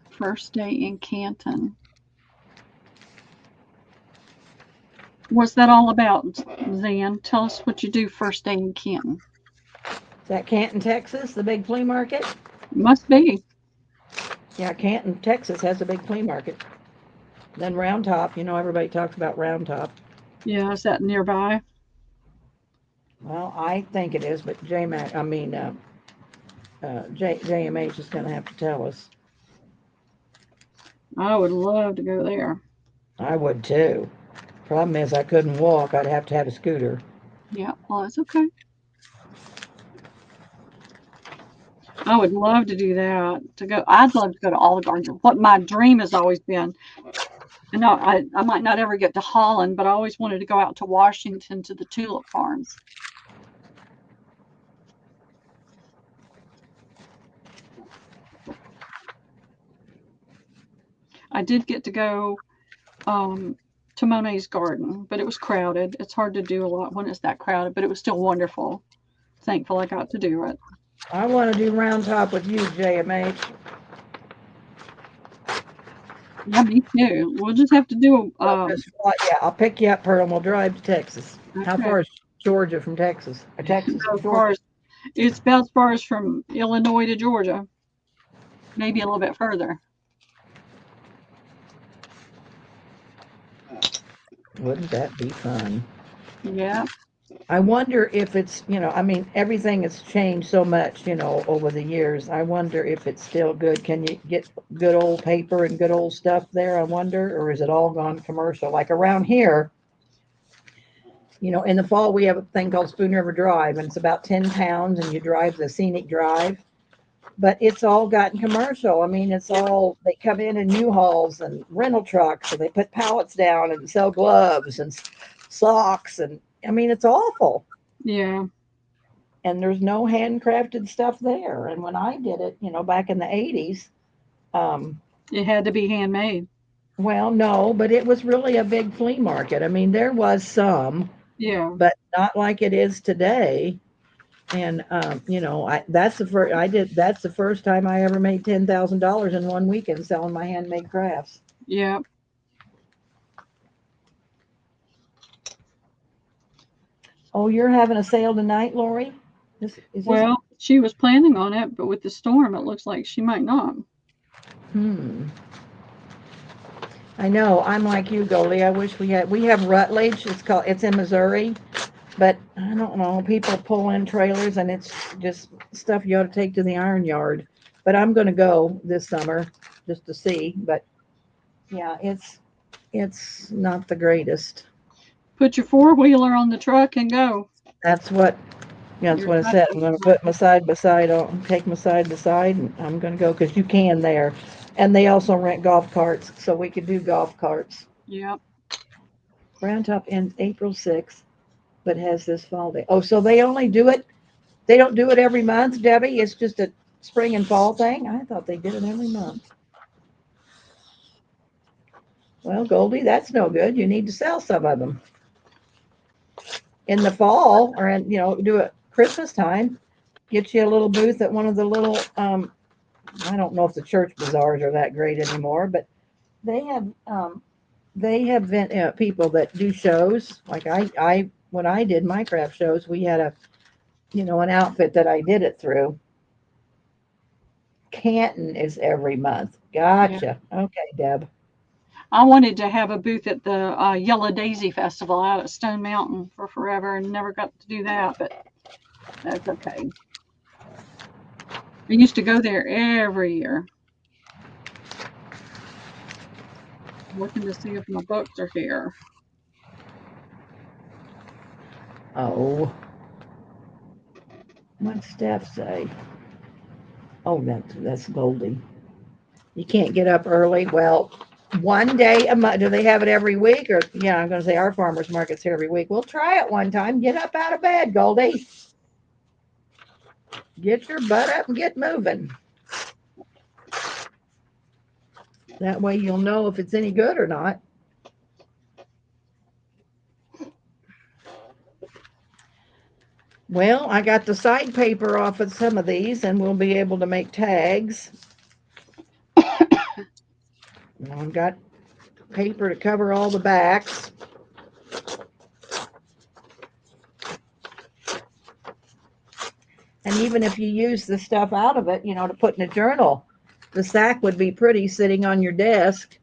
First day in Canton. What's that all about, Zan? Tell us what you do first day in Canton. is that Canton, Texas, the big flea market? Must be. Yeah, Canton, Texas has a big flea market. Then Round Top, everybody talks about Round Top. Yeah, is that nearby? Well, I think it is, but JMH is going to have to tell us. I would love to go there. I would too. Problem is, I couldn't walk. I'd have to have a scooter. Yeah, well, that's okay. I would love to do that. I'd love to go to Olive Garden. What my dream has always been. And no, I might not ever get to Holland, but I always wanted to go out to Washington to the tulip farms. I did get to go to Monet's garden, but it was crowded. It's hard to do a lot when it's that crowded, but it was still wonderful. Thankful I got to do it. I want to do Round Top with you, JMH. Yeah, me too. We'll just have to do. We'll just fly, yeah, I'll pick you up, Pearl, and we'll drive to Texas. How Okay. far is Georgia from Texas? Or Texas to So as far Georgia? as it's about as far as from Illinois to Georgia, maybe a little bit further. Wouldn't that be fun? Yeah. I wonder if it's, I mean, everything has changed so much, over the years. I wonder if it's still good. Can you get good old paper and good old stuff there? I wonder, or is it all gone commercial? Like around here, in the fall we have a thing called Spoon River Drive, and it's about 10 pounds, and you drive the scenic drive. But it's all gotten commercial. I mean, it's all they come in U-Hauls and rental trucks, and they put pallets down and sell gloves and socks, and I mean, it's awful. Yeah. And there's no handcrafted stuff there. And when I did it, back in the 80s, um, It had to be handmade. well, no, but it was really a big flea market. I mean, there was some, Yeah. but not like it is today. And that's the first time I ever made $10,000 in one weekend selling my handmade crafts. Yeah. Oh, you're having a sale tonight, Lori? This is this. Well, she was planning on it, but with the storm, it looks like she might not. Hmm. I know. I'm like you, Goldie. I wish we have Rutledge. It's in Missouri, but I don't know. People pull in trailers, and it's just stuff you ought to take to the iron yard. But I'm going to go this summer just to see. But yeah, it's not the greatest. Put your four-wheeler on the truck and go. That's what that's Your what I said. I'm husband going to might put my side by side. I'll take my side by side, and I'm going to go because you can there. And they also rent golf carts, so we could do golf carts. Yep. Round Top ends April 6th, but has this fall day. Oh, so they only do it. They don't do it every month, Debbie. It's just a spring and fall thing. I thought they did it every month. Well, Goldie, that's no good. You need to sell some of them in the fall, or do it Christmas time. Get you a little booth at one of the little. I don't know if the church bazaars are that great anymore, but they have people that do shows. Like I when I did my craft shows, we had an outfit that I did it through. Canton is every month. Yeah. Gotcha. Okay, Deb. I wanted to have a booth at the Yellow Daisy Festival out at Stone Mountain for forever and never got to do that, but that's okay. I used to go there every year, looking to see if my books are here. Oh, what's Steph say? Oh, that's Goldie. You can't get up early. Well, one day a month. Do they have it every week? Or yeah, I'm going to say our farmers market's here every week. We'll try it one time. Get up out of bed, Goldie. Get your butt up and get moving. That way you'll know if it's any good or not. Well, I got the side paper off of some of these, and we'll be able to make tags. I've got paper to cover all the backs. And even if you use the stuff out of it, to put in a journal, the sack would be pretty sitting on your desk,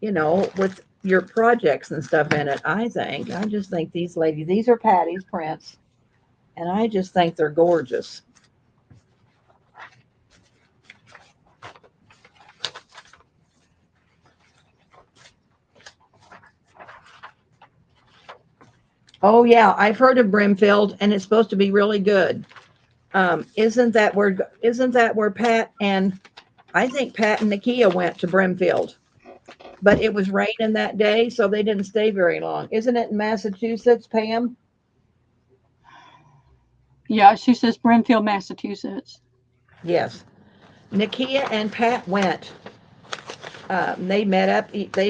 with your projects and stuff in it. I think. I just think these are Patty's prints, and I just think they're gorgeous. Oh yeah, I've heard of Brimfield, and it's supposed to be really good. Isn't that where Pat and I think Pat and Nakia went to Brimfield, but it was raining that day, so they didn't stay very long. Isn't it in Massachusetts, Pam? Yeah, she says Brimfield, Massachusetts. Yes. Nakia and Pat went. They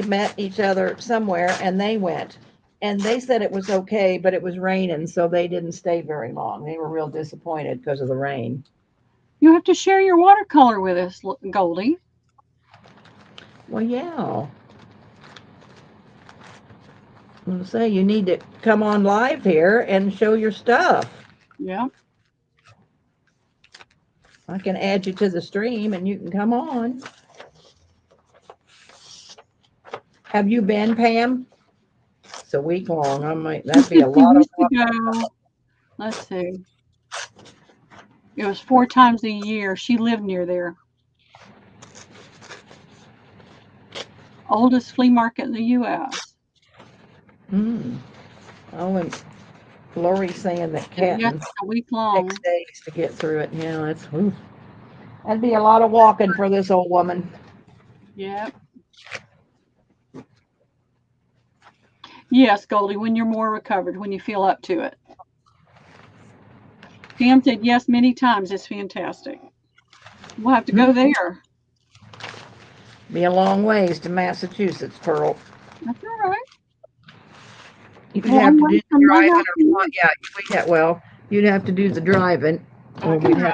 met each other somewhere, and they went. And they said it was okay, but it was raining, so they didn't stay very long. They were real disappointed because of the rain. You have to share your watercolor with us, Goldie. Well, yeah. I'm gonna say you need to come on live here and show your stuff. Yeah. I can add you to the stream and you can come on. Have you been, Pam? It's a week long. I might She that'd be said a she lot of used to walking. go, let's see, it was 4 times a year. She lived near there. Oldest flea market in the U.S. Mm. Oh, and Lori's saying that And yes, Canton it's a week 6 days to get through it. Yeah, that's whew. That'd be a lot of walking for this old woman. Yep. Yes, Goldie, when you're more recovered, when you feel up to it. Pam said yes many times. It's fantastic. We'll have to go there. Be a long ways to Massachusetts, Pearl. That's all right. You'd have Long to way do the from my driving house to or what? yours. Yeah, well, you'd have to do the driving, I or can ride.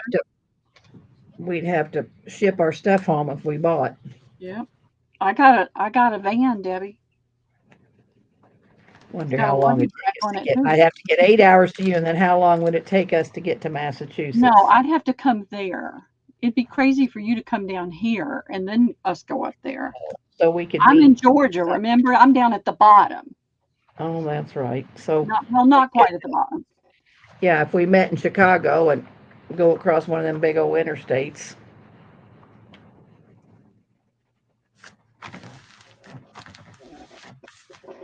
we'd have to ship our stuff home if we bought. Yep. I got a van, Debbie. It's Wonder got a how long it'd luggage rack take us on to it get. too. I'd have to get 8 hours to you, and then how long would it take us to get to No, Massachusetts? I'd have to come there. It'd be crazy for you to come down here and then us go up there. So we could I'm meet. in Georgia, remember? I'm down at the bottom. Oh, that's right. So Not quite at the bottom. yeah, if we met in Chicago and go across one of them big old interstates.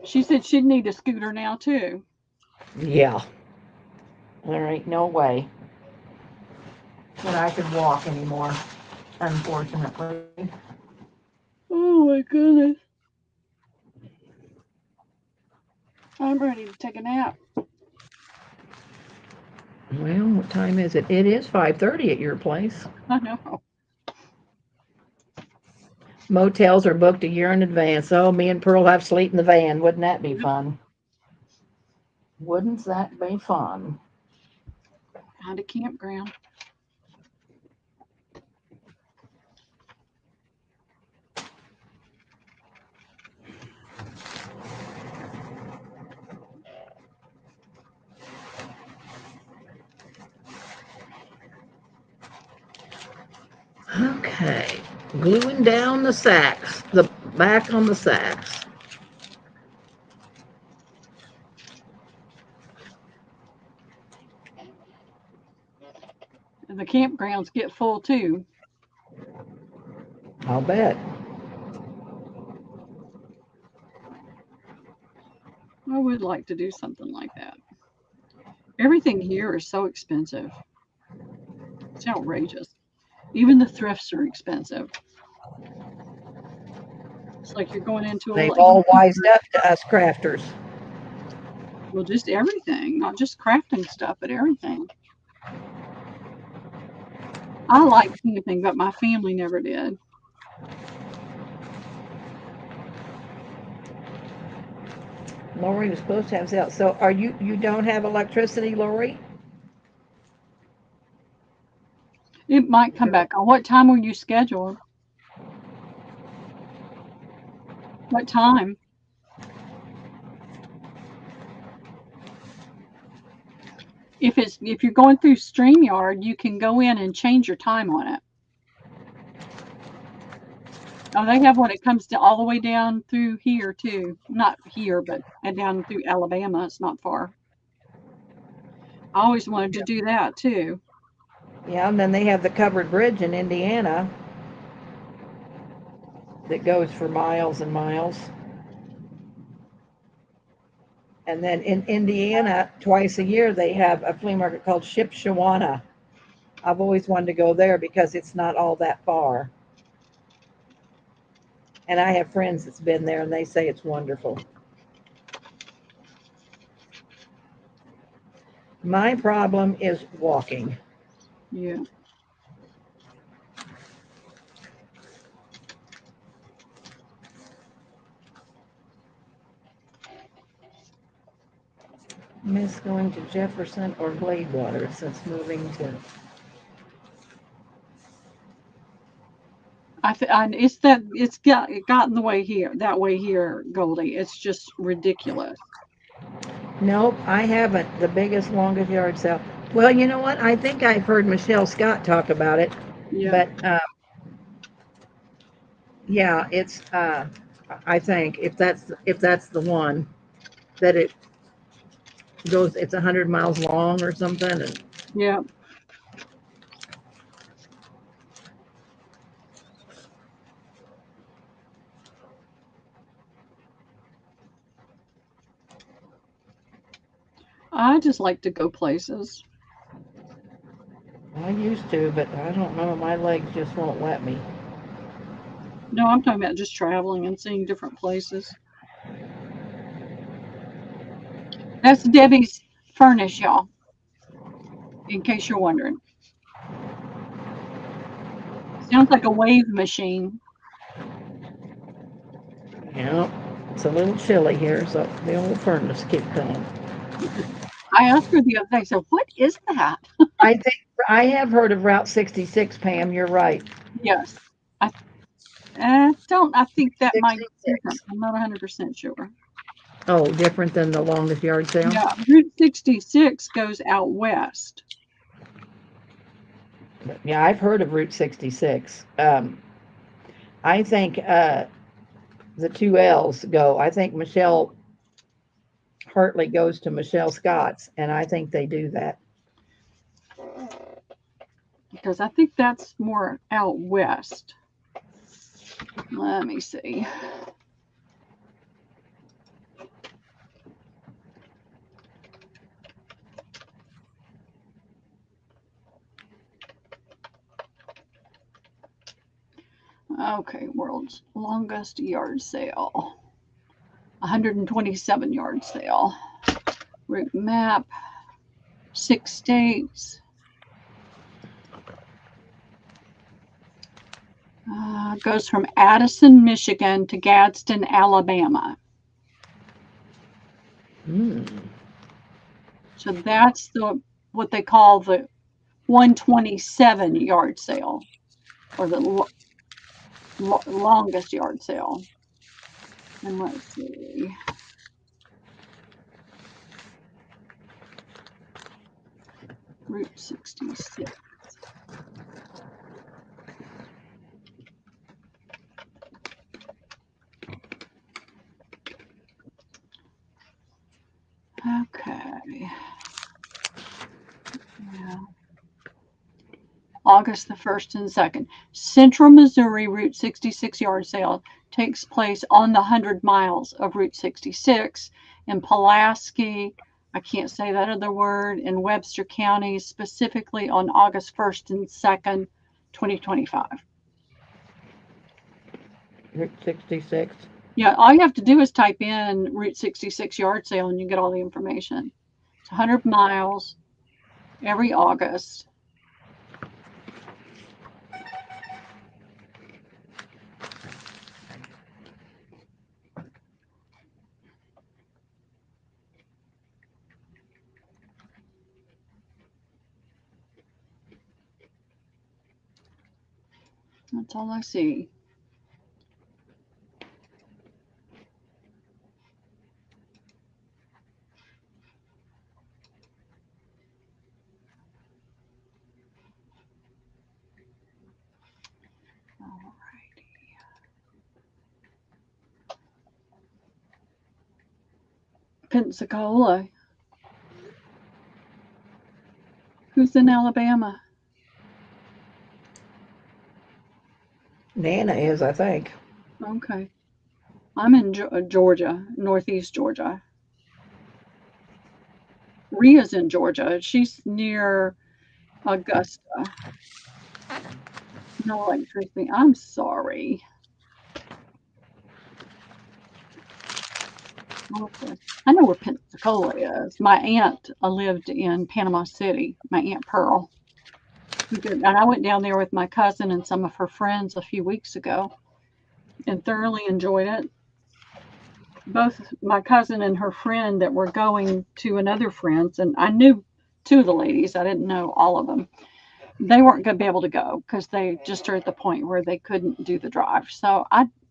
She said she'd need a scooter now too. Yeah, there ain't no way that I could walk anymore, unfortunately. Oh my goodness. I'm ready to take a nap. Well, what time is it? It is 5:30 at your place. I know. Motels are booked a year in advance. Oh, me and Pearl have sleep in the van. Wouldn't that be Yep. fun? Wouldn't that be fun? Find a campground. Okay, gluing down the sacks, the back on the sacks. And the campgrounds get full too. I'll bet. I would like to do something like that. Everything here is so expensive. It's outrageous. Even the thrifts are expensive. It's like you're going into They've a all wised up to us crafters. well, just everything, not just crafting stuff, but everything. I like camping, but my family never did. Lori was supposed to have sales. So are you don't have electricity, Lori? It might come back on. What time were you scheduled? What time? If you're going through StreamYard, you can go in and change your time on it. Oh, they have one. It comes to all the way down through here too. Not here, but down through Alabama. It's not far. I always wanted to do that too. Yeah, and then they have the covered bridge in Indiana that goes for miles and miles. And then in Indiana, twice a year, they have a flea market called Shipshewana. I've always wanted to go there because it's not all that far. And I have friends that's been there and they say it's wonderful. My problem is walking. Yeah. Miss going to Jefferson or Gladewater since moving to. It's gotten the way here that way here, Goldie. It's just ridiculous. Nope, I haven't. The biggest, longest yard sale. Well, you know what? I think I've heard Michelle Scott talk about it, Yeah, but yeah, it's. I think if that's the one that it goes, it's 100 miles long or something. And yeah. I just like to go places. I used to, but I don't know. My legs just won't let me. No, I'm talking about just traveling and seeing different places. That's Debbie's furnace, y'all, in case you're wondering. Sounds like a wave machine. Yeah, it's a little chilly here, so the old furnace keep going. I asked her the other day, so what is that? I think I have heard of Route 66, Pam. You're right. Yes. I don't. I think that might be different. 66. I'm not 100% sure. Oh, different than the longest yard sale? Yeah, Route 66 goes out west. Yeah, I've heard of Route 66. I think the two L's go. I think Michelle Hartley goes to Michelle Scott's, and I think they do that. Because I think that's more out west. Let me see. Okay, world's longest yard sale. 127 yard sale. Route map, 6 states. Goes from Addison, Michigan to Gadsden, Alabama. Hmm. So that's what they call the 127 yard sale, or the longest yard sale. And let's see. Route 66. Okay. Yeah. August the 1st and 2nd. Central Missouri Route 66 yard sale takes place on the 100 miles of Route 66 in Pulaski, I can't say that other word, in Webster County, specifically on August 1st and 2nd, 2025. Route 66. Yeah, all you have to do is type in Route 66 yard sale and you get all the information. It's 100 miles every August. That's all I see. All righty. Pensacola. Who's in Alabama? Nana is, I think. Okay. I'm in Georgia, Northeast Georgia. Ria's in Georgia. She's near Augusta. No electricity. I'm sorry. Okay. I know where Pensacola is. My aunt lived in Panama City, my Aunt Pearl. And I went down there with my cousin and some of her friends a few weeks ago and thoroughly enjoyed it. Both my cousin and her friend that were going to another friend's, and I knew two of the ladies, I didn't know all of them. they weren't going to be able to go because they just are at the point where they couldn't do the drive. So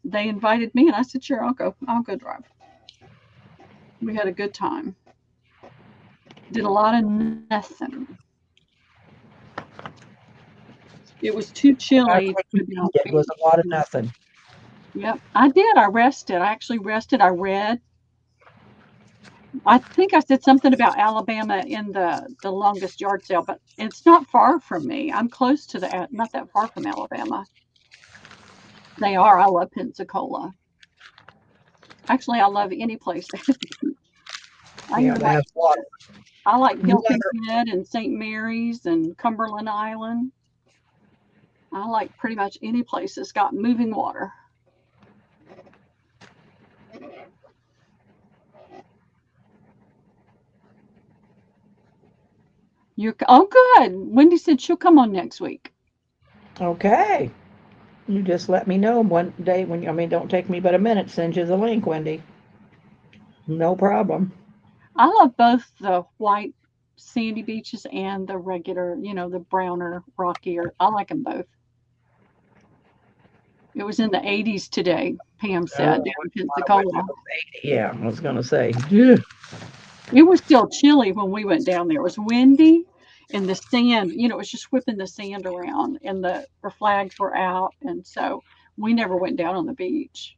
they invited me, and I said, sure, I'll go. I'll go drive. We had a good time. Did a lot of nothing. It was too That's chilly what to you be on the needed was a lot of beach. nothing. Yep, I did. I rested. I actually rested. I read. I think I said something about Alabama in the longest yard sale, but it's not far from me. I'm close to the not that far from Alabama. They are. I love Pensacola. Actually, I love any place that has a beach. I Yeah, even that has water. I like Hilton Water. Head and St. Mary's and Cumberland Island. I like pretty much any place that's got moving water. You're oh good. Wendy said she'll come on next week. Okay. You just let me know one day when, I mean, don't take me but a minute. Send you the link, Wendy. No problem. I love both the white sandy beaches and the regular, the browner, rockier. I like them both. It was in the 80s today, Pam Oh, said, down in I went Pensacola. to 80. Yeah, I was going to say. Ugh. It was still chilly when we went down there. It was windy and the sand, it was just whipping the sand around and the flags were out. And so we never went down on the beach.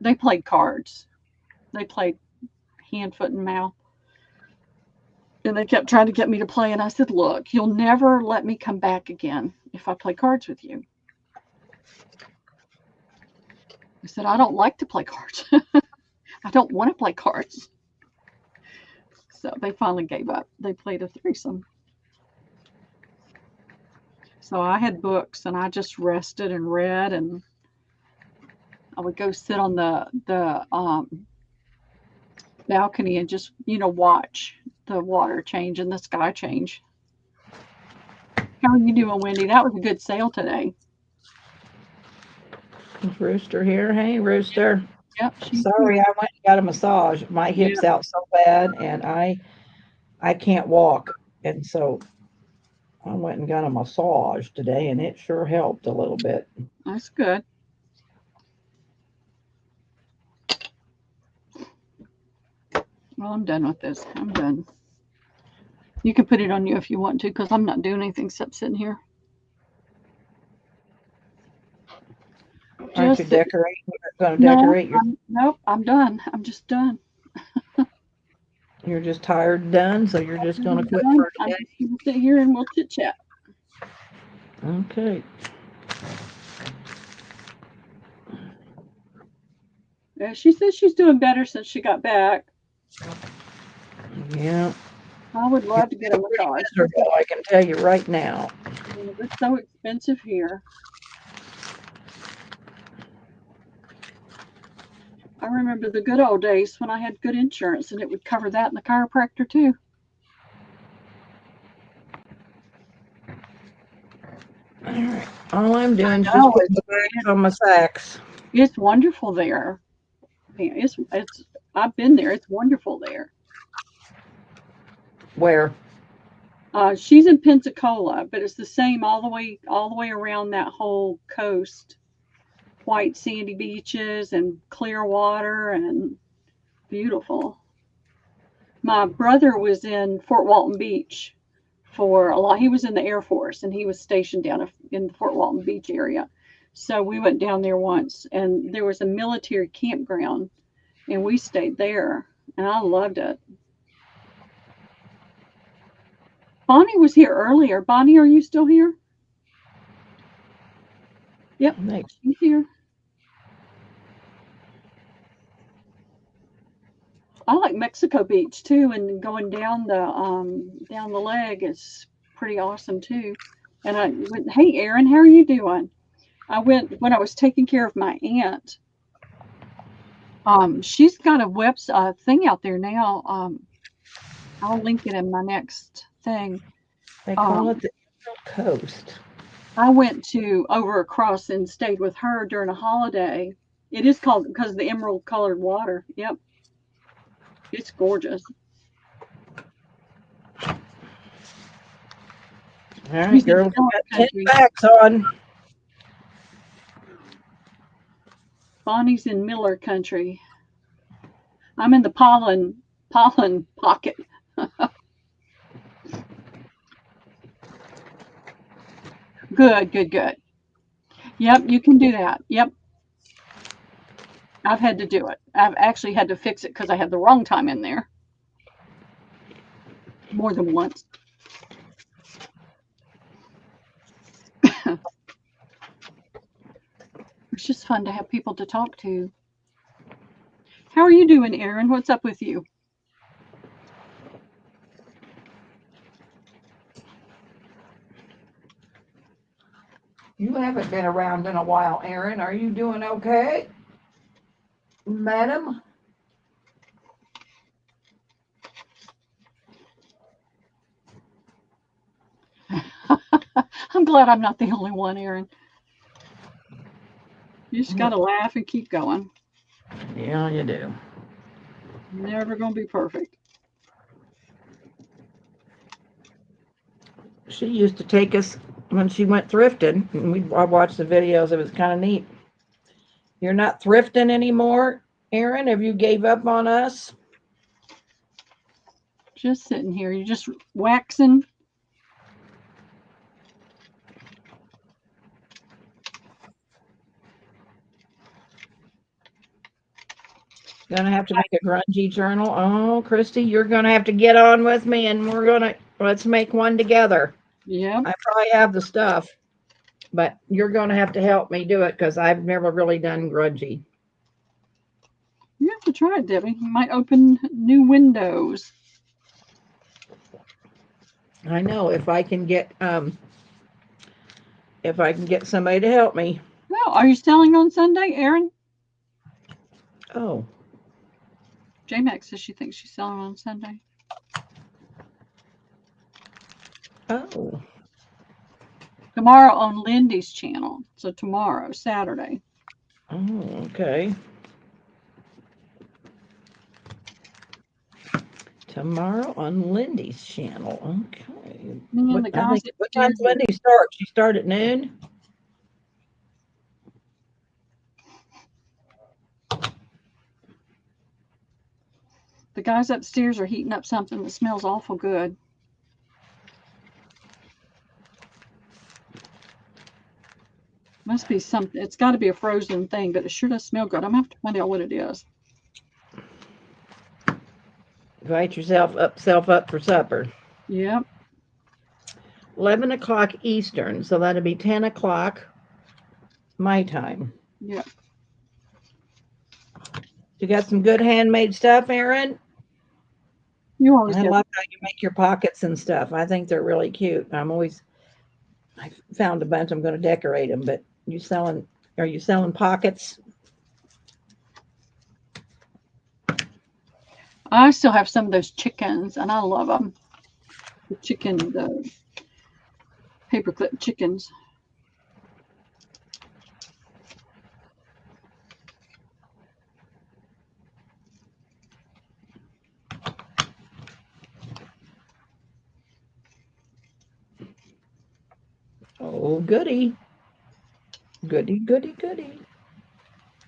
They played cards. They played hand, foot, and mouth. And they kept trying to get me to play. And I said, look, you'll never let me come back again if I play cards with you. I said, I don't like to play cards. I don't want to play cards. So they finally gave up. They played a threesome. So I had books and I just rested and read, and I would go sit on the balcony and just watch the water change and the sky change. How are you doing, Wendy? That was a good sale today. Is Rooster here? Hey, Rooster. Yep, she's Sorry, here. I went and got a massage. My hip's Yeah, out so bad, and I can't walk, and so I went and got a massage today, and it sure helped a little bit. that's good. Well, I'm done with this. I'm done. You can put it on you if you want to, because I'm not doing anything except sitting here. Aren't you Just sitting. decorating? You're going to No, decorate your. nope, I'm done. I'm just done. You're just tired, done, so you're just going to I'm quit done. for I'm today. just going to sit here and we'll chit chat. Okay. Yeah, she says she's doing better since she got back. Yeah. I would You're love to get a still pretty massage. miserable, I can tell you right now. It's so expensive here. I remember the good old days when I had good insurance and it would cover that and the chiropractor too. All right. All I'm doing is just No, putting the bags on my sacks. it's wonderful there. Yeah, it's I've been there. It's wonderful there. Where? She's in Pensacola, but it's the same all the way around that whole coast. White sandy beaches and clear water and beautiful. My brother was in Fort Walton Beach for a lot. He was in the Air Force and he was stationed down in the Fort Walton Beach area. So we went down there once and there was a military campground and we stayed there and I loved it. Bonnie was here earlier. Bonnie, are you still here? Yep, Thanks. she's here. I like Mexico Beach too, and going down the leg is pretty awesome too. And I went, hey Erin, how are you doing? I went when I was taking care of my aunt. She's got a thing out there now. I'll link it in my next thing. They call it Um, the Emerald Coast. I went to over across and stayed with her during a holiday. It is called because of the emerald colored water. Yep, it's gorgeous. All right, She's in girls, we Miller got 10 country. facts on. Bonnie's in Miller country. I'm in the pollen pocket. Good, good, good. Yep, you can do that. Yep, I've had to do it. I've actually had to fix it because I had the wrong time in there more than once. It's just fun to have people to talk to. How are you doing, Erin? What's up with you? You haven't been around in a while, Erin. Are you doing okay, madam? I'm glad I'm not the only one, Erin. You just got What? to laugh and keep going. Yeah, you do. Never going to be perfect. She used to take us when she went thrifting, and I watched the videos. It was kind of neat. You're not thrifting anymore, Erin? Have you gave up on us? Just sitting here. You're just waxing. Gonna have to make a grungy journal. Oh, Christy, you're gonna have to get on with me, and let's make one together. Yep. I probably have the stuff, but you're gonna have to help me do it because I've never really done grungy. You have to try it, Debbie. You might open new windows. I know if I can get somebody to help me. Well, are you selling on Sunday, Erin? Oh, J-Max says she thinks she's selling on Sunday. oh, Tomorrow on Lindy's channel. So tomorrow, Saturday. oh, okay. Tomorrow on Lindy's channel. Okay. And the guys What upstairs time's Lindy start? She start at noon? are heating up something that smells awful good. Must be something. It's got to be a frozen thing, but it sure does smell good. I'm gonna have to find out what it is. Invite yourself up for supper. Yep. 11 o'clock Eastern, so that'd be 10 o'clock my time. Yep. You got some good handmade stuff, Erin? You always I get. love how you make your pockets and stuff. I think they're really cute. I found a bunch. I'm going to decorate them. But are you selling pockets? I still have some of those chickens, and I love them. The paperclip chickens. Oh, goody. Goody, goody, goody.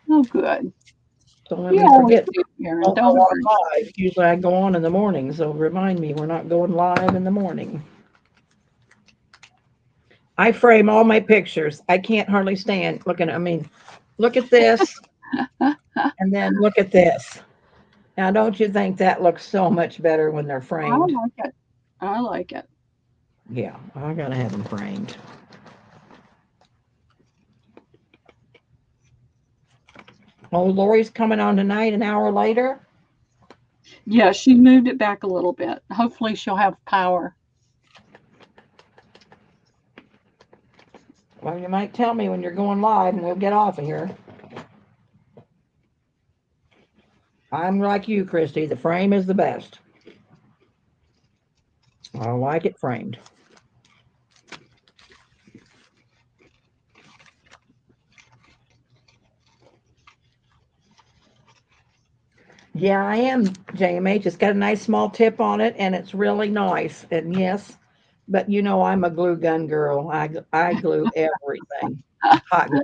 Oh, good. Don't let You me always forget. do, Erin. Don't Don't go on worry. live. Usually I go on in the morning, so remind me we're not going live in the morning. I frame all my pictures. I can't hardly stand looking at, look at this and then look at this. Now, don't you think that looks so much better when they're I framed? like it. I like it. Yeah, I gotta have them framed. Oh, Lori's coming on tonight an hour later. Yeah, she moved it back a little bit. Hopefully, she'll have power. Well, you might tell me when you're going live and we'll get off of here. I'm like you, Christy. The frame is the best. I like it framed. Yeah, I am, JMH. It's got a nice small tip on it, and it's really nice. And yes, But you know, I'm a glue gun girl. I glue everything. Hot glue.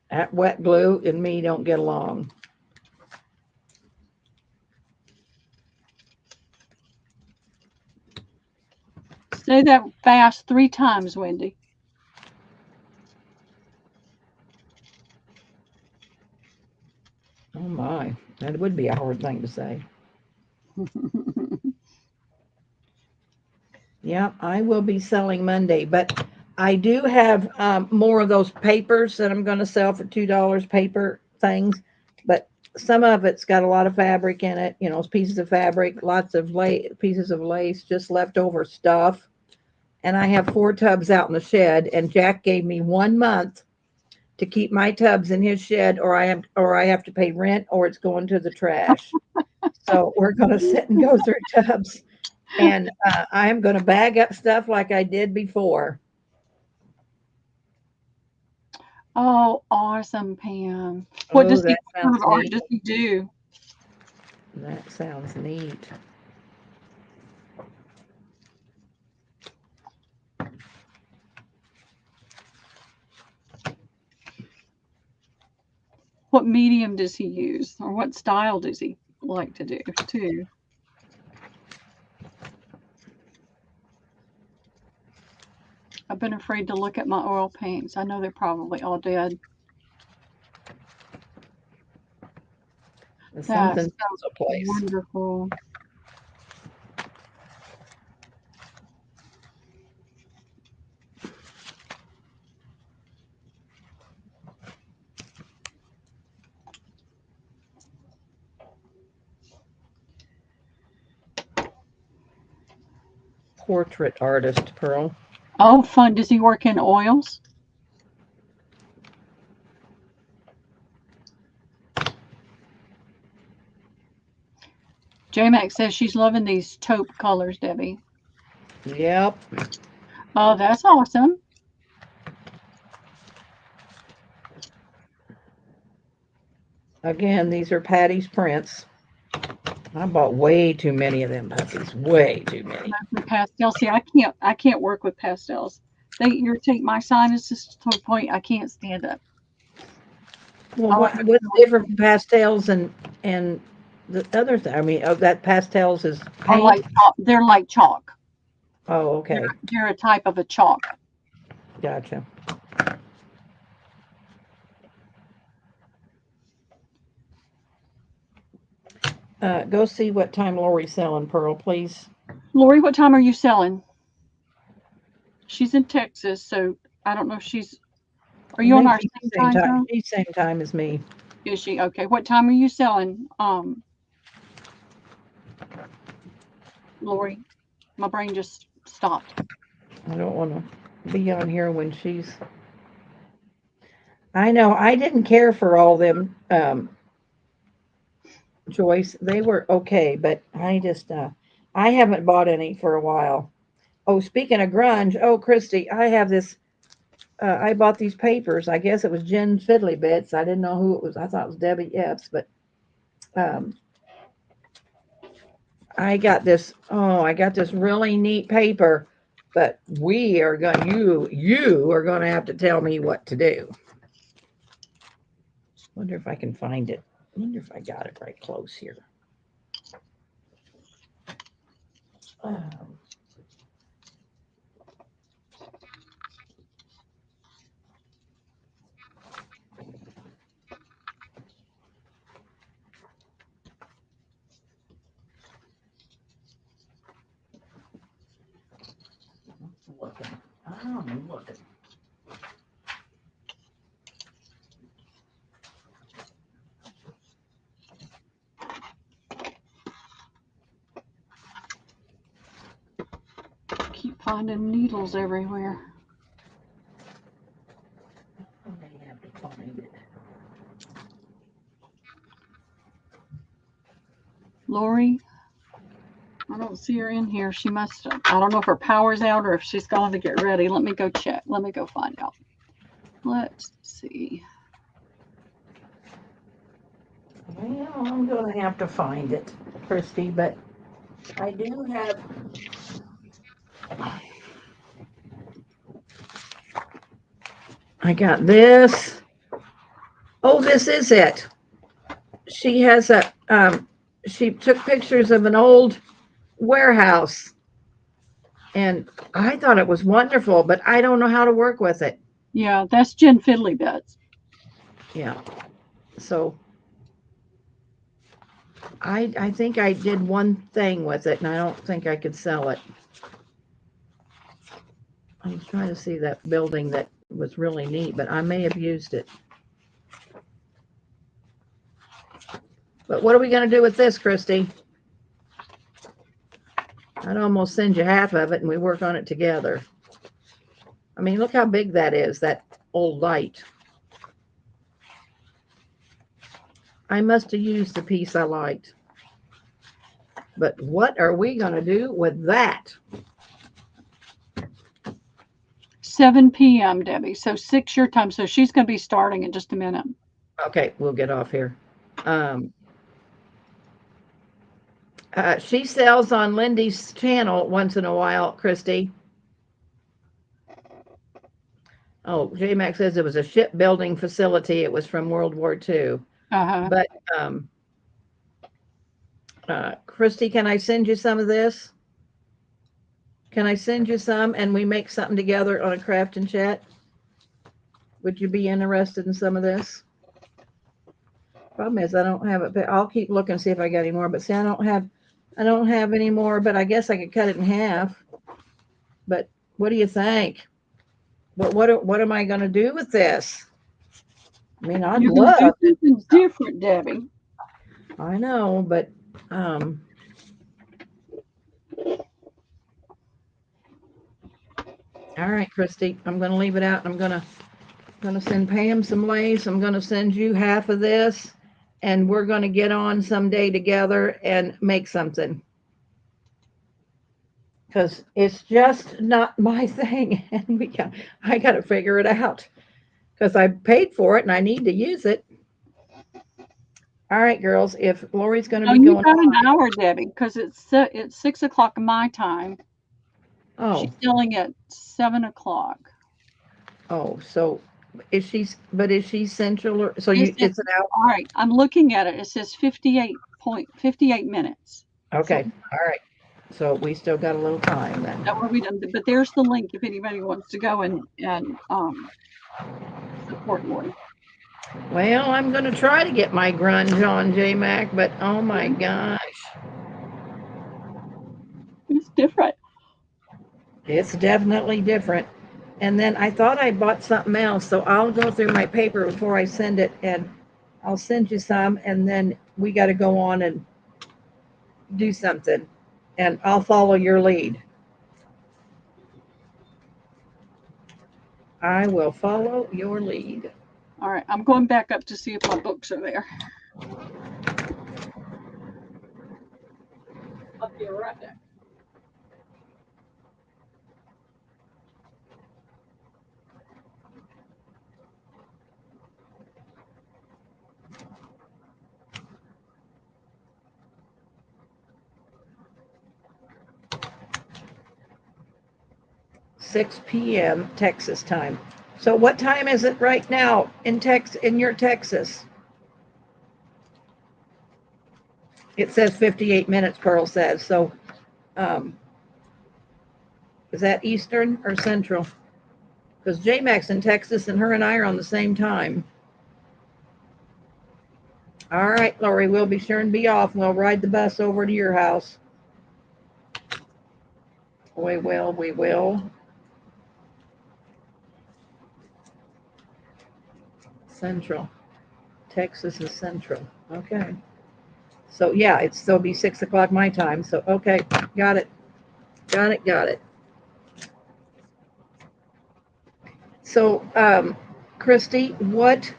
That wet glue and me don't get along. Say that fast 3 times, Wendy. Oh my, that would be a hard thing to say. Yeah, I will be selling Monday, but I do have more of those papers that I'm going to sell for $2 paper things. But some of it's got a lot of fabric in it, you know, pieces of fabric, lots of pieces of lace, just leftover stuff. And I have 4 tubs out in the shed, and Jack gave me 1 month to keep my tubs in his shed, or I have to pay rent, or it's going to the trash. So we're going to sit and go through tubs, and I am going to bag up stuff like I did before. Oh, awesome, Pam. Oh, that What kind of sounds art neat. does he do? That sounds neat. What medium does he use? Or what style does he like to do too? I've been afraid to look at my oil paints. I know they're probably all dead. Something That's so tells a place. wonderful. Portrait artist, Pearl. Oh, fun. Does he work in oils? J-Max says she's loving these taupe colors, Debbie. Yep. Oh, that's awesome. Again, these are Patty's prints. I bought way too many of them puppies. Way too many. The pastels. See, I can't work with pastels. They irritate my sinuses to a point I can't stand up. Well, I like the what's colors different from pastels and the other thing? I mean, oh, that pastels is are paint. like chalk. They're like chalk. Oh, They're, okay, they're a type of a chalk. gotcha. Go see what time Lori's selling, Pearl, please. Lori, what time are you selling? She's in Texas, so I don't know if she's. Are I you on think our she's same the same time time. zone? She's same time as me. Is she okay? What time are you selling? Lori, my brain just stopped. I don't want to be on here when she's. I know I didn't care for all them, Joyce. They were okay, but I haven't bought any for a while. Oh, speaking of grunge, oh, Christy, I have this. I bought these papers. I guess it was Jen Fiddly Bits. I didn't know who it was. I thought it was Debbie Epps, but um, I got this. Oh, I got this really neat paper. But we are going. You are going to have to tell me what to do. Wonder if I can find it. Wonder if I got it right close here. Um, looking. I'm looking. Keep finding needles everywhere. I may have to find it. Lori, I don't see her in here. She must have. I don't know if her power's out or if she's gone to get ready. Let me go check. Let me go find out. Let's see. Well, I'm going to have to find it, Christy. But I do have I got this. Oh, this is it. She has she took pictures of an old warehouse, and I thought it was wonderful, but I don't know how to work with it. Yeah, that's Jen Fiddly Bits. Yeah. So I think I did one thing with it, and I don't think I could sell it. I'm trying to see that building that was really neat, but I may have used it. But what are we going to do with this, Christy? I'd almost send you half of it, and we work on it together. I mean, look how big that is, that old light. I must have used the piece I liked. But what are we going to do with that? 7 p.m., Debbie. So 6 your time. So she's going to be starting in just a minute. Okay, we'll get off here. Um, she sells on Lindy's channel once in a while, Christy. Oh, J Mac says it was a shipbuilding facility. It was from World War II. Uh-huh. But Christy, can I send you some of this? Can I send you some and we make something together on a craft and chat? Would you be interested in some of this? Problem is I don't have it, but I'll keep looking, see if I got any more. But see, I don't have any more, but I guess I could cut it in half. But what do you think? But what am I going to do with this? I mean, I'd You're going to love. do something different, Debbie. I know, but um, all right, Christy, I'm going to leave it out. I'm going to send Pam some lace. I'm going to send you half of this, and we're going to get on someday together and make something. Because it's just not my thing, and I got to figure it out. Because I paid for it and I need to use it. All right, girls. If Lori's going to No, be you going got an on, hour, Debbie, because it's 6 o'clock my time. oh, She's selling at 7 o'clock. oh, so but is she central or so It you? says, It's an hour. all right, I'm looking at it. It says 58 minutes. So Okay, all right. So we still got a little time then. that will be done. But there's the link if anybody wants to go and support Lori. Well, I'm going to try to get my grunge on, J Mac, but oh my Yeah, gosh, it's different. it's definitely different. And then I thought I bought something else, so I'll go through my paper before I send it, and I'll send you some, and then we got to go on and do something, and I'll follow your lead. I will follow your lead. All right, I'm going back up to see if my books are there. I'll be right back. 6 p.m. Texas time. So what time is it right now in your Texas? It says 58 minutes, Pearl says. So um, is that Eastern or Central? Because J-Mac's in Texas and her and I are on the same time. All right, Lori, we'll be sure and be off. We'll ride the bus over to your house. We will, we will. Central. Texas is Central. Okay. So yeah, it's still be 6 o'clock my time. So okay, got it. Got it, got it. So Christy, what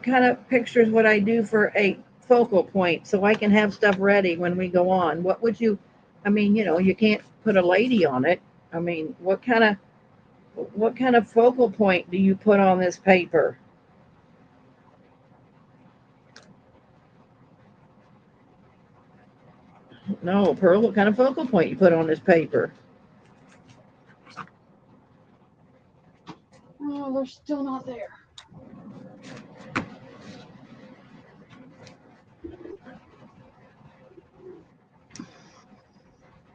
kind of pictures would I do for a focal point so I can have stuff ready when we go on? What would you I mean, you can't put a lady on it. I mean, what kind of focal point do you put on this paper? No, Pearl, what kind of focal point you put on this paper? Oh, they're still not there.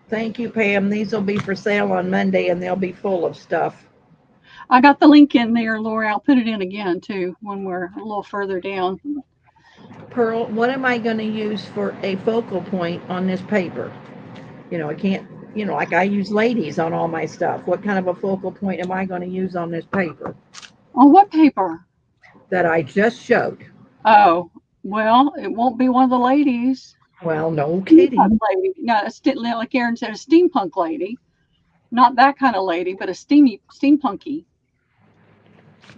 Thank you, Pam. These will be for sale on Monday and they'll be full of stuff. I got the link in there, Lori. I'll put it in again too when we're a little further down. Pearl, what am I going to use for a focal point on this paper? I can't, like I use ladies on all my stuff. What kind of a focal point am I going to use on this paper On what paper? that I just showed? Oh, well, it won't be one of the ladies. Well, no Steampunk kidding. lady. No, like Aaron said, a steampunk lady. Not that kind of lady, but a steampunky.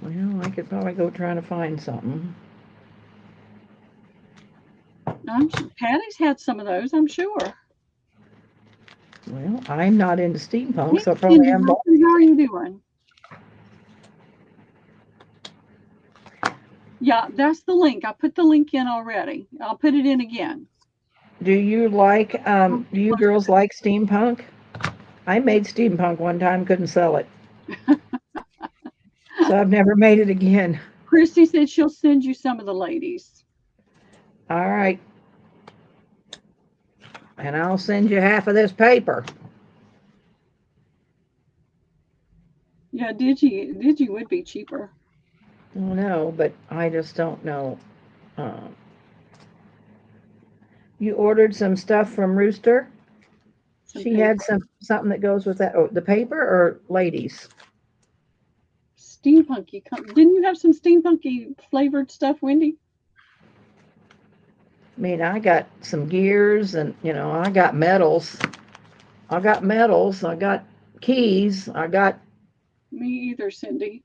Well, I could probably go try to find something. Patty's had some of those, I'm sure. Well, I'm not into steampunk, Hey, so I probably Cindy haven't bought Wilson, how are anything. you doing? Yeah, that's the link. I put the link in already. I'll put it in again. Do you girls like steampunk? I made steampunk one time, couldn't sell it. So I've never made it again. Christy said she'll send you some of the ladies. All right. And I'll send you half of this paper. Yeah, Digi would be cheaper. Oh, no, but I just don't know. Um, you ordered some stuff from Rooster? Some She paper. had something that goes with that. Oh, the paper or ladies? Steampunky. Didn't you have some steampunky flavored stuff, Wendy? I mean, I got some gears and, I got medals. I got medals. I got keys. I got Me either, Cindy.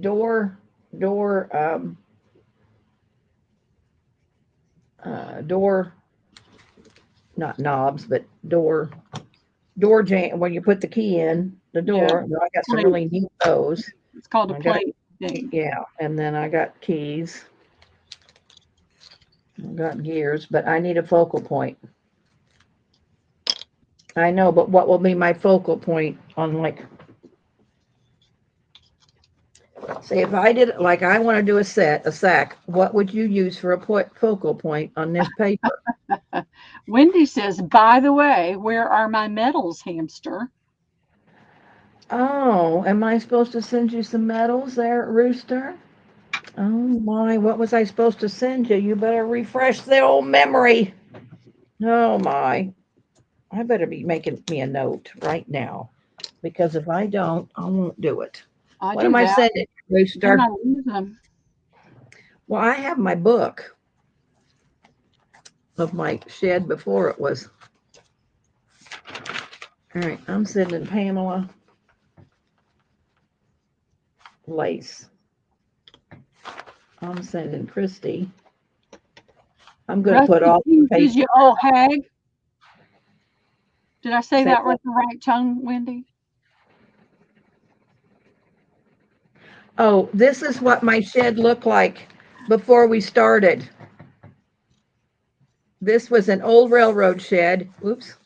door, door, door, not knobs, but door jam. When you put the key in the Yeah, door, I got some plate. really neat those. It's called a I got, plate thing. yeah, and then I got keys. I got gears, but I need a focal point. I know, but what will be my focal point on like, say, if I did like I want to do a sack, what would you use for a focal point on this paper? Wendy says, by the way, where are my medals, hamster? Oh, am I supposed to send you some medals there, Rooster? Oh my, what was I supposed to send you? You better refresh the old memory. Oh my, I better be making me a note right now because if I don't, I won't do it. I What do am I that. sending, Then I Rooster? lose them. Well, I have my book of my shed before it was. All right, I'm sending Pamela lace. I'm sending Christy. I'm going to put Rusty all the Q says, paper. you old hag. Did I say Say that what? with the right tongue, Wendy? Oh, this is what my shed looked like before we started. This was an old railroad shed. Oops.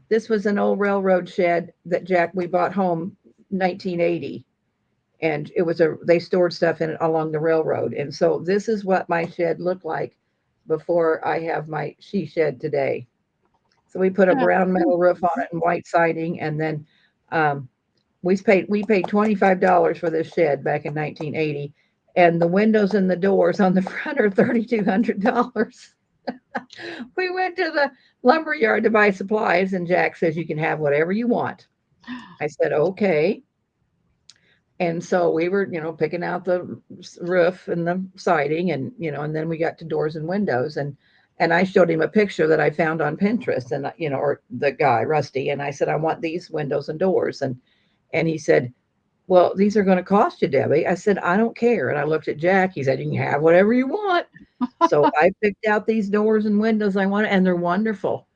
This was an old railroad shed that Jack we bought home 1980. And they stored stuff in it along the railroad. And so this is what my shed looked like before I have my she shed today. So we put a Yeah. brown metal roof on it and white siding, and then um, we paid $25 for this shed back in 1980, and the windows and the doors on the front are $3,200. We went to the lumber yard to buy supplies, and Jack says you can have whatever you want. I said okay, and so we were picking out the roof and the siding, and then we got to doors and windows, and I showed him a picture that I found on Pinterest, and or the guy Rusty, and I said I want these windows and doors, and he said, well, these are going to cost you, Debbie. I said, I don't care. And I looked at Jack. He said, you can have whatever you want. So I picked out these doors and windows I wanted, and they're wonderful.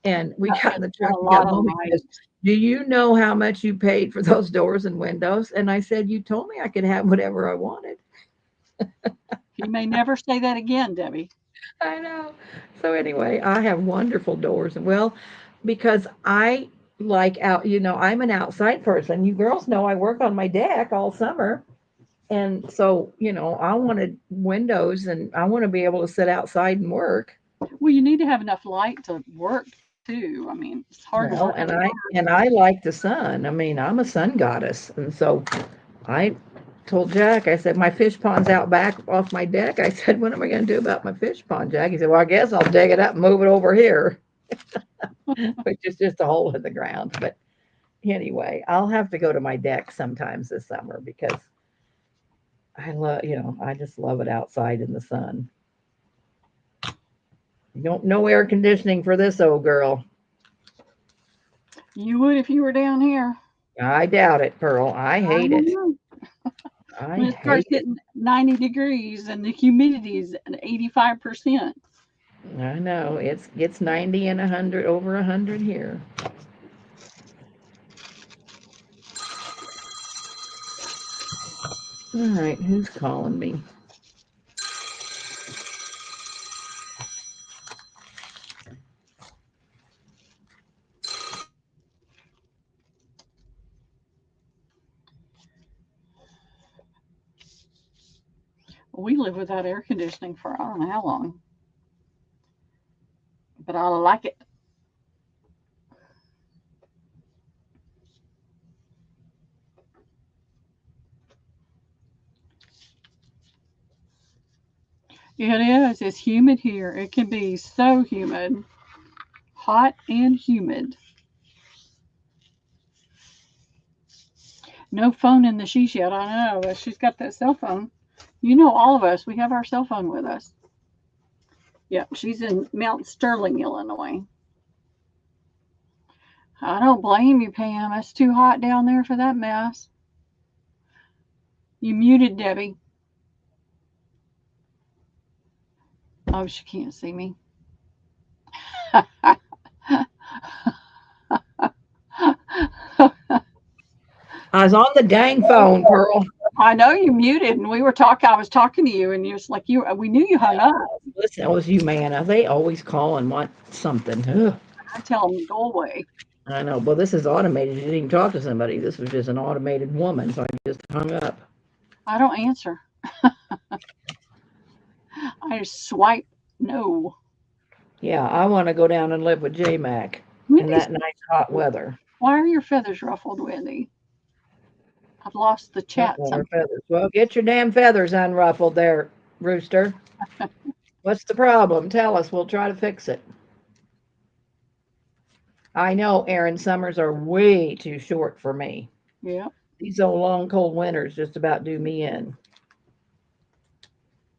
And we got in the Got truck a and got lot of home. He light. goes, do you know how much you paid for those doors and windows? And I said, you told me I could have whatever I wanted. You may never say that again, Debbie. I know. So anyway, I have wonderful doors. Well, because I like out, I'm an outside person. You girls know I work on my deck all summer. And so, I wanted windows and I want to be able to sit outside and work. Well, you need to have enough light to work too. I mean, it's hard to work Well, and I outdoors. and I like the sun. I mean, I'm a sun goddess. And so I told Jack, I said, my fish pond's out back off my deck. I said, what am I going to do about my fish pond, Jack? He said, well, I guess I'll dig it up and move it over here, which is just a hole in the ground. But anyway, I'll have to go to my deck sometimes this summer because I just love it outside in the sun. You don't no air conditioning for this old girl. You would if you were down here. I doubt it, Pearl. I I hate don't it. know. I When it starts hate it. hitting 90 degrees and the humidity is at 85%. I know. It's 90 and 100 over 100 here. All right, who's calling me? We live without air conditioning for I don't know how long, but I like it. It is. It's humid here. It can be so humid, hot and humid. No phone in the she shed. I know, but she's got that cell phone. You know, all of us, we have our cell phone with us. Yep, she's in Mount Sterling, Illinois. I don't blame you, Pam. It's too hot down there for that mess. You muted Debbie. Oh, she can't see me. I was on the dang phone, Pearl. I know you muted, and we were talking. I was talking to you, and you was like, "You." We knew you hung up. Listen, it was Humana. They always call and want something. Ugh, I tell them to go away. I know. Well, this is automated. You didn't even talk to somebody. This was just an automated woman, so I just hung up. I don't answer. I just swipe no. Yeah, I want to go down and live with J Mac in Wendy's. that nice hot weather. Why are your feathers ruffled, Wendy? I've lost the chat Ruffle her somehow. feathers. Well, get your damn feathers unruffled there, Rooster. What's the problem? Tell us. We'll try to fix it. I know, Aaron, summers are way too short for me. Yeah, These old long cold winters just about do me in.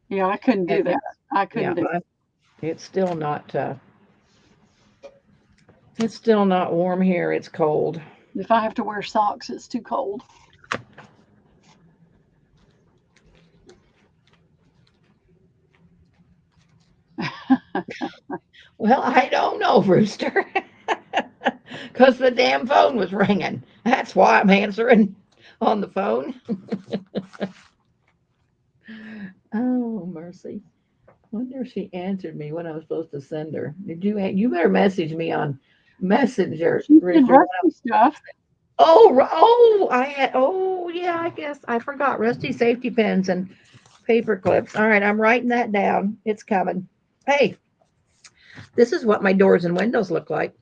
yeah. I couldn't And do that. I yeah, couldn't do. it's still not it's still not warm here. It's cold. If I have to wear socks, it's too cold. Well, I don't know, Rooster, because the damn phone was ringing. That's why I'm answering on the phone. Oh, mercy. Wonder if she answered me when I was supposed to send her. Did you? You better message me on Messenger, She did Rooster. rusty stuff. Oh, I had. Oh, yeah. I guess I forgot. Rusty safety pins and paper clips. All right, I'm writing that down. It's coming. Hey, this is what my doors and windows look like.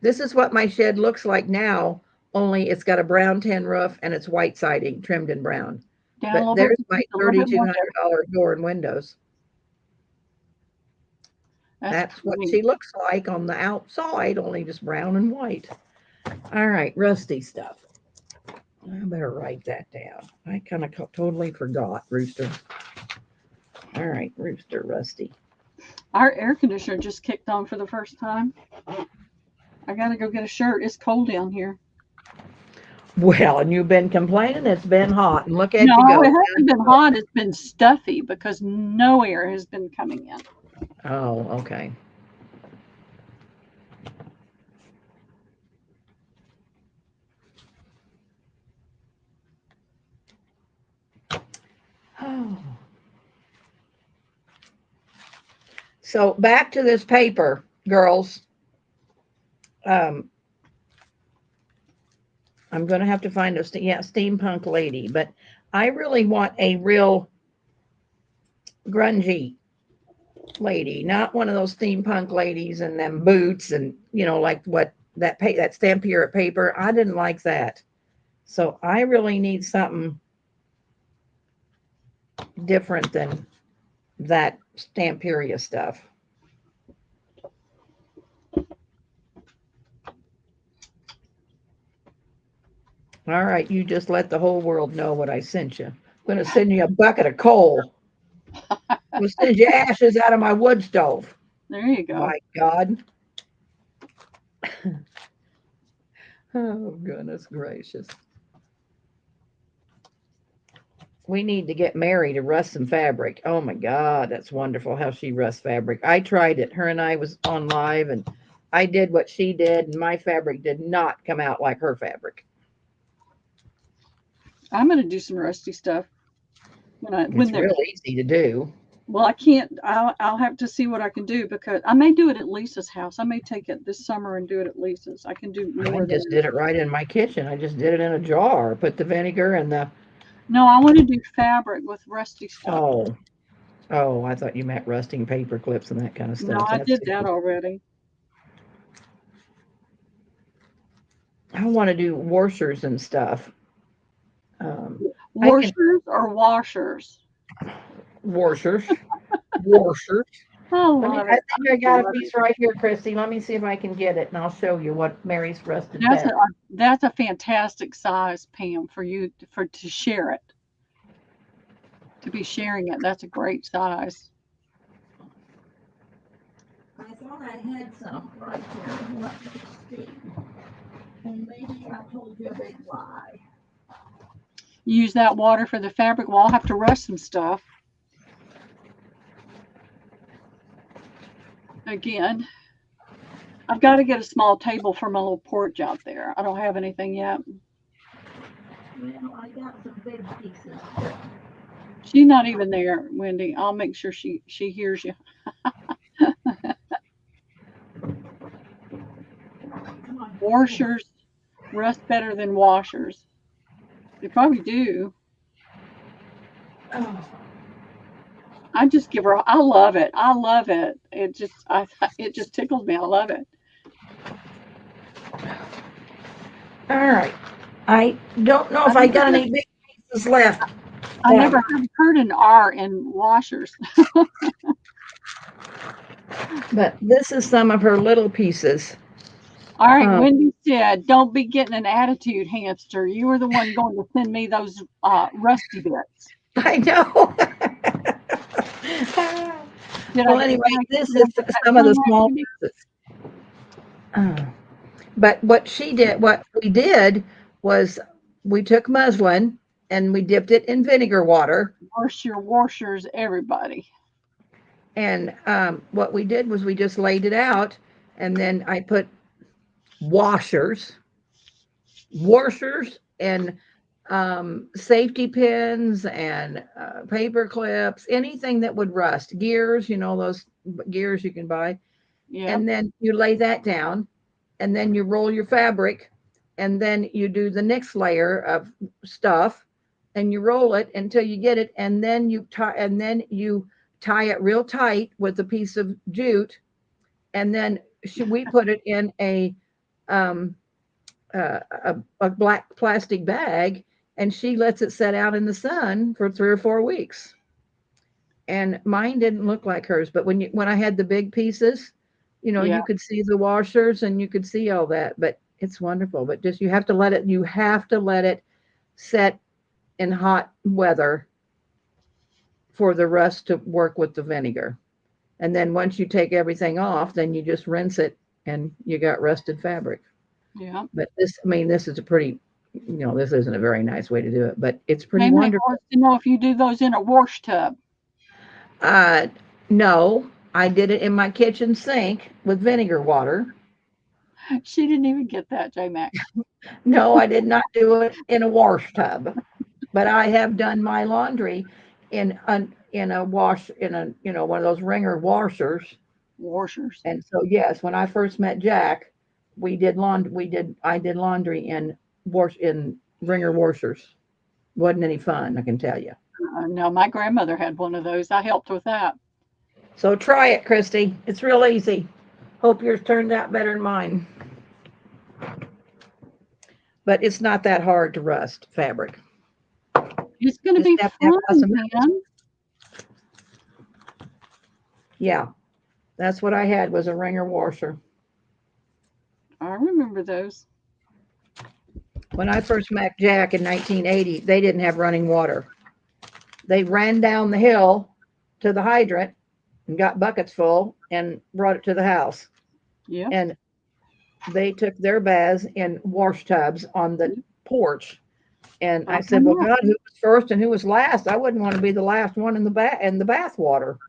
This is what my shed looks like now, only it's got a brown tin roof and it's white siding trimmed in brown. Down But a little there's bit, my just a little bit more. $3,200 door and windows. That's That's what pretty. she looks like on the outside, only just brown and white. All right, rusty stuff. I better write that down. I kind of totally forgot, Rooster. All right, Rooster Rusty. Our air conditioner just kicked on for the first time. I gotta go get a shirt. It's cold down here. Well, and you've been complaining it's been hot, and look at you No, go. it hasn't been hot. It's been stuffy because no air has been coming in. Oh, okay. Oh, So back to this paper, girls. Um, I'm going to have to find a yeah, steampunk lady, but I really want a real grungy lady, not one of those steampunk ladies and them boots and like what that Stampier paper. I didn't like that. So I really need something different than that Stamperia stuff. All right, you just let the whole world know what I sent you. I'm going to send you a bucket of coal. I'm going to send you ashes out of my wood stove. There you go. My God. Oh, goodness gracious. We need to get Mary to rust some fabric. Oh my God, that's wonderful how she rusts fabric. I tried it. Her and I was on live and I did what she did, and my fabric did not come out like her fabric. I'm gonna do some rusty stuff when It's they're real easy to do. well. I can't. I'll have to see what I can do because I may do it at Lisa's house. I may take it this summer and do it at Lisa's. I can do I more just than. did it right in my kitchen. I just did it in a jar. Put the vinegar and the No, I want to do fabric with rusty stuff. oh oh, I thought you meant rusting paper clips and that kind of No, stuff. I That's did that already. I want to do washers and stuff. I can Washers or washers? washers, washers. I Let me. love I it. think I I got a love it. piece right here, Christy. Let me see if I can get it, and I'll show you what Mary's rusted That's a fabric. that's a fantastic size, Pam, for you for to share it. To be sharing it, that's a great size. I thought I had some right here. Let me see. And maybe I told you a big lie. Use that water for the fabric. Well, I'll have to rust some stuff again. I've got to get a small table for my little porch out there. I don't have anything yet. Well, I got some big pieces. She's not even there, Wendy. I'll make sure she hears you. Come on. Washers rust better than washers. They probably do. Oh, I just give her. I love it. I love it. It just tickles me. I love it. all right. I don't know I if I never got have. any big pieces left. I never Um, have heard an R in washers. but this is some of her little pieces. All right, Um, Wendy said, "Don't be getting an attitude, hamster. You were the one going to send me those rusty bits." I know. Did I Well, did anyway, I this did I is get that some of from the that, small Wendy? pieces. Uh, but what we did was we took muslin and we dipped it in vinegar water. Wash your washers, everybody. And what we did was we just laid it out, and then I put washers, washers, and safety pins and paper clips, anything that would rust, gears, those gears you can buy. Yep. And then you lay that down, and then you roll your fabric, and then you do the next layer of stuff, and you roll it until you get it, and then you tie it real tight with a piece of jute, and then we put it in um, a black plastic bag, and she lets it set out in the sun for 3 or 4 weeks. And mine didn't look like hers, but when I had the big pieces, Yeah. you could see the washers and you could see all that. But it's wonderful. But just you have to let it set in hot weather for the rust to work with the vinegar. And then once you take everything off, then you just rinse it and you got rusted fabric. Yeah. But this is a pretty, this isn't a very nice way to do it, but it's pretty Payment wonderful. wants to know if you do those in a wash tub. Uh, no, I did it in my kitchen sink with vinegar water. She didn't even get that, J Mac. No, I did not do it in a wash tub, but I have done my laundry in a wash in a one of those wringer washers. Washers. And so, yes, when I first met Jack, we did laundry. I did laundry in wringer washers. Wasn't any fun, I can tell you. No, my grandmother had one of those. I helped with that. So try it, Christy. It's real easy. Hope yours turned out better than mine. But it's not that hard to rust fabric. It's going to Just be have to have fun, awesome. Pam. Yeah, that's what I had was a wringer washer. I remember those. When I first met Jack in 1980, they didn't have running water. They ran down the hill to the hydrant and got buckets full and brought it to the house. Yep. And they took their baths in wash tubs on the porch. And I I said, "Well, know. God, who was first and who was last? I wouldn't want to be the last one in the bath water."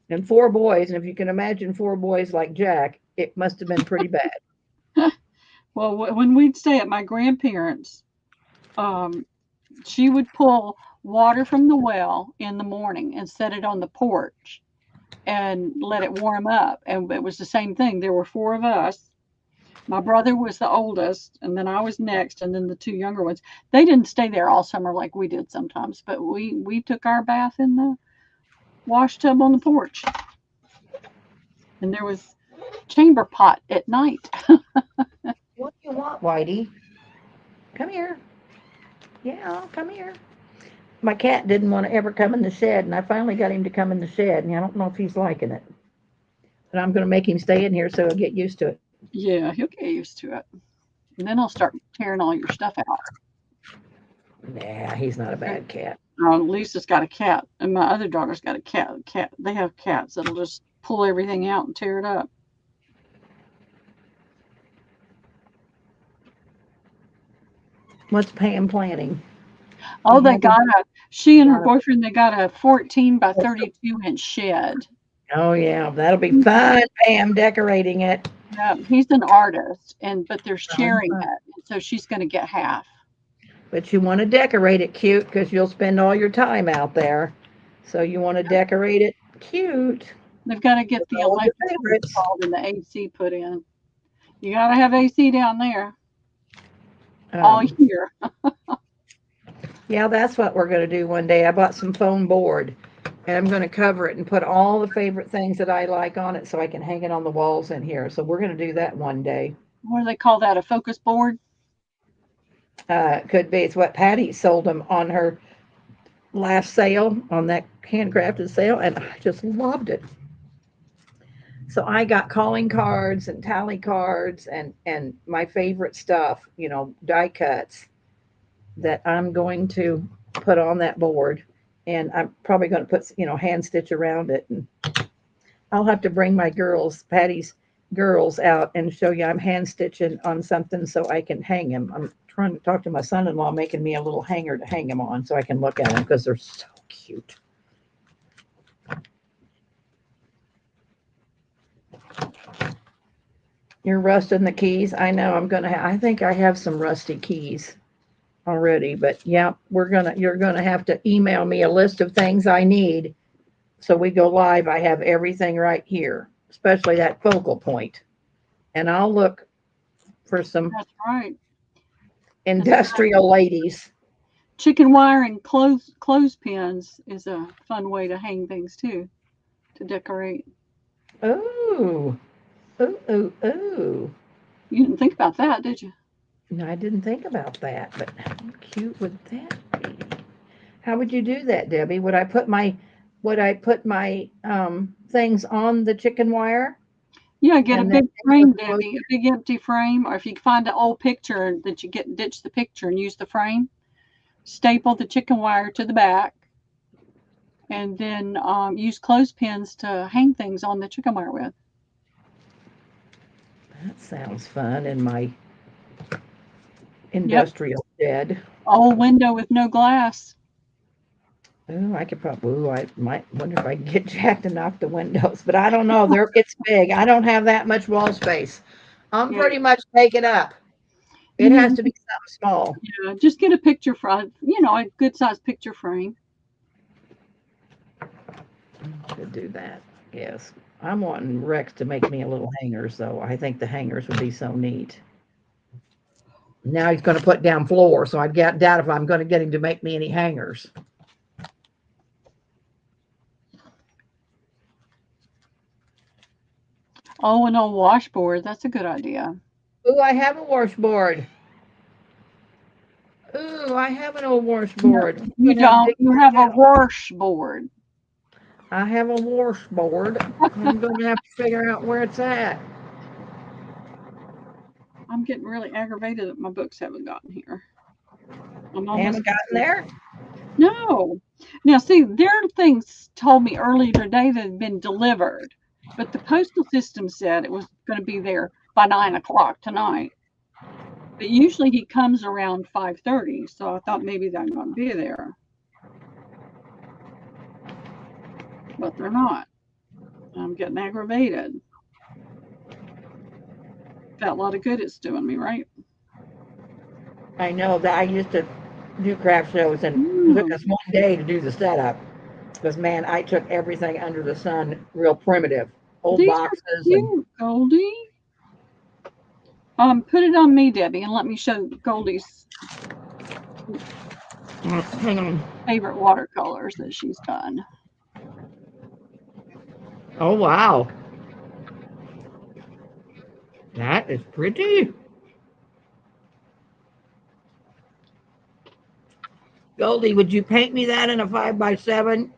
And four boys, and if you can imagine four boys like Jack, it must have been pretty bad. Well, when we'd stay at my grandparents', um, she would pull water from the well in the morning and set it on the porch and let it warm up. And it was the same thing. There were four of us. My brother was the oldest, and then I was next, and then the two younger ones. They didn't stay there all summer like we did sometimes, but we took our bath in the wash tub on the porch, and there was chamber pot at night. What do you want, Whitey? Come here. Yeah, come here. My cat didn't want to ever come in the shed, and I finally got him to come in the shed, and I don't know if he's liking it. But I'm going to make him stay in here so he'll get used to it. Yeah, he'll get used to it, and then he'll start tearing all your stuff out. Nah, he's not a bad cat. Lisa's got a cat, and my other daughter's got a cat. Cat, they have cats that'll just pull everything out and tear it up. What's Pam planning? Oh, We had to. she and her boyfriend, they got a 14 by 32-inch shed. Oh yeah, that'll be fun, Pam, decorating it. Yeah, he's an artist, but they're Oh, sharing it, and so she's going to get half. but you want to decorate it cute because you'll spend all your time out there. So you want to decorate it cute They've got to get with the all of your electrical favorites. installed and the AC put in. You got to have AC down there all Um, year. yeah, that's what we're going to do one day. I bought some foam board and I'm going to cover it and put all the favorite things that I like on it so I can hang it on the walls in here. So we're going to do that one day. What do they call that? A focus board? Could be. It's what Patty sold them on her last sale, on that handcrafted sale, and I just loved it. So I got calling cards and tally cards and my favorite stuff, die cuts that I'm going to put on that board, and I'm probably going to put hand stitch around it, and I'll have to bring my girls, Patty's girls, out and show you I'm hand stitching on something so I can hang them. I'm trying to talk to my son-in-law, making me a little hanger to hang them on so I can look at them because they're so cute. You're rusting the keys. I know I think I have some rusty keys already, but yeah, you're gonna have to email me a list of things I need so we go live. I have everything right here, especially that focal point. And I'll look for some That's right. And industrial ladies. chicken wire and clothespins is a fun way to hang things too, to decorate. Ooh, ooh, ooh, ooh. You didn't think about that, did you? No, I didn't think about that, but how cute would that be? How would you do that, Debbie? Would I put my things on the chicken wire Yeah, get a and then big hang it with frame, the Debbie, a clothespin? big empty frame, or if you can find an old picture that you get, ditch the picture and use the frame, staple the chicken wire to the back, and then use clothespins to hang things on the chicken wire with. That sounds fun in my Yep, industrial shed. old window with no glass. Ooh, I could probably. Ooh, I might wonder if I can get Jack to knock the windows, but I don't know. It's big. I don't have that much wall space. I'm Yeah, pretty much taken up. you It need has to be something small. just get a picture frame, a good size picture frame. To do that. Yes. I'm wanting Rex to make me a little hangers, though. I think the hangers would be so neat. Now he's going to put down floor, so I doubt if I'm going to get him to make me any hangers. Oh, an old washboard. That's a good idea. Ooh, I have a washboard. Ooh, I have an old No, washboard. I'm you going to have to don't. dig You have that a out. washboard. I have a washboard. I'm going to have to figure out where it's at. I'm getting really aggravated that my books haven't gotten here. I'm They almost haven't gotten there? no. Now, see, their things told me earlier today that had been delivered, but the postal system said it was going to be there by 9 o'clock tonight. But usually he comes around 5:30, so I thought maybe they're going to be there, but they're not. I'm getting aggravated. That lot of good it's doing me, right? I know that I used to do craft shows, and it took Mm, us one day to do the setup. Because, man, I took everything under the sun real primitive. Old these are boxes and cute, Goldie. Put it on me, Debbie, and let me show Goldie's hang on. favorite watercolors that she's done. Oh, wow. That is pretty. Goldie, would you paint me that in a 5x7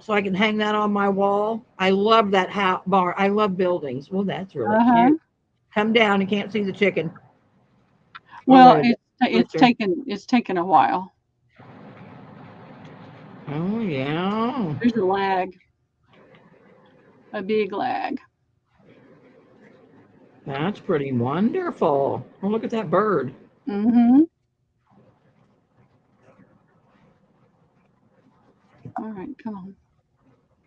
so I can hang that on my wall? I love that bar. I love buildings. Well, that's really Uh-huh. cute. Come down. You can't see the chicken. Oh, Well, there it is. Rooster. it's taken a while. Oh, yeah. There's a lag, a big lag. That's pretty wonderful. Oh, look at that bird. Mm-hmm. All right, come on.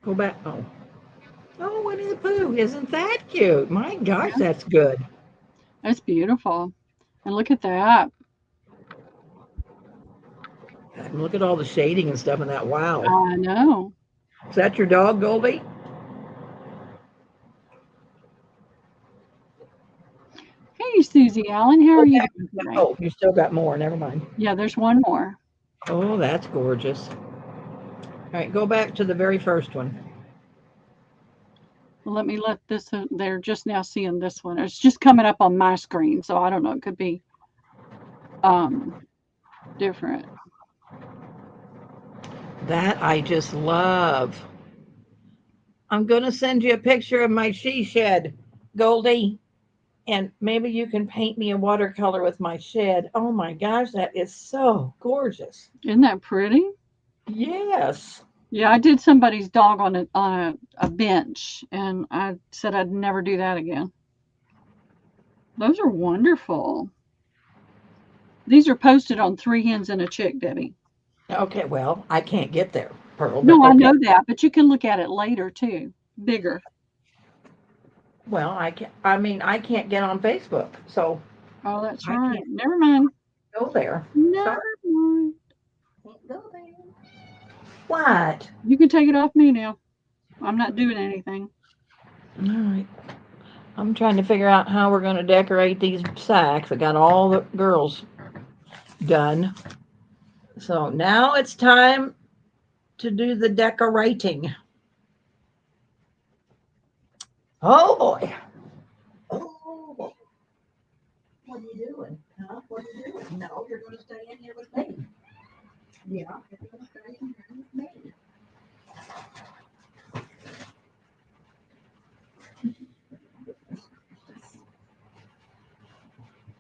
Go back. Oh. Oh, Winnie the Pooh. Isn't that cute? My gosh, Yeah, that's good. that's beautiful. And look at that. Look at all the shading and stuff in that. Wow. I know. Is that your dog, Goldie? Hey, Susie Allen, how Go are you back. doing today? Oh, you still got more. Never mind. Yeah, there's one more. Oh, that's gorgeous. All right, go back to the very first one. Let me let this. They're just now seeing this one. It's just coming up on my screen, so I don't know. It could be um different. That I just love. I'm going to send you a picture of my she shed, Goldie, and maybe you can paint me a watercolor with my shed. Oh my gosh, that is so gorgeous. Isn't that pretty? Yes. Yeah, I did somebody's dog on a bench, and I said I'd never do that again. Those are wonderful. These are posted on Three Hens and a Chick, Debbie. Okay, well, I can't get there, Pearl, but No, I okay. know that, but you can look at it later too. Bigger. Well, I can't, I mean, I can't get on Facebook, so Oh, that's I right. can't Never mind. go there. Never Sorry. mind. Can't go there. What? You can take it off me now. I'm not doing anything. All right. I'm trying to figure out how we're going to decorate these sacks. I got all the girls done. So now it's time to do the decorating. Oh boy. Oh boy. What are you doing? Huh? What are you doing? No, you're going to stay in here with me. Yeah, you're going to stay in here with me.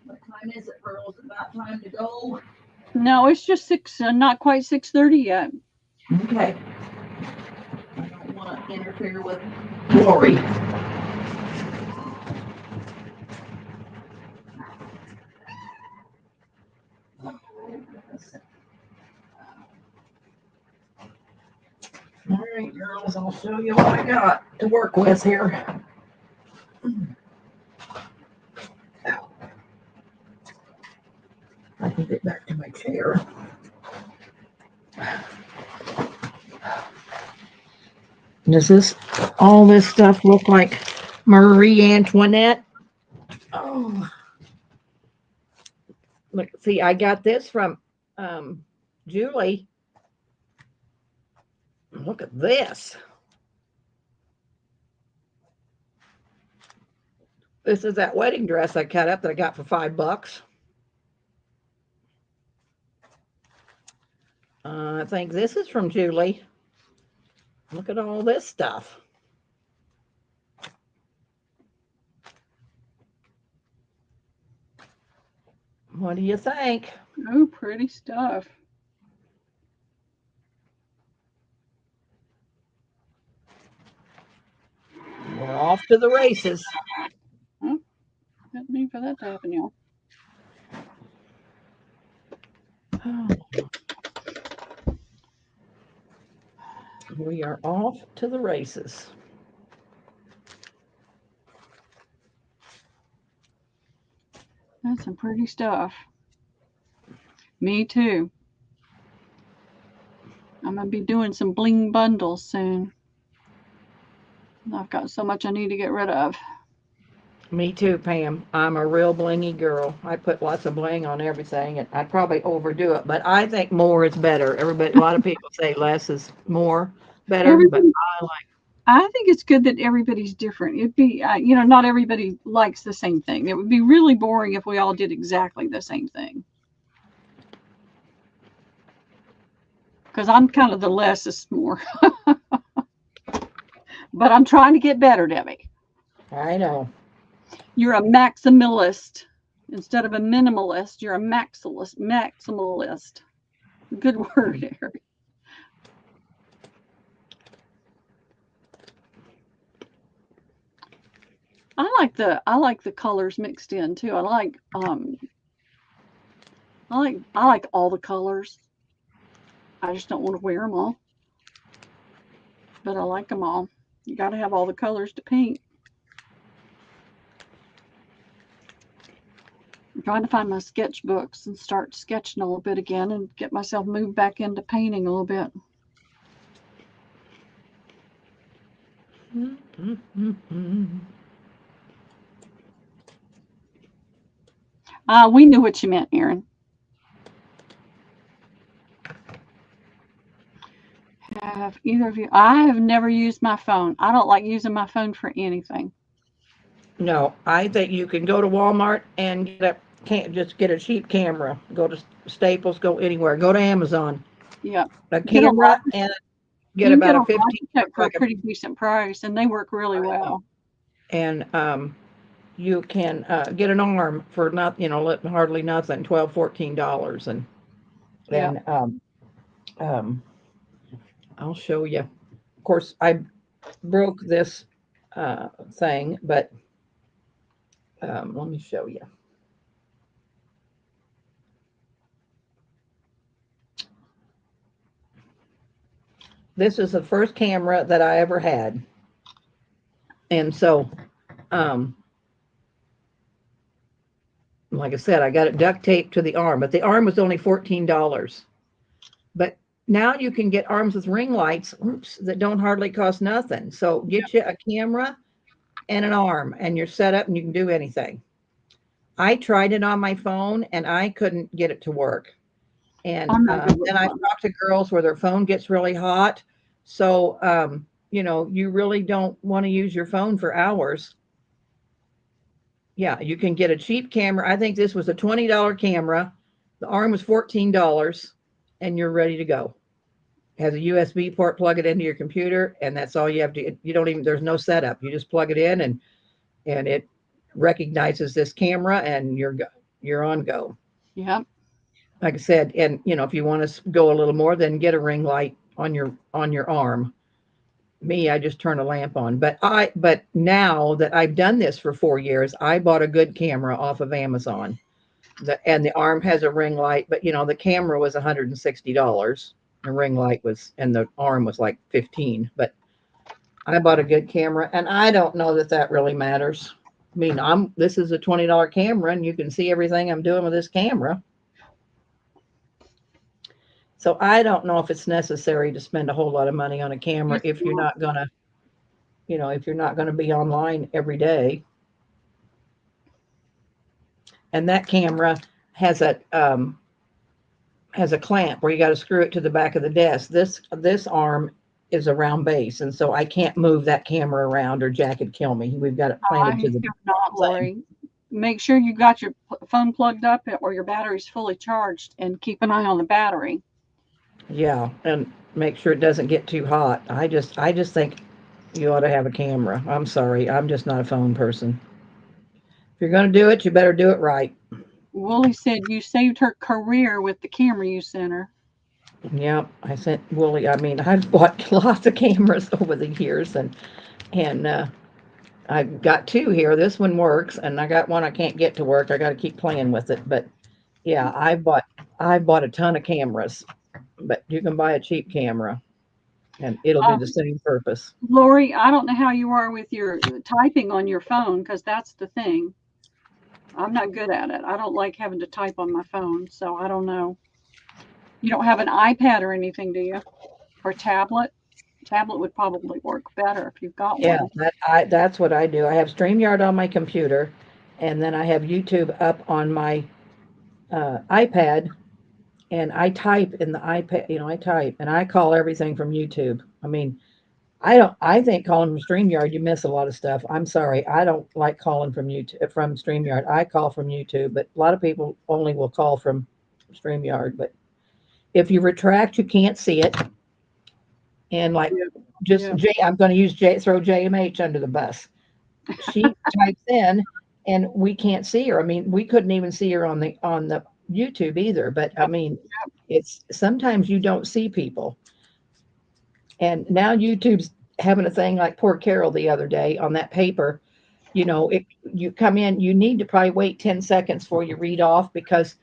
What time is it, Pearl? Is it about time to go? No, it's just six, not quite 6:30 yet. Okay. I don't want to interfere with Lori. All right, girls, I'll show you what I got to work with here. I can get back to my chair. Does this all this stuff look like Marie Antoinette? Oh, look, see, I got this from um, Julie. Look at this. This is that wedding dress I cut up that I got for $5. I think this is from Julie. Look at all this stuff. What do you think? Oh, pretty stuff. We're off to the races. Oh, didn't mean for that to happen, y'all. We are off to the races. That's some pretty stuff. Me too. I'm gonna be doing some bling bundles soon. I've got so much I need to get rid of. Me too, Pam. I'm a real blingy girl. I put lots of bling on everything, and I'd probably overdo it, but I think more is better. Everybody, a lot of people say less is more better, but Everybody, I like. I think it's good that everybody's different. It'd be, not everybody likes the same thing. It would be really boring if we all did exactly the same thing. Because I'm kind of the less is more. But I'm trying to get better, Debbie. I know. You're a maximalist instead of a minimalist. You're a maximalist. Maximalist. Good word, Eric. I like the colors mixed in too. I like all the colors. I just don't want to wear them all, but I like them all. You got to have all the colors to paint. I'm trying to find my sketchbooks and start sketching a little bit again and get myself moved back into painting a little bit. We knew what you meant, Aaron. Have either of you? I have never used my phone. I don't like using my phone for anything. No, I think you can go to Walmart and can't just get a cheap camera. Go to Staples, go anywhere, go to Amazon. Yep. A Get a camera and get You can get about a a 15 Logitech for a like a pretty decent price, and they work really I know. well. And you can get an arm for not hardly nothing, 12, $14, and Yeah. then um, I'll show you. Of course, I broke this thing, but let me show you. This is the first camera that I ever had, and so um, like I said, I got it duct taped to the arm, but the arm was only $14. But now you can get arms with ring lights, oops, that don't hardly cost nothing. So get you a camera and an arm, and you're set up and you can do anything. I tried it on my phone and I couldn't get it to work. And I'm not good with then I've phone. talked to girls where their phone gets really hot. So, you really don't want to use your phone for hours. Yeah, you can get a cheap camera. I think this was a $20 camera. The arm was $14 and you're ready to go. It has a USB port, plug it into your computer, and that's all you have to. You don't even, there's no setup. You just plug it in and it recognizes this camera and you're on go. Yep. Like I said, and if you want to go a little more, then get a ring light on your arm. Me, I just turn a lamp on. But now that I've done this for 4 years, I bought a good camera off of Amazon. And the arm has a ring light, but the camera was $160. The ring light was, and the arm was like 15. But I bought a good camera, and I don't know that that really matters. I mean, this is a $20 camera, and you can see everything I'm doing with this camera. So I don't know if it's necessary to spend a whole lot of money on a camera It's if you're not. not gonna, if you're not gonna be online every day. And that camera has a clamp where you got to screw it to the back of the desk. This arm is a round base, and so I can't move that camera around or Jack would kill me. We've got it planted I to the have not, thing. Lori. Make sure you got your phone plugged up or your battery's fully charged, and keep an eye on the battery. Yeah, and make sure it doesn't get too hot. I just think you ought to have a camera. I'm sorry, I'm just not a phone person. If you're going to do it, you better do it right. Wooly said you saved her career with the camera you sent her. Yep, I sent Wooly. I mean, I've bought lots of cameras over the years, and I've got two here. This one works, and I got one I can't get to work. I got to keep playing with it. But yeah, I bought a ton of cameras, but you can buy a cheap camera, and it'll do the Um, same purpose. Lori, I don't know how you are with your typing on your phone because that's the thing. I'm not good at it. I don't like having to type on my phone, so I don't know. You don't have an iPad or anything, do you? Or tablet? Tablet would probably work better if you've got Yeah, one. that's what I do. I have StreamYard on my computer, and then I have YouTube up on my iPad, and I type in the iPad. I type, and I call everything from YouTube. I mean, I don't. I think calling from StreamYard, you miss a lot of stuff. I'm sorry, I don't like calling from YouTube from StreamYard. I call from YouTube, but a lot of people only will call from StreamYard. But if you retract, you can't see it. And like, Yeah. just Yeah. J, I'm going to use J, throw JMH under the bus. She types in, and we can't see her. I mean, we couldn't even see her on the YouTube either. But I Yep. mean, it's sometimes you don't see people. And now YouTube's having a thing like poor Carol the other day on that paper. It, you come in, you need to probably wait 10 seconds before you read off because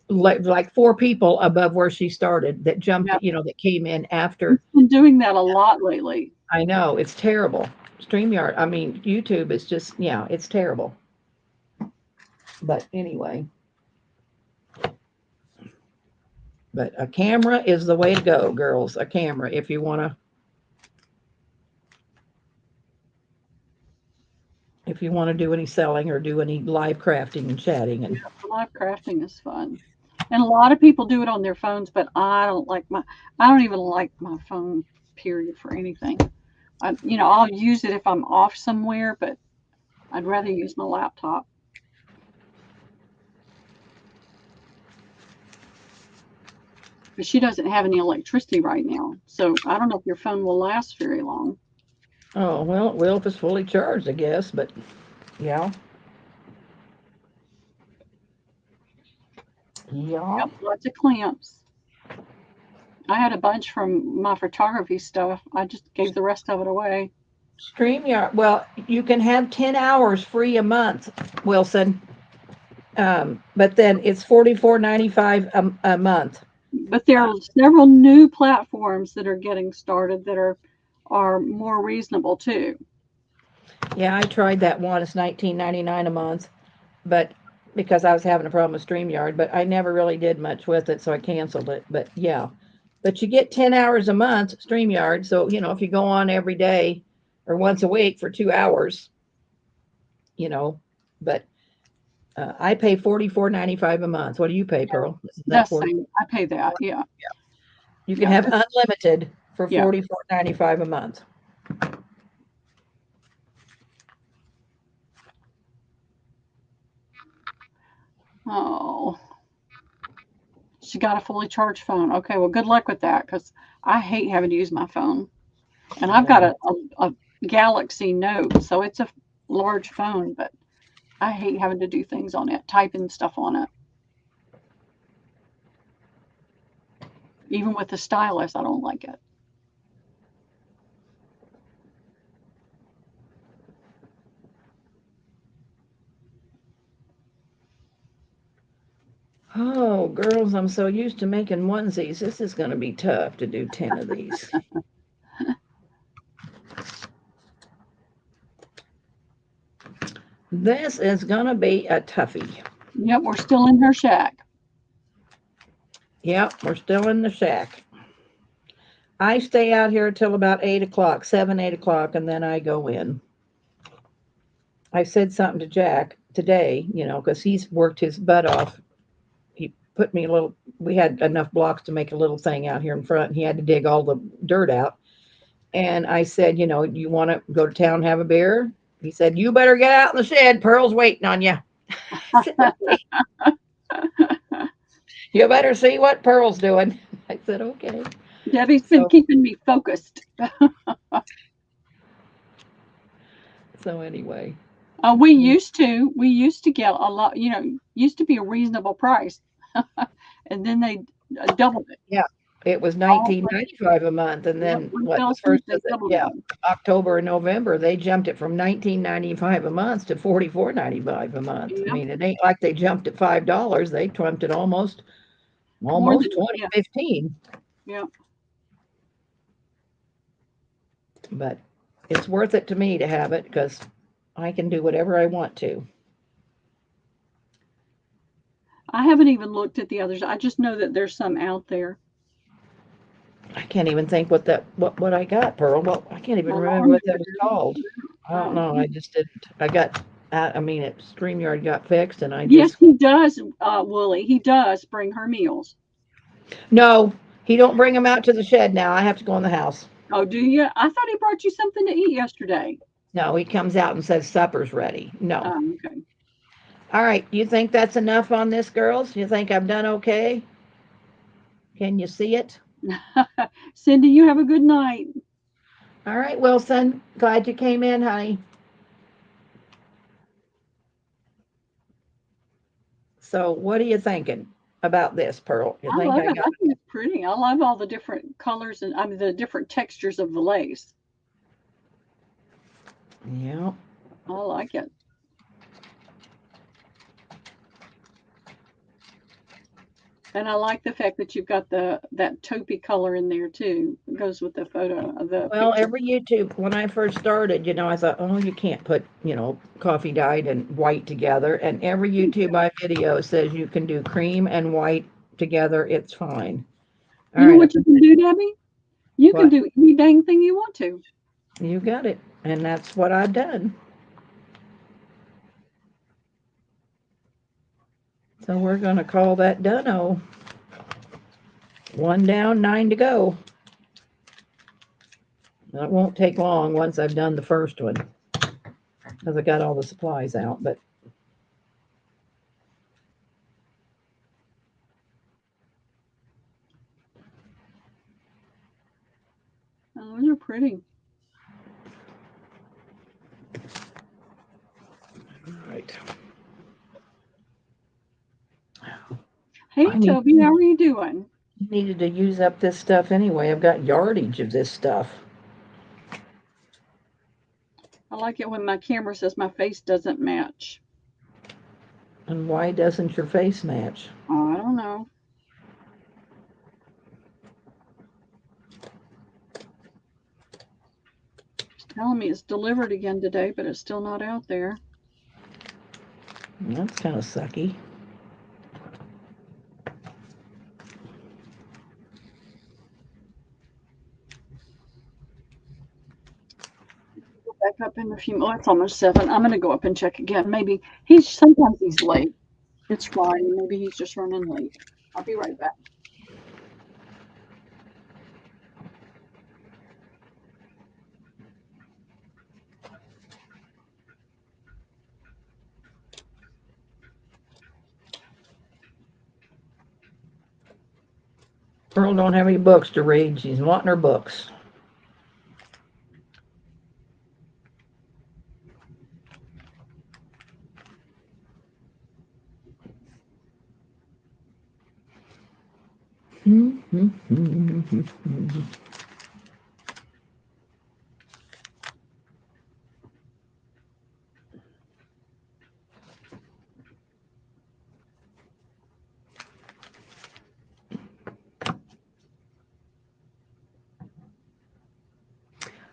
like four people above where she started that jumped, Yep. that came in after. It's been doing that a lot lately. I know it's terrible. StreamYard, I mean, YouTube is just, yeah, it's terrible. But anyway, but a camera is the way to go, girls. A camera if you want to do any selling or do any live crafting and chatting and Live crafting is fun. And a lot of people do it on their phones, but I don't even like my phone period for anything. I'll use it if I'm off somewhere, but I'd rather use my laptop. But she doesn't have any electricity right now. So I don't know if your phone will last very long. oh well, it will if it's fully charged, I guess. But yeah, yeah. Yep, lots of clamps. I had a bunch from my photography stuff. I just gave the rest of it away. StreamYard. Well, you can have 10 hours free a month, Wilson. But then it's 44.95 a month. But there Uh, are several new platforms that are getting started that are more reasonable too. yeah, I tried that one. It's 19.99 a month, but because I was having a problem with StreamYard, but I never really did much with it, so I canceled it. But yeah, but you get 10 hours a month StreamYard. So, if you go on every day or once a week for 2 hours, you know, but I pay 44.95 a month. What do you pay, Pearl? Isn't that That's 40? same. I pay that. Yeah, You can yeah, have unlimited for yeah. 44.95 a month. Oh, she got a fully charged phone. Okay, well, good luck with that because I hate having to use my phone. And I've got Yeah. a Galaxy Note, so it's a large phone, but I hate having to do things on it, typing stuff on it. Even with the stylus, I don't like it. Oh, girls, I'm so used to making onesies. This is going to be tough to do 10 of these. This is going to be a toughie. Yep, we're still in her shack. Yep, we're still in the shack. I stay out here till about 8 o'clock, 7, 8 o'clock, and then I go in. I said something to Jack today, because he's worked his butt off. He put me a little, we had enough blocks to make a little thing out here in front, and he had to dig all the dirt out. And I said, you want to go to town and have a beer? He said, you better get out in the shed. Pearl's waiting on you. I said, okay. You better see what Pearl's doing. I said, okay. Debbie's been So, keeping me focused. so anyway, We used to get a lot, used to be a reasonable price, and then they doubled it. yeah, it was All 19.95 a month, and Yep, then one what? fell The swoop, first they of the doubled it. yeah, October and November, they jumped it from 19.95 a month to 44.95 a month. I Yep, mean, it ain't like they jumped it $5. They jumped it more almost than 20, yeah, 15. yeah. But it's worth it to me to have it because I can do whatever I want to. I haven't even looked at the others. I just know that there's some out there. I can't even think what I got, Pearl. Well, I can't even I don't remember what that remember. was called. I I don't don't know. know. I just didn't. I got. I mean, it Streamyard got fixed, and I Yes, just he does, Wooly. He does bring her meals. no. He don't bring them out to the shed now. I have to go in the house. Oh, do you? I thought he brought you something to eat yesterday. No, he comes out and says supper's ready. No. Okay. All right. You think that's enough on this, girls? You think I've done okay? Can you see it? Cindy, you have a good night. All right, Wilson. Glad you came in, honey. So, what are you thinking about this, Pearl? You I think love I it. got I think it's pretty. I love all the different colors and I mean the different textures of the lace. it? Yeah. I like it. And I like the fact that you've got the that taupey color in there too. It goes with the photo of the Well, picture. every YouTube, when I first started, I thought, oh, you can't put, coffee dyed and white together. And every YouTube I video says you can do cream and white together. It's fine. All You know right. what you can do, Debbie? You can What? do any dang thing you want to. You got it. And that's what I've done. So we're going to call that done. One down, nine to go. It won't take long once I've done the first one because I got all the supplies out. But Oh, those are pretty. all right. Hey, I need Toby, how are you doing? needed to use up this stuff anyway. I've got yardage of this stuff. I like it when my camera says my face doesn't match. And why doesn't your face match? Oh, I don't know. It's telling me it's delivered again today, but it's still not out there. That's kind of sucky. Go back up in a few more. It's almost 7. I'm going to go up and check again. Maybe sometimes he's late. It's Friday. Maybe he's just running late. I'll be right back. Pearl don't have any books to read. She's wanting her books.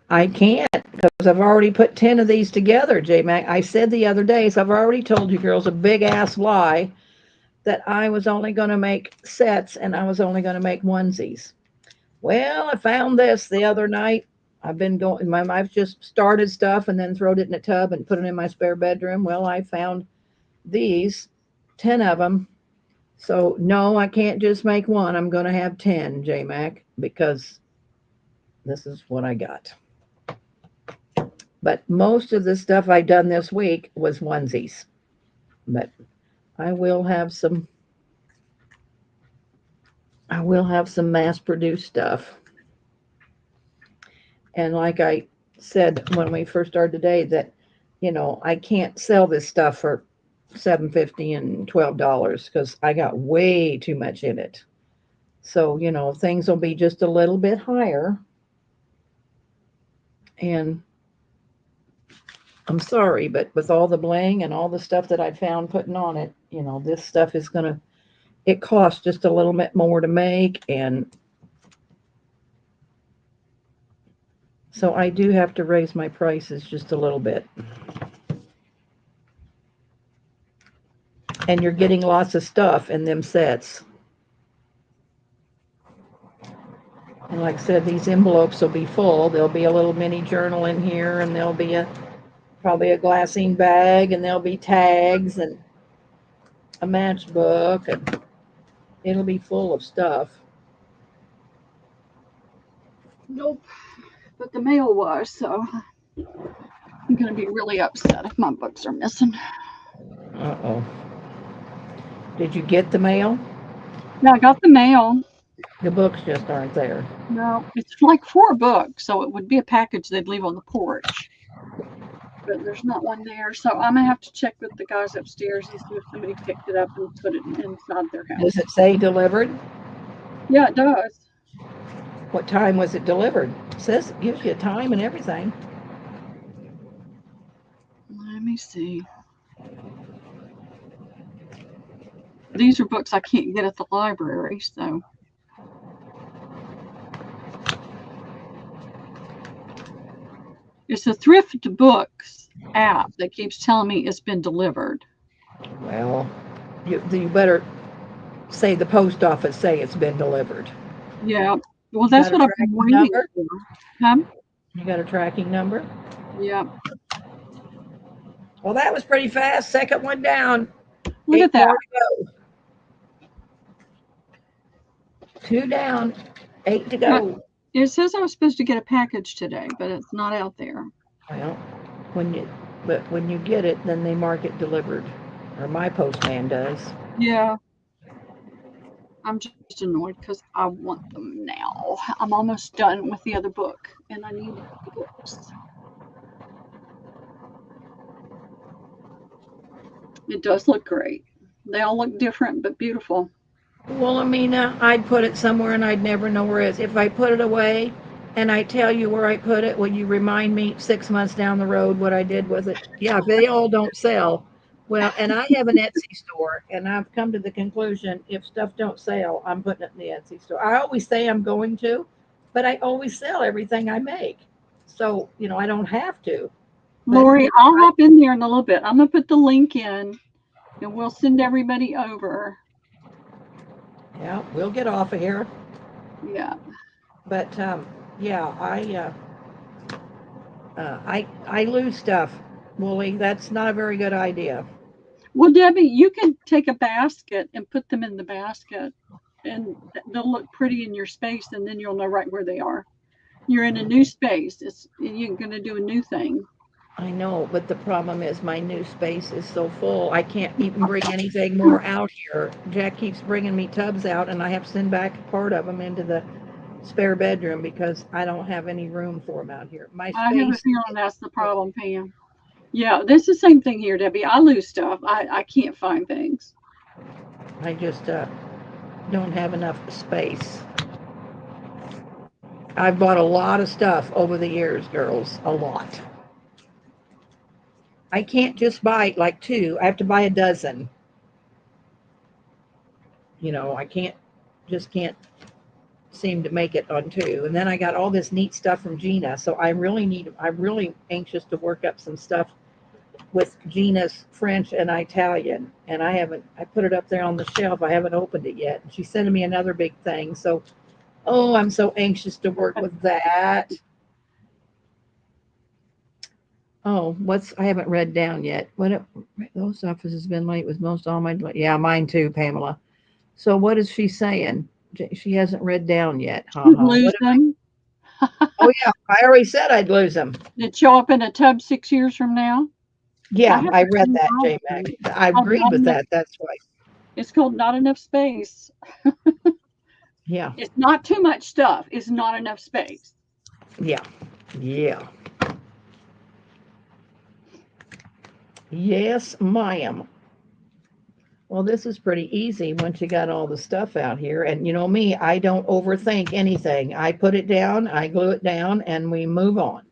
I can't because I've already put 10 of these together, J Mac. I said the other day, so I've already told you girls a big ass lie that I was only going to make sets and I was only going to make onesies. Well, I found this the other night. I've been going, I've just started stuff and then throwed it in a tub and put it in my spare bedroom. Well, I found these, 10 of them. So, no, I can't just make one. I'm going to have 10, J Mac, because this is what I got. But most of the stuff I done this week was onesies. But I will have some I will have some mass produced stuff. And like I said when we first started today, that I can't sell this stuff for 7.50 and $12 because I got way too much in it. So things will be just a little bit higher. And I'm sorry, but with all the bling and all the stuff that I found putting on it, this stuff is gonna it costs just a little bit more to make, and so I do have to raise my prices just a little bit. And you're getting lots of stuff in them sets. And like I said, these envelopes will be full. There'll be a little mini journal in here, and there'll be probably a glassine bag, and there'll be tags and a matchbook, and it'll be full of stuff. Nope. But the mail was, so I'm going to be really upset if my books are missing. Uh-oh. Did you get the mail? Yeah, I got the mail. The books just aren't there. No, it's like 4 books, so it would be a package they'd leave on the porch. But there's not one there, so I'm going to have to check with the guys upstairs and see if somebody picked it up and put it inside their house. Does it say delivered? Yeah, it does. What time was it delivered? It says it gives you a time and everything. Let me see. These are books I can't get at the library, so. It's a Thrift Books app that keeps telling me it's been delivered. Well, you better say the post office say it's been delivered. Yeah. Well, You that's got a what I've been tracking waiting number? for. Huh? You got a tracking number? Yeah. Well, that was pretty fast. Second one down. Look 8 at that. more to go. 2 down. 8 to Now, go. it says I was supposed to get a package today, but it's not out there. Well, when you when you get it, then they mark it delivered, or my postman does. Yeah. I'm just annoyed because I want them now. I'm almost done with the other book, and I need the books. It does look great. They all look different but beautiful. Well, Amina, I'd put it somewhere and I'd never know where it is. If I put it away and I tell you where I put it, will you remind me 6 months down the road what I did with it? Yeah, they all don't sell. Well, and I have an Etsy store, and I've come to the conclusion if stuff don't sell, I'm putting it in the Etsy store. I always say I'm going to, but I always sell everything I make. So, I don't have to. But Lori, I'll hop in there in a little bit. I'm going to put the link in, and we'll send everybody over. yeah, we'll get off of here. Yeah. But yeah, I lose stuff, Wooly. That's not a very good idea. Well, Debbie, you can take a basket and put them in the basket, and they'll look pretty in your space, and then you'll know right where they are. You're in a new space. You're going to do a new thing. I know, but the problem is my new space is so full. I can't even bring anything more out here. Jack keeps bringing me tubs out, and I have to send back part of them into the spare bedroom because I don't have any room for them out here. My I have a space. feeling that's the problem, Pam. Yeah, this is the same thing here, Debbie. I lose stuff. I can't find things. I just don't have enough space. I've bought a lot of stuff over the years, girls. A lot. I can't just buy like two. I have to buy a dozen. I can't seem to make it on two. And then I got all this neat stuff from Gina. So I'm really anxious to work up some stuff with Gina's French and Italian, and I put it up there on the shelf. I haven't opened it yet. She's sending me another big thing. So, oh, I'm so anxious to work with that. Oh, I haven't read down yet. Those office has been late with most all my, yeah, mine too, Pamela. So what is she saying? She hasn't read down yet. Ha You'd ha. lose them. Oh yeah, I already said I'd lose them. They'd show up in a tub 6 years from now. I Yeah, have I the read same that, J Mac. problem. I agreed with that. That's why. It's called not enough space. Yeah, It's not too much stuff. It's not enough space. yeah, yeah. Yes, ma'am. Well, this is pretty easy once you got all the stuff out here. And you know me, I don't overthink anything. I put it down, I glue it down, and we move on.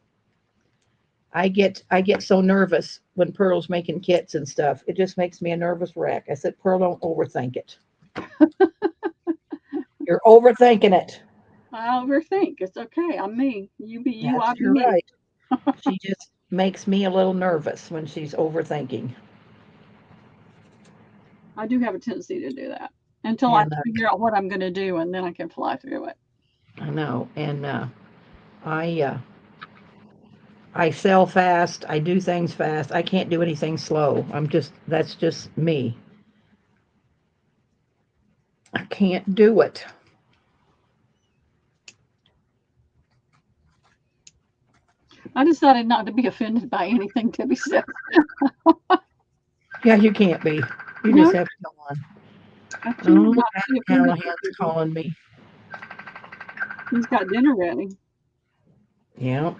I get so nervous when Pearl's making kits and stuff. It just makes me a nervous wreck. I said, Pearl, don't overthink it. You're overthinking it. I overthink. It's okay. I'm me. You be you, That's I be you're me. right. She just makes me a little nervous when she's overthinking. I do have a tendency to do that until I And figure out what I'm going to do, and then I can fly through it. I know. And I I sell fast. I do things fast. I can't do anything slow. That's just me. I can't do it. I decided not to be offended by anything Debbie says. Yeah, you can't be. You No, just have to go on. I choose Oh, not to be offended by Callahan's people. calling me. He's got dinner ready. Yeah.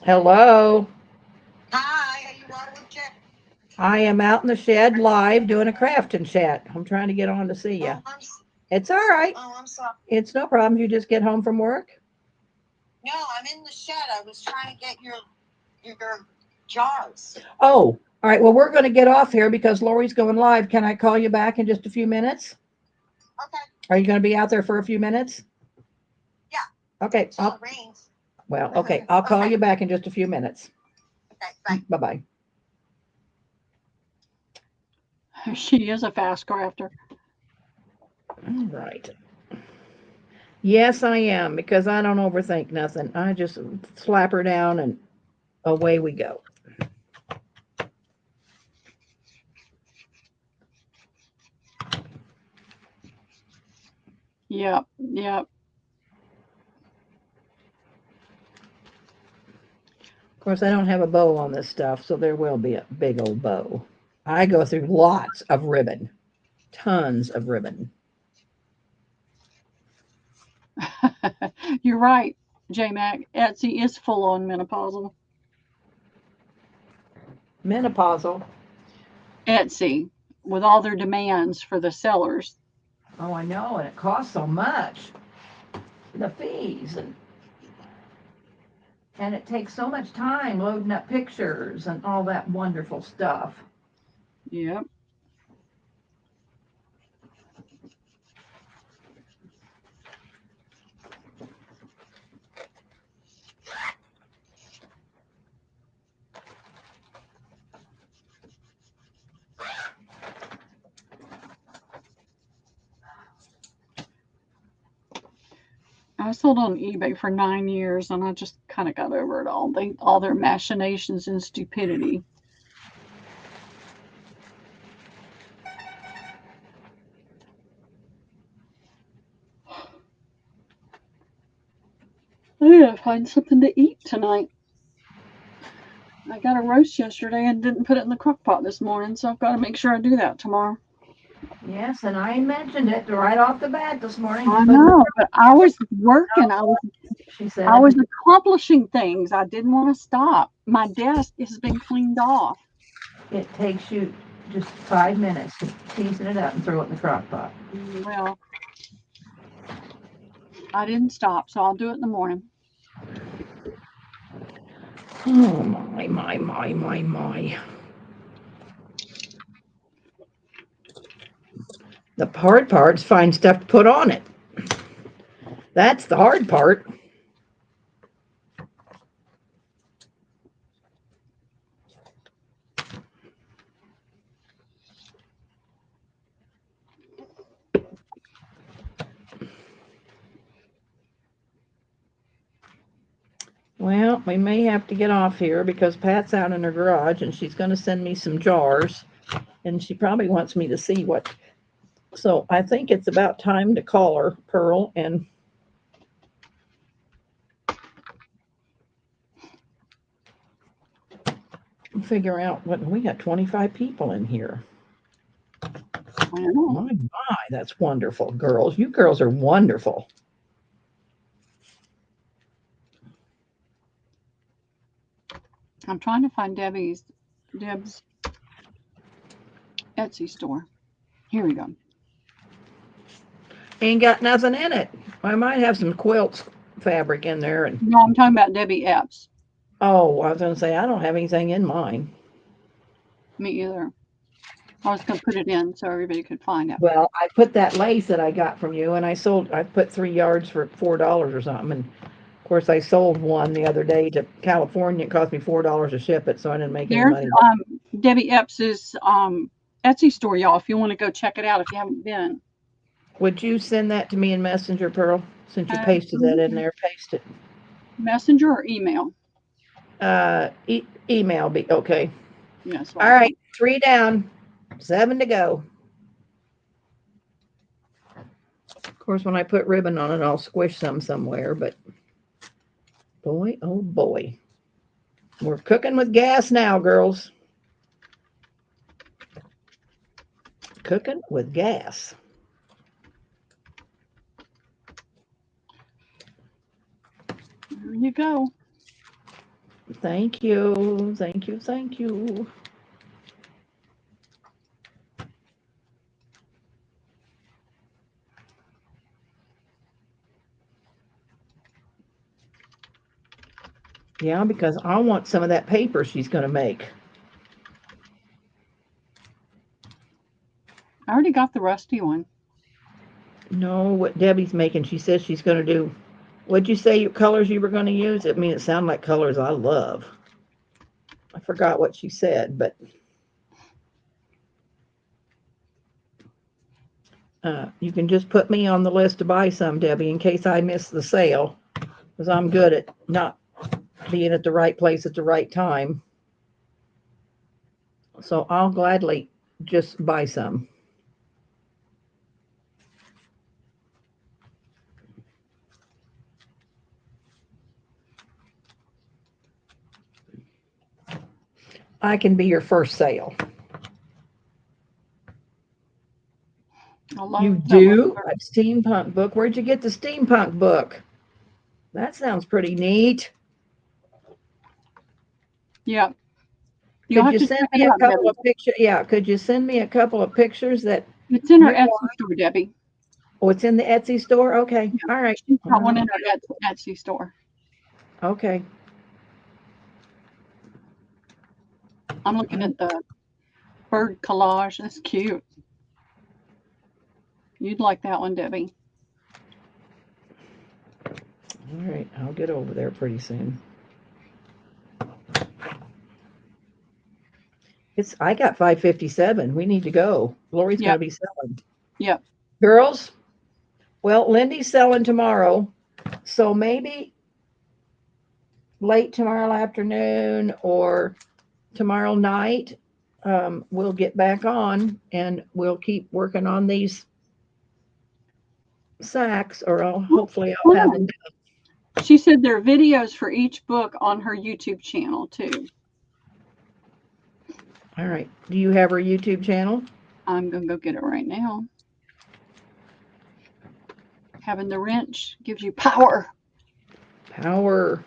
Hello. Hi, are you on with Jeff? I am out in the shed live doing a crafting chat. I'm trying to get on to see you. It's all right. I'm sorry. It's no problem. You just get home from work? No, I'm in the shed. I was trying to get your jars. Oh, all right. Well, we're going to get off here because Lori's going live. Can I call you back in just a few minutes? Okay. Are you going to be out there for a few minutes? Yeah. Okay. Till it rains. Well, okay. I'll call you back in just a few minutes. Okay, bye. Bye-bye. She is a fast crafter. All right. Yes, I am because I don't overthink nothing. I just slap her down and away we go. Yep, yep. Of course, I don't have a bow on this stuff, so there will be a big old bow. I go through lots of ribbon, tons of ribbon. You're right, J Mac. Etsy is full on menopausal. Menopausal. Etsy, with all their demands for the sellers. Oh, I know, and it costs so much. The fees and it takes so much time loading up pictures and all that wonderful stuff. Yep. I sold on eBay for 9 years, and I just kind of got over it all. All their machinations and stupidity. I gotta find something to eat tonight. I got a roast yesterday and didn't put it in the crock pot this morning, so I've got to make sure I do that tomorrow. Yes, and I mentioned it right off the bat this morning. I know, but I was working. She said, I was accomplishing things. I didn't want to stop. My desk has been cleaned off. it takes you just 5 minutes to season it up and throw it in the crock pot. Well, I didn't stop, so I'll do it in the morning. Oh, my. The hard part's find stuff to put on it. That's the hard part. Well, we may have to get off here because Pat's out in her garage and she's going to send me some jars and she probably wants me to see what. So I think it's about time to call her, Pearl, and figure out what we got 25 people in here. Wow. My, that's wonderful, girls. You girls are wonderful. I'm trying to find Deb's Etsy store. Here we go. Ain't got nothing in it. I might have some quilts fabric in there. And No, I'm talking about Debbie Epps. oh, I was going to say I don't have anything in mine. Me either. I was going to put it in so everybody could find it. Well, I put that lace that I got from you, and I put 3 yards for $4 or something. And of course, I sold one the other day to California. It cost me $4 to ship it, so I didn't make any There's money. Debbie Epps's Etsy store, y'all, if you want to go check it out if you haven't been. Would you send that to me in Messenger, Pearl? Since you pasted that in there, paste it. Messenger or email? Email be okay. Yes. All right, 3 down, 7 to go. Of course, when I put ribbon on it, I'll squish some somewhere, but boy, oh boy. We're cooking with gas now, girls. Cooking with gas. There you go. Thank you. Thank you. Thank you. Yeah, because I want some of that paper she's going to make. I already got the rusty one. No, what Debbie's making, she says she's going to do. What'd you say your colors you were going to use? I mean, it sounded like colors I love. I forgot what she said, but you can just put me on the list to buy some, Debbie, in case I miss the sale, because I'm good at not being at the right place at the right time. So I'll gladly just buy some. I can be your first sale. You do? A steampunk book? Where'd you get the steampunk book? That sounds pretty neat. Yeah. Could you send me a couple of pictures? Yeah, could you send me a couple of pictures that it's in her Etsy store, Debbie. Oh, it's in the Etsy store? Okay. Yeah. All right. She's got one in her Etsy store. Okay. I'm looking at the bird collage. That's cute. You'd like that one, Debbie. All right. I'll get over there pretty soon. I got 5:57. We need to go. Lori's going to be selling. Yep. Girls, well, Lindy's selling tomorrow. So maybe late tomorrow afternoon or tomorrow night, we'll get back on and we'll keep working on these sacks, or hopefully I'll have them done. She said there are videos for each book on her YouTube channel too. All right. Do you have her YouTube channel? I'm going to go get it right now. Having the wrench gives you power. Power.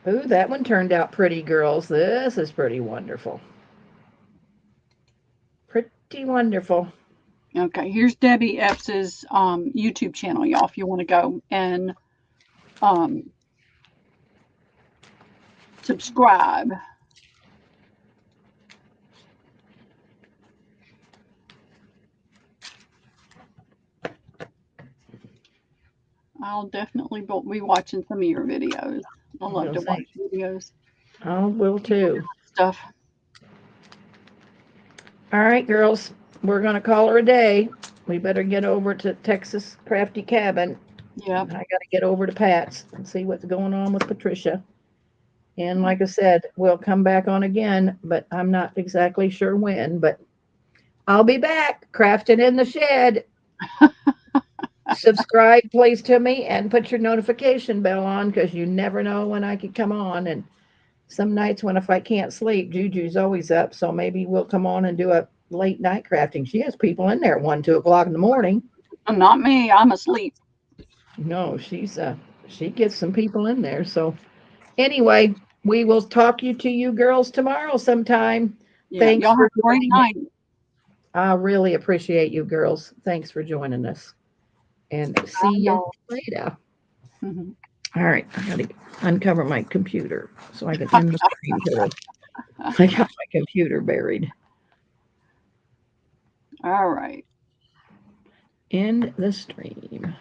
Ooh, that one turned out pretty, girls. This is pretty wonderful. Pretty wonderful. Okay, here's Debbie Epps's YouTube channel, y'all, if you want to go and subscribe. I'll definitely be watching some of your videos. I love to watch videos. I will too. Stuff. All right, girls. We're going to call her a day. We better get over to Texas Crafty Cabin Yep. I got to get over to Pat's and see what's going on with Patricia. And like I said, we'll come back on again, but I'm not exactly sure when. But I'll be back, crafting in the shed. Subscribe, please, to me and put your notification bell on because you never know when I could come on. And some nights when if I can't sleep, Juju's always up. So maybe we'll come on and do a late night crafting. She has people in there at 1, 2 o'clock in the morning. Not me. I'm asleep. No, she gets some people in there. So anyway, we will talk to you girls tomorrow sometime. Yeah. Thanks Y'all for have a great joining me. night. I really appreciate you girls. Thanks for joining us. And see Bye, you y'all. later. Mhm. All right, I gotta uncover my computer so I can end the stream today. I got my computer buried. All right. End the stream.